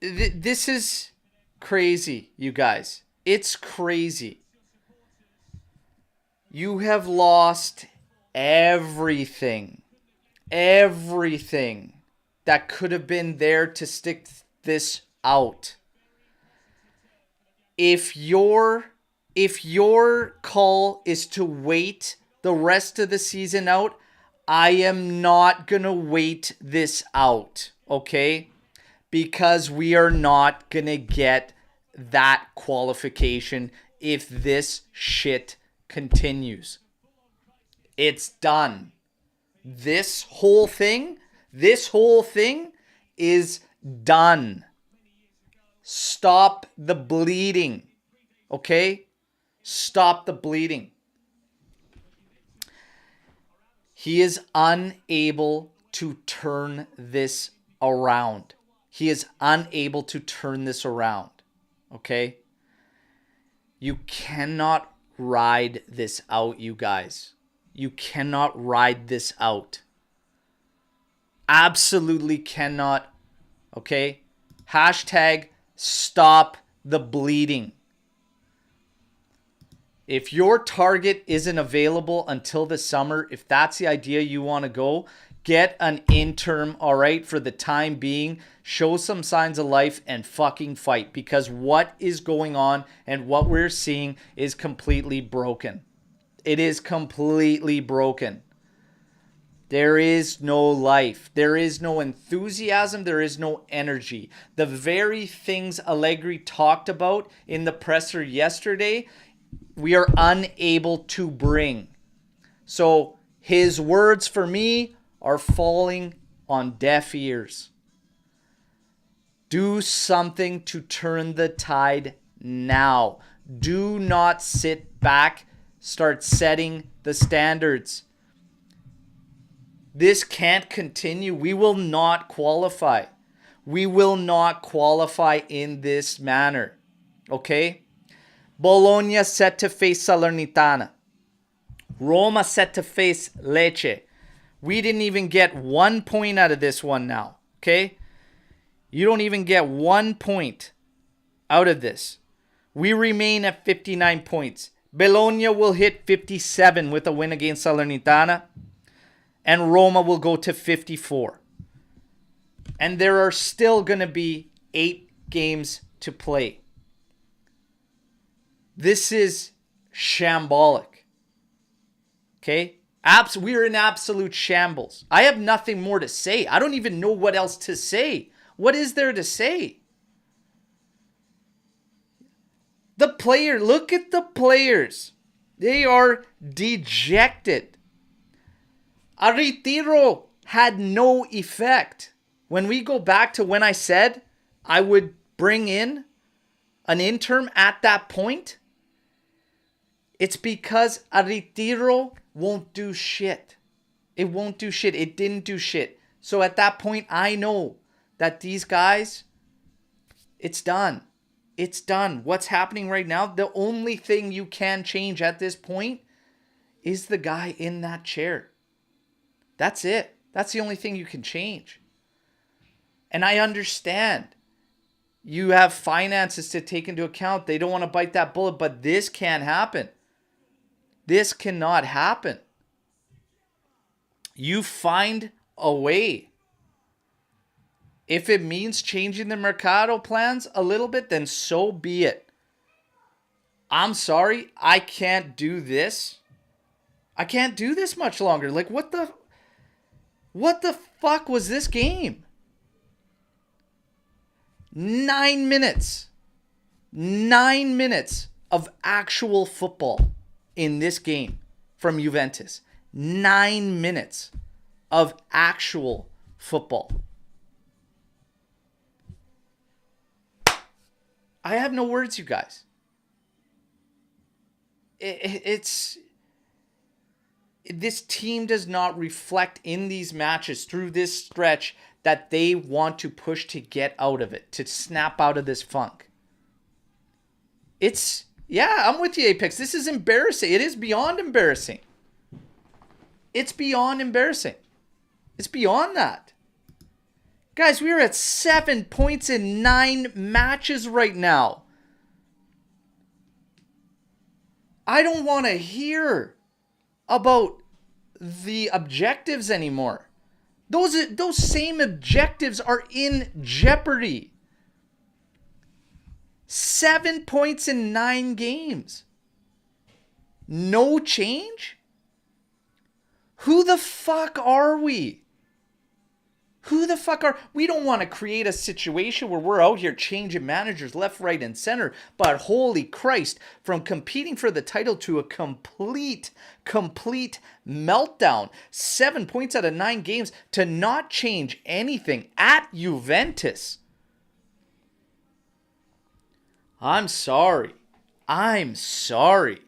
This is crazy, you guys. It's crazy. You have lost everything. Everything that could have been there to stick this out. If your call is to wait the rest of the season out, I am not going to wait this out, okay? Because we are not going to get that qualification if this shit continues. It's done. This whole thing is done. Stop the bleeding, okay? Stop the bleeding. He is unable to turn this around. He is unable to turn this around. Okay? You cannot ride this out, you guys. You cannot ride this out. Absolutely cannot. Okay? Hashtag stop the bleeding. If your target isn't available until the summer, if that's the idea you want to go, get an interim, all right, for the time being. Show some signs of life and fucking fight, because what is going on and what we're seeing is completely broken. It is completely broken. There is no life. There is no enthusiasm. There is no energy. The very things Allegri talked about in the presser yesterday, we are unable to bring. So his words for me are falling on deaf ears. Do something to turn the tide now. Do not sit back. Start setting the standards. This can't continue. We will not qualify. We will not qualify in this manner. Okay? Bologna set to face Salernitana. Roma set to face Lecce. We didn't even get 1 point out of this one now. Okay? You don't even get 1 point out of this. We remain at 59 points. Bologna will hit 57 with a win against Salernitana. And Roma will go to 54. And there are still going to be 8 games to play. This is shambolic. Okay? We're in absolute shambles. I have nothing more to say. I don't even know what else to say. What is there to say? Look at the players. They are dejected. A retiro had no effect. When we go back to when I said I would bring in an interim at that point, it's because a retiro won't do shit. It won't do shit. It didn't do shit. So at that point, I know that these guys, it's done. It's done. What's happening right now, the only thing you can change at this point is the guy in that chair. That's it. That's the only thing you can change. And I understand. You have finances to take into account. They don't want to bite that bullet, but this can't happen. This cannot happen. You find a way. If it means changing the Mercado plans a little bit, then so be it. I'm sorry, I can't do this. I can't do this much longer. Like, what the fuck was this game? 9 minutes. 9 minutes of actual football in this game from Juventus. 9 minutes of actual football. I have no words, you guys. This team does not reflect in these matches through this stretch that they want to push to get out of it, to snap out of this funk. I'm with you, Apex. This is embarrassing. It is beyond embarrassing. It's beyond embarrassing. It's beyond that. Guys, we are at 7 points in 9 matches right now. I don't want to hear about the objectives anymore. Those same objectives are in jeopardy. 7 points in 9 games. No change? Who the fuck are we? We don't want to create a situation where we're out here changing managers left, right, and center. But holy Christ, from competing for the title to a complete meltdown. 7 points out of 9 games to not change anything at Juventus. I'm sorry. I'm sorry.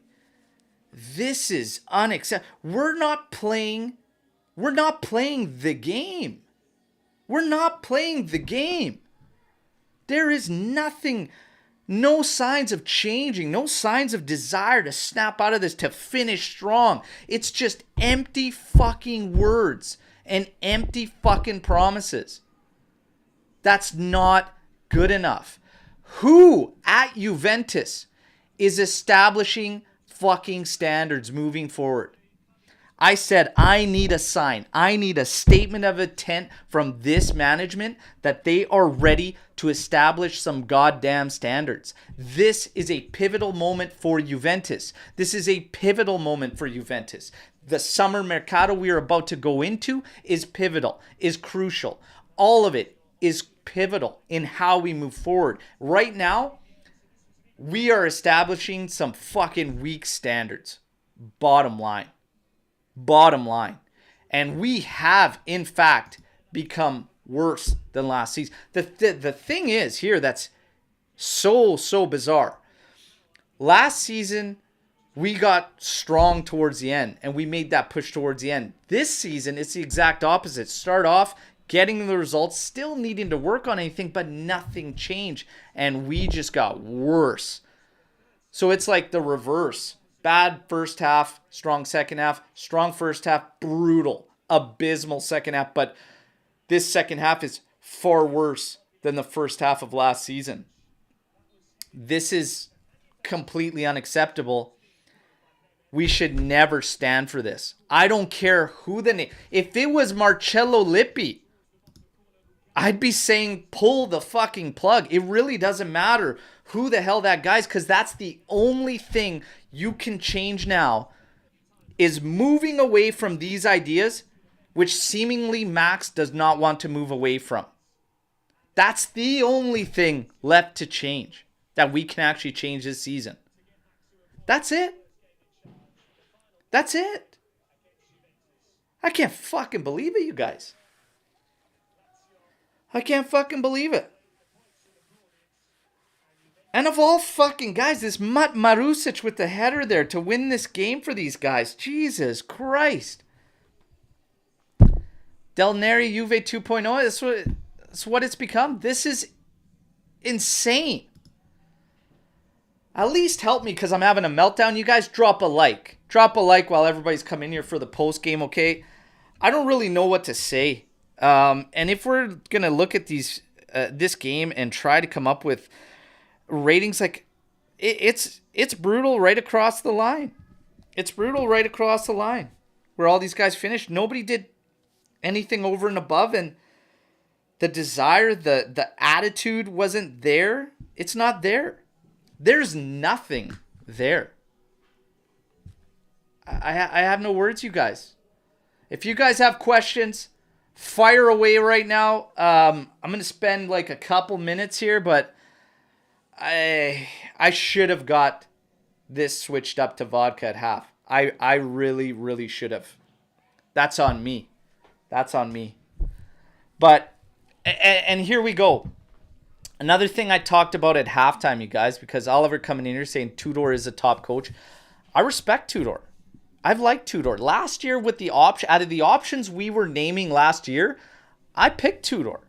This is unacceptable. We're not playing the game. We're not playing the game. There is nothing, no signs of changing, no signs of desire to snap out of this, to finish strong. It's just empty fucking words and empty fucking promises. That's not good enough. Who at Juventus is establishing fucking standards moving forward? I said I need a sign. I need a statement of intent from this management that they are ready to establish some goddamn standards. This is a pivotal moment for Juventus. This is a pivotal moment for Juventus. The summer mercado we are about to go into is pivotal, is crucial. All of it is pivotal in how we move forward. Right now, we are establishing some fucking weak standards. Bottom line. And we have, in fact, become worse than last season. The thing is here that's so bizarre. Last season, we got strong towards the end, and we made that push towards the end. This season, it's the exact opposite. Start off getting the results, still needing to work on anything, but nothing changed, and we just got worse. So it's like the reverse. Bad first half, strong second half, strong first half, brutal, abysmal second half. But this second half is far worse than the first half of last season. This is completely unacceptable. We should never stand for this. I don't care who the name. If it was Marcello Lippi, I'd be saying pull the fucking plug. It really doesn't matter who the hell that guy's, because that's the only thing you can change now, is moving away from these ideas, which seemingly Max does not want to move away from. That's the only thing left to change that we can actually change this season. That's it. That's it. I can't fucking believe it, you guys. I can't fucking believe it. And of all fucking guys, this Marusic with the header there to win this game for these guys. Jesus Christ. Del Neri Juve 2.0. That's what it's become. This is insane. At least help me because I'm having a meltdown. You guys drop a like. Drop a like while everybody's coming here for the post game, okay? I don't really know what to say. And if we're going to look at this game and try to come up with ratings, like it's brutal right across the line. It's brutal right across the line where all these guys finished. Nobody did anything over and above, and the desire, the attitude wasn't there. It's not there. There's nothing there. I have no words, you guys. If you guys have questions, fire away right now. I'm going to spend like a couple minutes here, but I should have got this switched up to vodka at half. I really should have. That's on me. That's on me. But, and here we go. Another thing I talked about at halftime, you guys, because Oliver coming in here saying Tudor is a top coach. I respect Tudor. I've liked Tudor. Last year with the out of the options we were naming last year, I picked Tudor.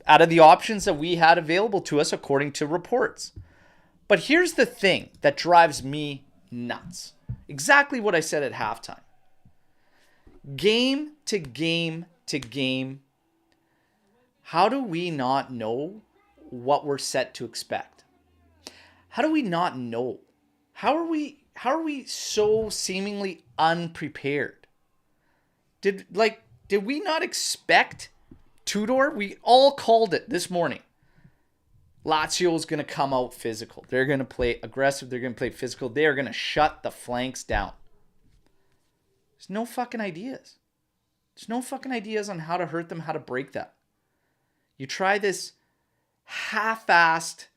Out of the options that we had available to us according to reports. But here's the thing that drives me nuts. Exactly what I said at halftime. Game to game to game, how do we not know what we're set to expect? How do we not know? How are we so seemingly unprepared? Did we not expect Tudor? We all called it this morning. Lazio is going to come out physical. They're going to play aggressive. They're going to play physical. They are going to shut the flanks down. There's no fucking ideas. There's no fucking ideas on how to hurt them, how to break that. You try this half-assed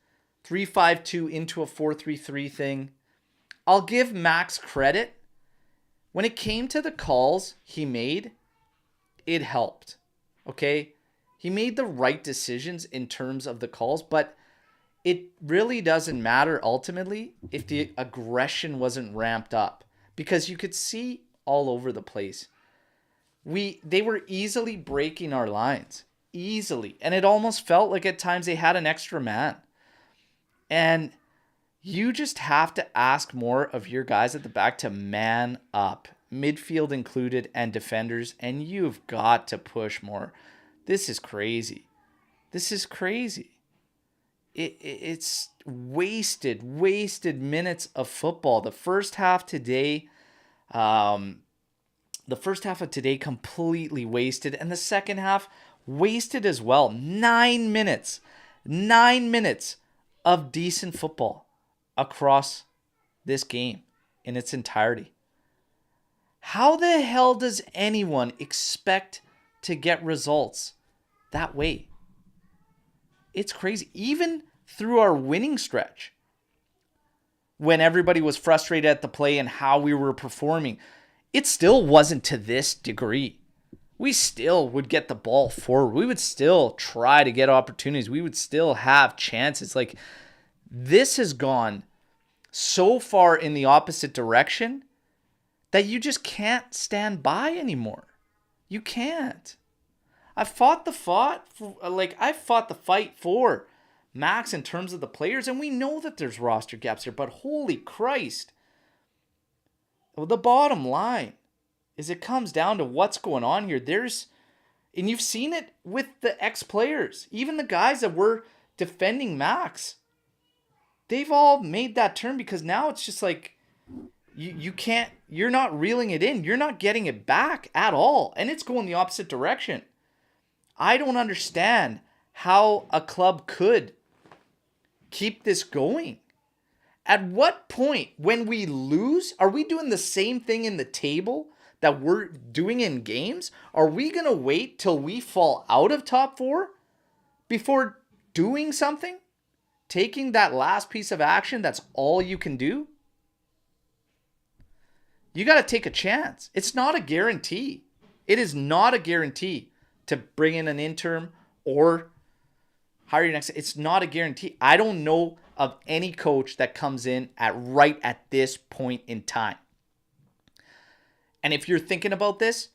3-5-2 into a 4-3-3 thing. I'll give Max credit. When it came to the calls he made, it helped. Okay? He made the right decisions in terms of the calls, but it really doesn't matter ultimately if the aggression wasn't ramped up, because you could see all over the place. They were easily breaking our lines, easily, and it almost felt like at times they had an extra man. And you just have to ask more of your guys at the back to man up, midfield included and defenders, and you've got to push more. This is crazy. This is crazy. It's wasted minutes of football. The first half of today completely wasted, and the second half wasted as well. 9 minutes of decent football across this game in its entirety. How the hell does anyone expect to get results that way? It's crazy. Even through our winning stretch, when everybody was frustrated at the play and how we were performing, it still wasn't to this degree. We still would get the ball forward. We would still try to get opportunities. We would still have chances. Like, this has gone so far in the opposite direction that you just can't stand by anymore. You can't. I fought the fight for Max in terms of the players, and we know that there's roster gaps here, but holy Christ. The bottom line is it comes down to what's going on here. And you've seen it with the ex-players, even the guys that were defending Max. They've all made that turn, because now it's just like you're not reeling it in. You're not getting it back at all. And it's going the opposite direction. I don't understand how a club could keep this going. At what point, when we lose, are we doing the same thing in the table that we're doing in games? Are we going to wait till we fall out of top 4 before doing something? Taking that last piece of action, that's all you can do? You got to take a chance. It's not a guarantee. It is not a guarantee to bring in an interim or hire your next. It's not a guarantee. I don't know of any coach that comes in right at this point in time. And if you're thinking about this,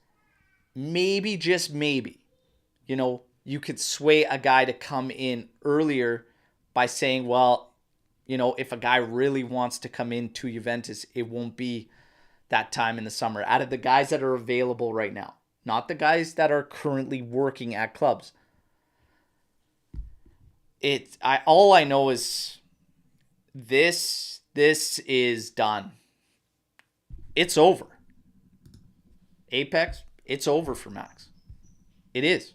maybe, just maybe, you could sway a guy to come in earlier by saying, well, if a guy really wants to come into Juventus, it won't be that time in the summer. Out of the guys that are available right now, not the guys that are currently working at clubs. All I know is this is done. It's over. Apex, it's over for Max. It is.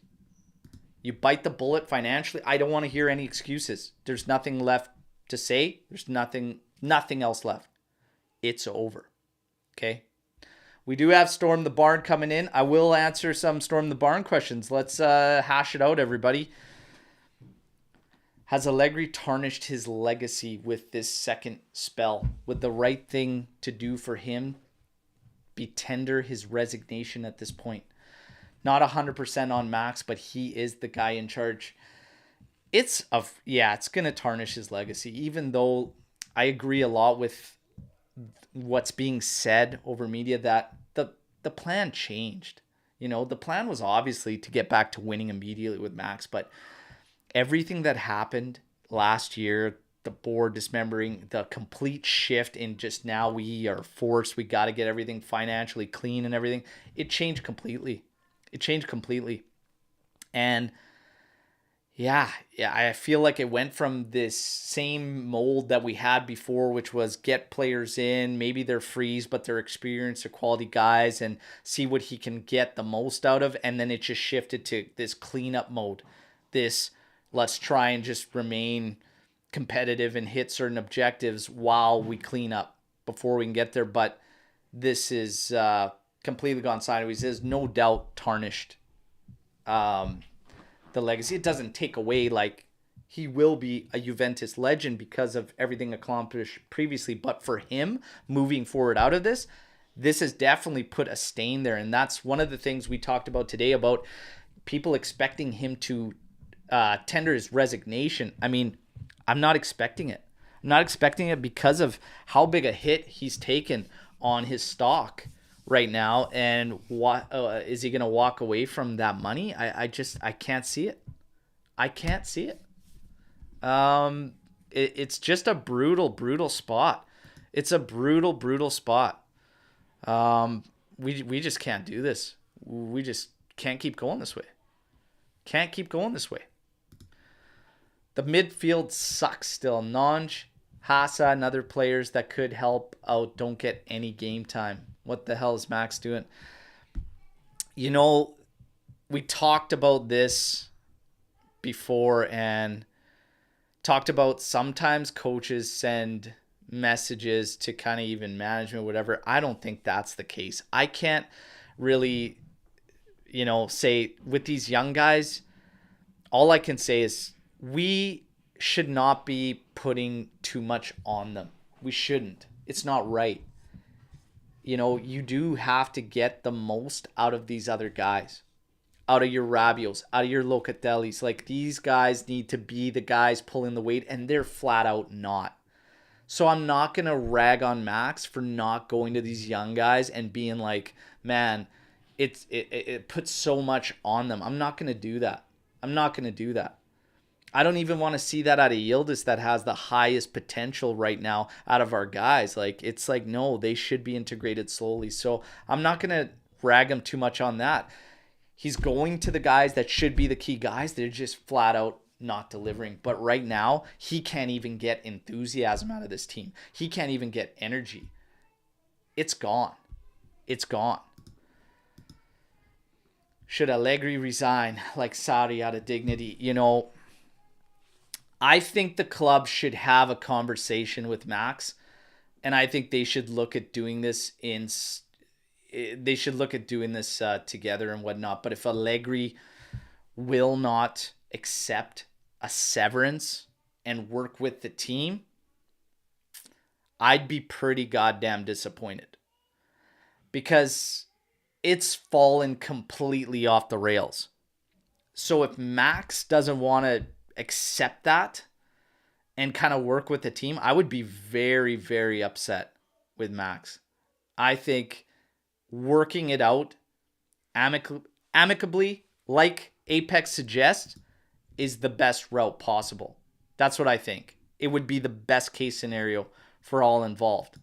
You bite the bullet financially. I don't want to hear any excuses. There's nothing left to say. There's nothing else left. It's over. Okay? We do have Storm the Barn coming in. I will answer some Storm the Barn questions. Let's hash it out, everybody. Has Allegri tarnished his legacy with this second spell? Would the right thing to do for him be tender his resignation at this point? Not 100% on Max, but he is the guy in charge. It's going to tarnish his legacy, even though I agree a lot with what's being said over media that the plan changed. The plan was obviously to get back to winning immediately with Max, but everything that happened last year, the board dismembering, the complete shift in just now we are forced, we got to get everything financially clean and everything, it changed completely. And yeah, I feel like it went from this same mold that we had before, which was get players in, maybe they're frees, but they're experienced, they're quality guys, and see what he can get the most out of. And then it just shifted to this cleanup mode. This, let's try and just remain competitive and hit certain objectives while we clean up before we can get there. But this is completely gone sideways. It has no doubt tarnished the legacy. It doesn't take away, like, he will be a Juventus legend because of everything accomplished previously. But for him, moving forward out of this has definitely put a stain there. And that's one of the things we talked about today, about people expecting him to tender his resignation. I mean, I'm not expecting it. I'm not expecting it because of how big a hit he's taken on his stock right now. And what is he going to walk away from that money? I can't see it. I can't see it. It's just a brutal spot. It's a brutal spot. We just can't do this. We just can't keep going this way. Can't keep going this way. The midfield sucks still. Nanj, Hassa, and other players that could help out don't get any game time. What the hell is Max doing? You know, we talked about this before and talked about sometimes coaches send messages to kind of even management, whatever. I don't think that's the case. I can't really, say with these young guys, all I can say is we should not be putting too much on them. We shouldn't. It's not right. You do have to get the most out of these other guys, out of your Rabios, out of your Locatellis. Like, these guys need to be the guys pulling the weight, and they're flat out not. So I'm not going to rag on Max for not going to these young guys and being like, man, it puts so much on them. I'm not going to do that. I don't even want to see that out of Yildiz that has the highest potential right now out of our guys. Like, it's like, no, they should be integrated slowly. So I'm not going to rag him too much on that. He's going to the guys that should be the key guys. They're just flat out not delivering. But right now, he can't even get enthusiasm out of this team. He can't even get energy. It's gone. Should Allegri resign like Sarri out of dignity? I think the club should have a conversation with Max, and I think they should look at doing this together and whatnot. But if Allegri will not accept a severance and work with the team, I'd be pretty goddamn disappointed, because it's fallen completely off the rails. So if Max doesn't want to accept that and kind of work with the team, I would be very, very upset with Max. I think working it out amicably, like Apex suggests, is the best route possible. That's what I think. It would be the best case scenario for all involved.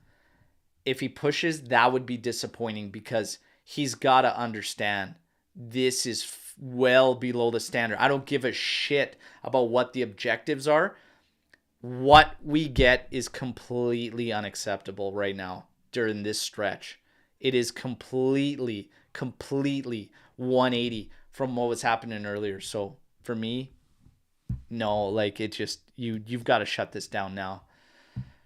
If he pushes, that would be disappointing, because he's got to understand this is well below the standard. I don't give a shit about what the objectives are. What we get is completely unacceptable right now during this stretch. It is completely 180 from what was happening earlier. So for me, no, like, it just, you've got to shut this down now.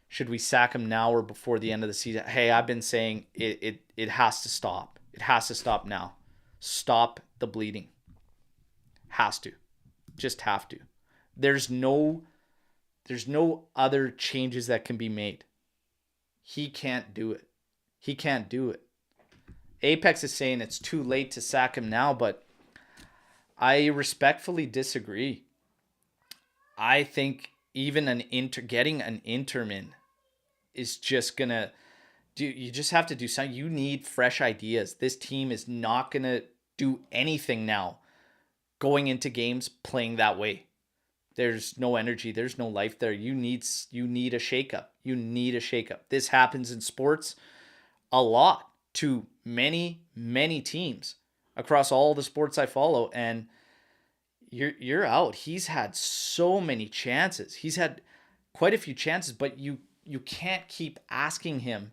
Should we sack him now or before the end of the season? Hey, I've been saying it has to stop. It has to stop now. Stop the bleeding. Has to. Just have to. There's no other changes that can be made. He can't do it. Apex is saying it's too late to sack him now, but I respectfully disagree. I think even getting an interim in is just gonna you just have to do something. You need fresh ideas. This team is not gonna do anything now going into games playing that way. There's no energy. There's no life there. You need a shakeup. This happens in sports a lot to many, many teams across all the sports I follow, and you're out. He's had so many chances. He's had quite a few chances, but you can't keep asking him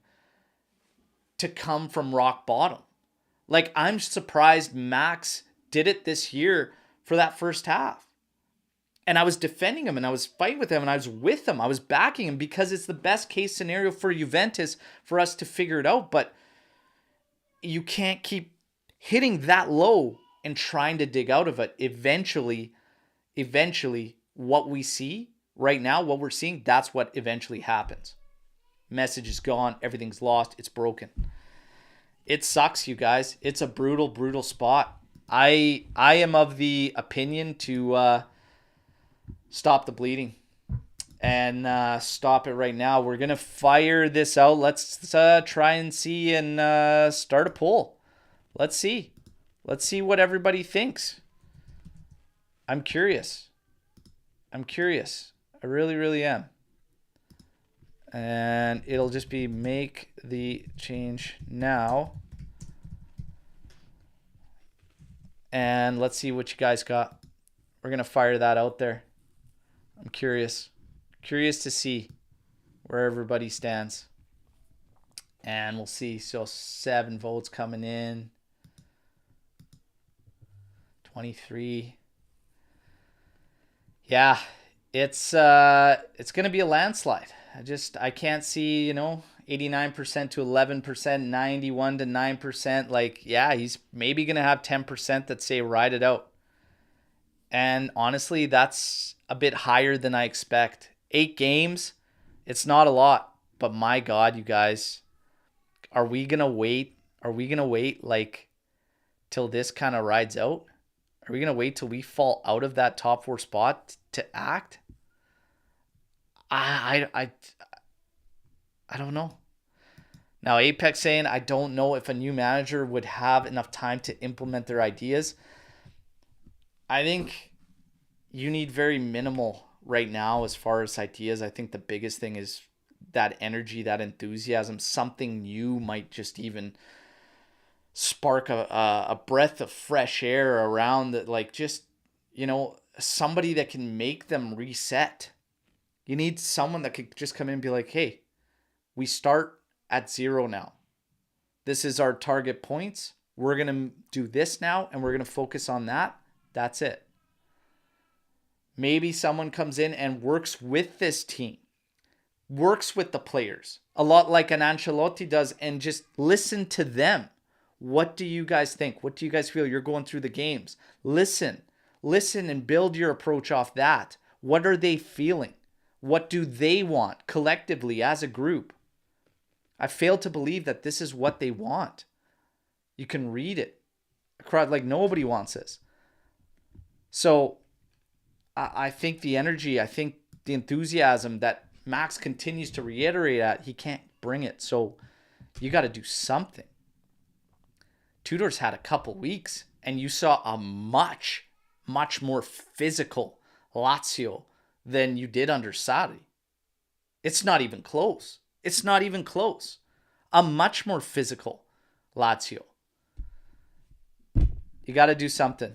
to come from rock bottom. Like, I'm surprised Max did it this year for that first half. And I was defending him, and I was fighting with him, and I was with him. I was backing him because it's the best case scenario for Juventus for us to figure it out. But you can't keep hitting that low and trying to dig out of it. Eventually, what we see right now, what we're seeing, that's what eventually happens. Message is gone. Everything's lost. It's broken. It sucks, you guys. It's a brutal spot. I am of the opinion to stop the bleeding. and stop it right now. We're going to fire this out. Let's try and see and start a poll. Let's see. Let's see what everybody thinks. I'm curious. I'm curious. I really, really am. And it'll just be make the change now. And let's see what you guys got. We're going to fire that out there. I'm curious. Curious to see where everybody stands. And we'll see. So 7 votes coming in. 23. Yeah, it's gonna be a landslide. I can't see, 89% to 11%, 91 to 9%. Like, yeah, he's maybe gonna have 10% that say ride it out. And honestly, that's a bit higher than I expect. 8 games, it's not a lot, but my God, you guys, are we gonna wait? Are we gonna wait like till this kind of rides out? Are we going to wait till we fall out of that top 4 spot to act? I don't know. Now, Apex saying, I don't know if a new manager would have enough time to implement their ideas. I think you need very minimal right now as far as ideas. I think the biggest thing is that energy, that enthusiasm. Something new might just even spark a breath of fresh air around that, like, just, somebody that can make them reset. You need someone that could just come in and be like, hey, we start at 0 now. This is our target points. We're going to do this now, and we're going to focus on that. That's it. Maybe someone comes in and works with this team, works with the players, a lot like an Ancelotti does, and just listen to them. What do you guys think? What do you guys feel? You're going through the games. Listen and build your approach off that. What are they feeling? What do they want collectively as a group? I fail to believe that this is what they want. You can read it. A crowd like nobody wants this. So I think the energy, I think the enthusiasm that Max continues to reiterate at, he can't bring it. So you got to do something. Tudor's had a couple weeks, and you saw a much, much more physical Lazio than you did under Sarri. It's not even close. It's not even close. A much more physical Lazio. You got to do something.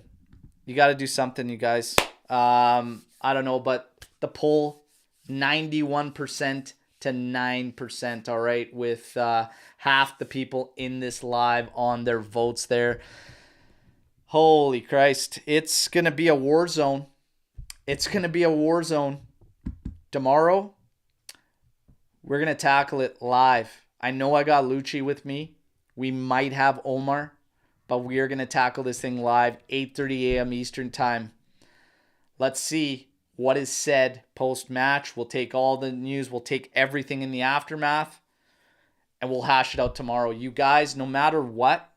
You got to do something, you guys. I don't know, but the poll, 91% to 9%, all right, with half the people in this live on their votes there. Holy Christ. It's going to be a war zone. It's going to be a war zone. Tomorrow, we're going to tackle it live. I know I got Lucci with me. We might have Omer, but we are going to tackle this thing live, 8:30 a.m. Eastern time. Let's see what is said post-match. We'll take all the news. We'll take everything in the aftermath, and we'll hash it out tomorrow. You guys, no matter what,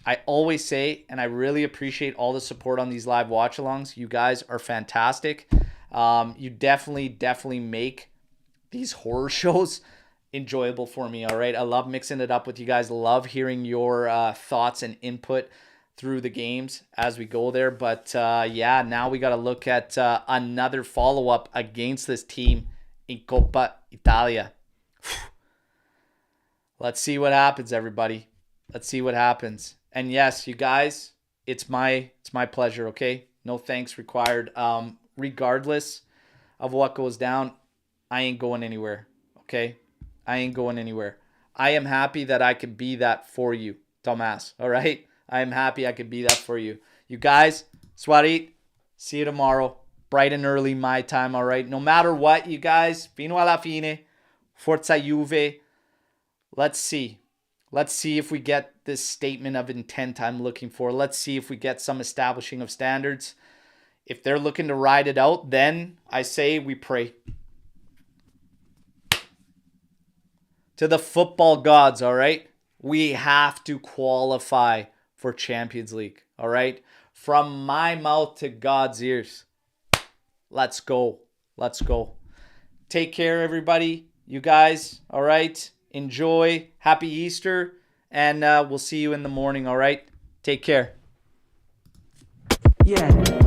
I always say, and I really appreciate all the support on these live watch-alongs. You guys are fantastic. You definitely make these horror shows enjoyable for me, all right? I love mixing it up with you guys. Love hearing your thoughts and input through the games as we go there. But yeah, now we got to look at another follow-up against this team in Coppa Italia. Let's see what happens, everybody. Let's see what happens. And yes, you guys, it's my pleasure, okay? No thanks required. Regardless of what goes down, I ain't going anywhere, okay? I ain't going anywhere. I am happy that I could be that for you, Tomas, all right? I am happy I could be that for you. You guys, Swarit, see you tomorrow. Bright and early my time, all right? No matter what, you guys, fino alla fine, Forza Juve. Let's see. Let's see if we get this statement of intent I'm looking for. Let's see if we get some establishing of standards. If they're looking to ride it out, then I say we pray to the football gods, all right? We have to qualify for Champions League, all right? From my mouth to God's ears. Let's go. Let's go. Take care, everybody. You guys, all right? Enjoy. Happy Easter. And we'll see you in the morning, all right? Take care. Yeah.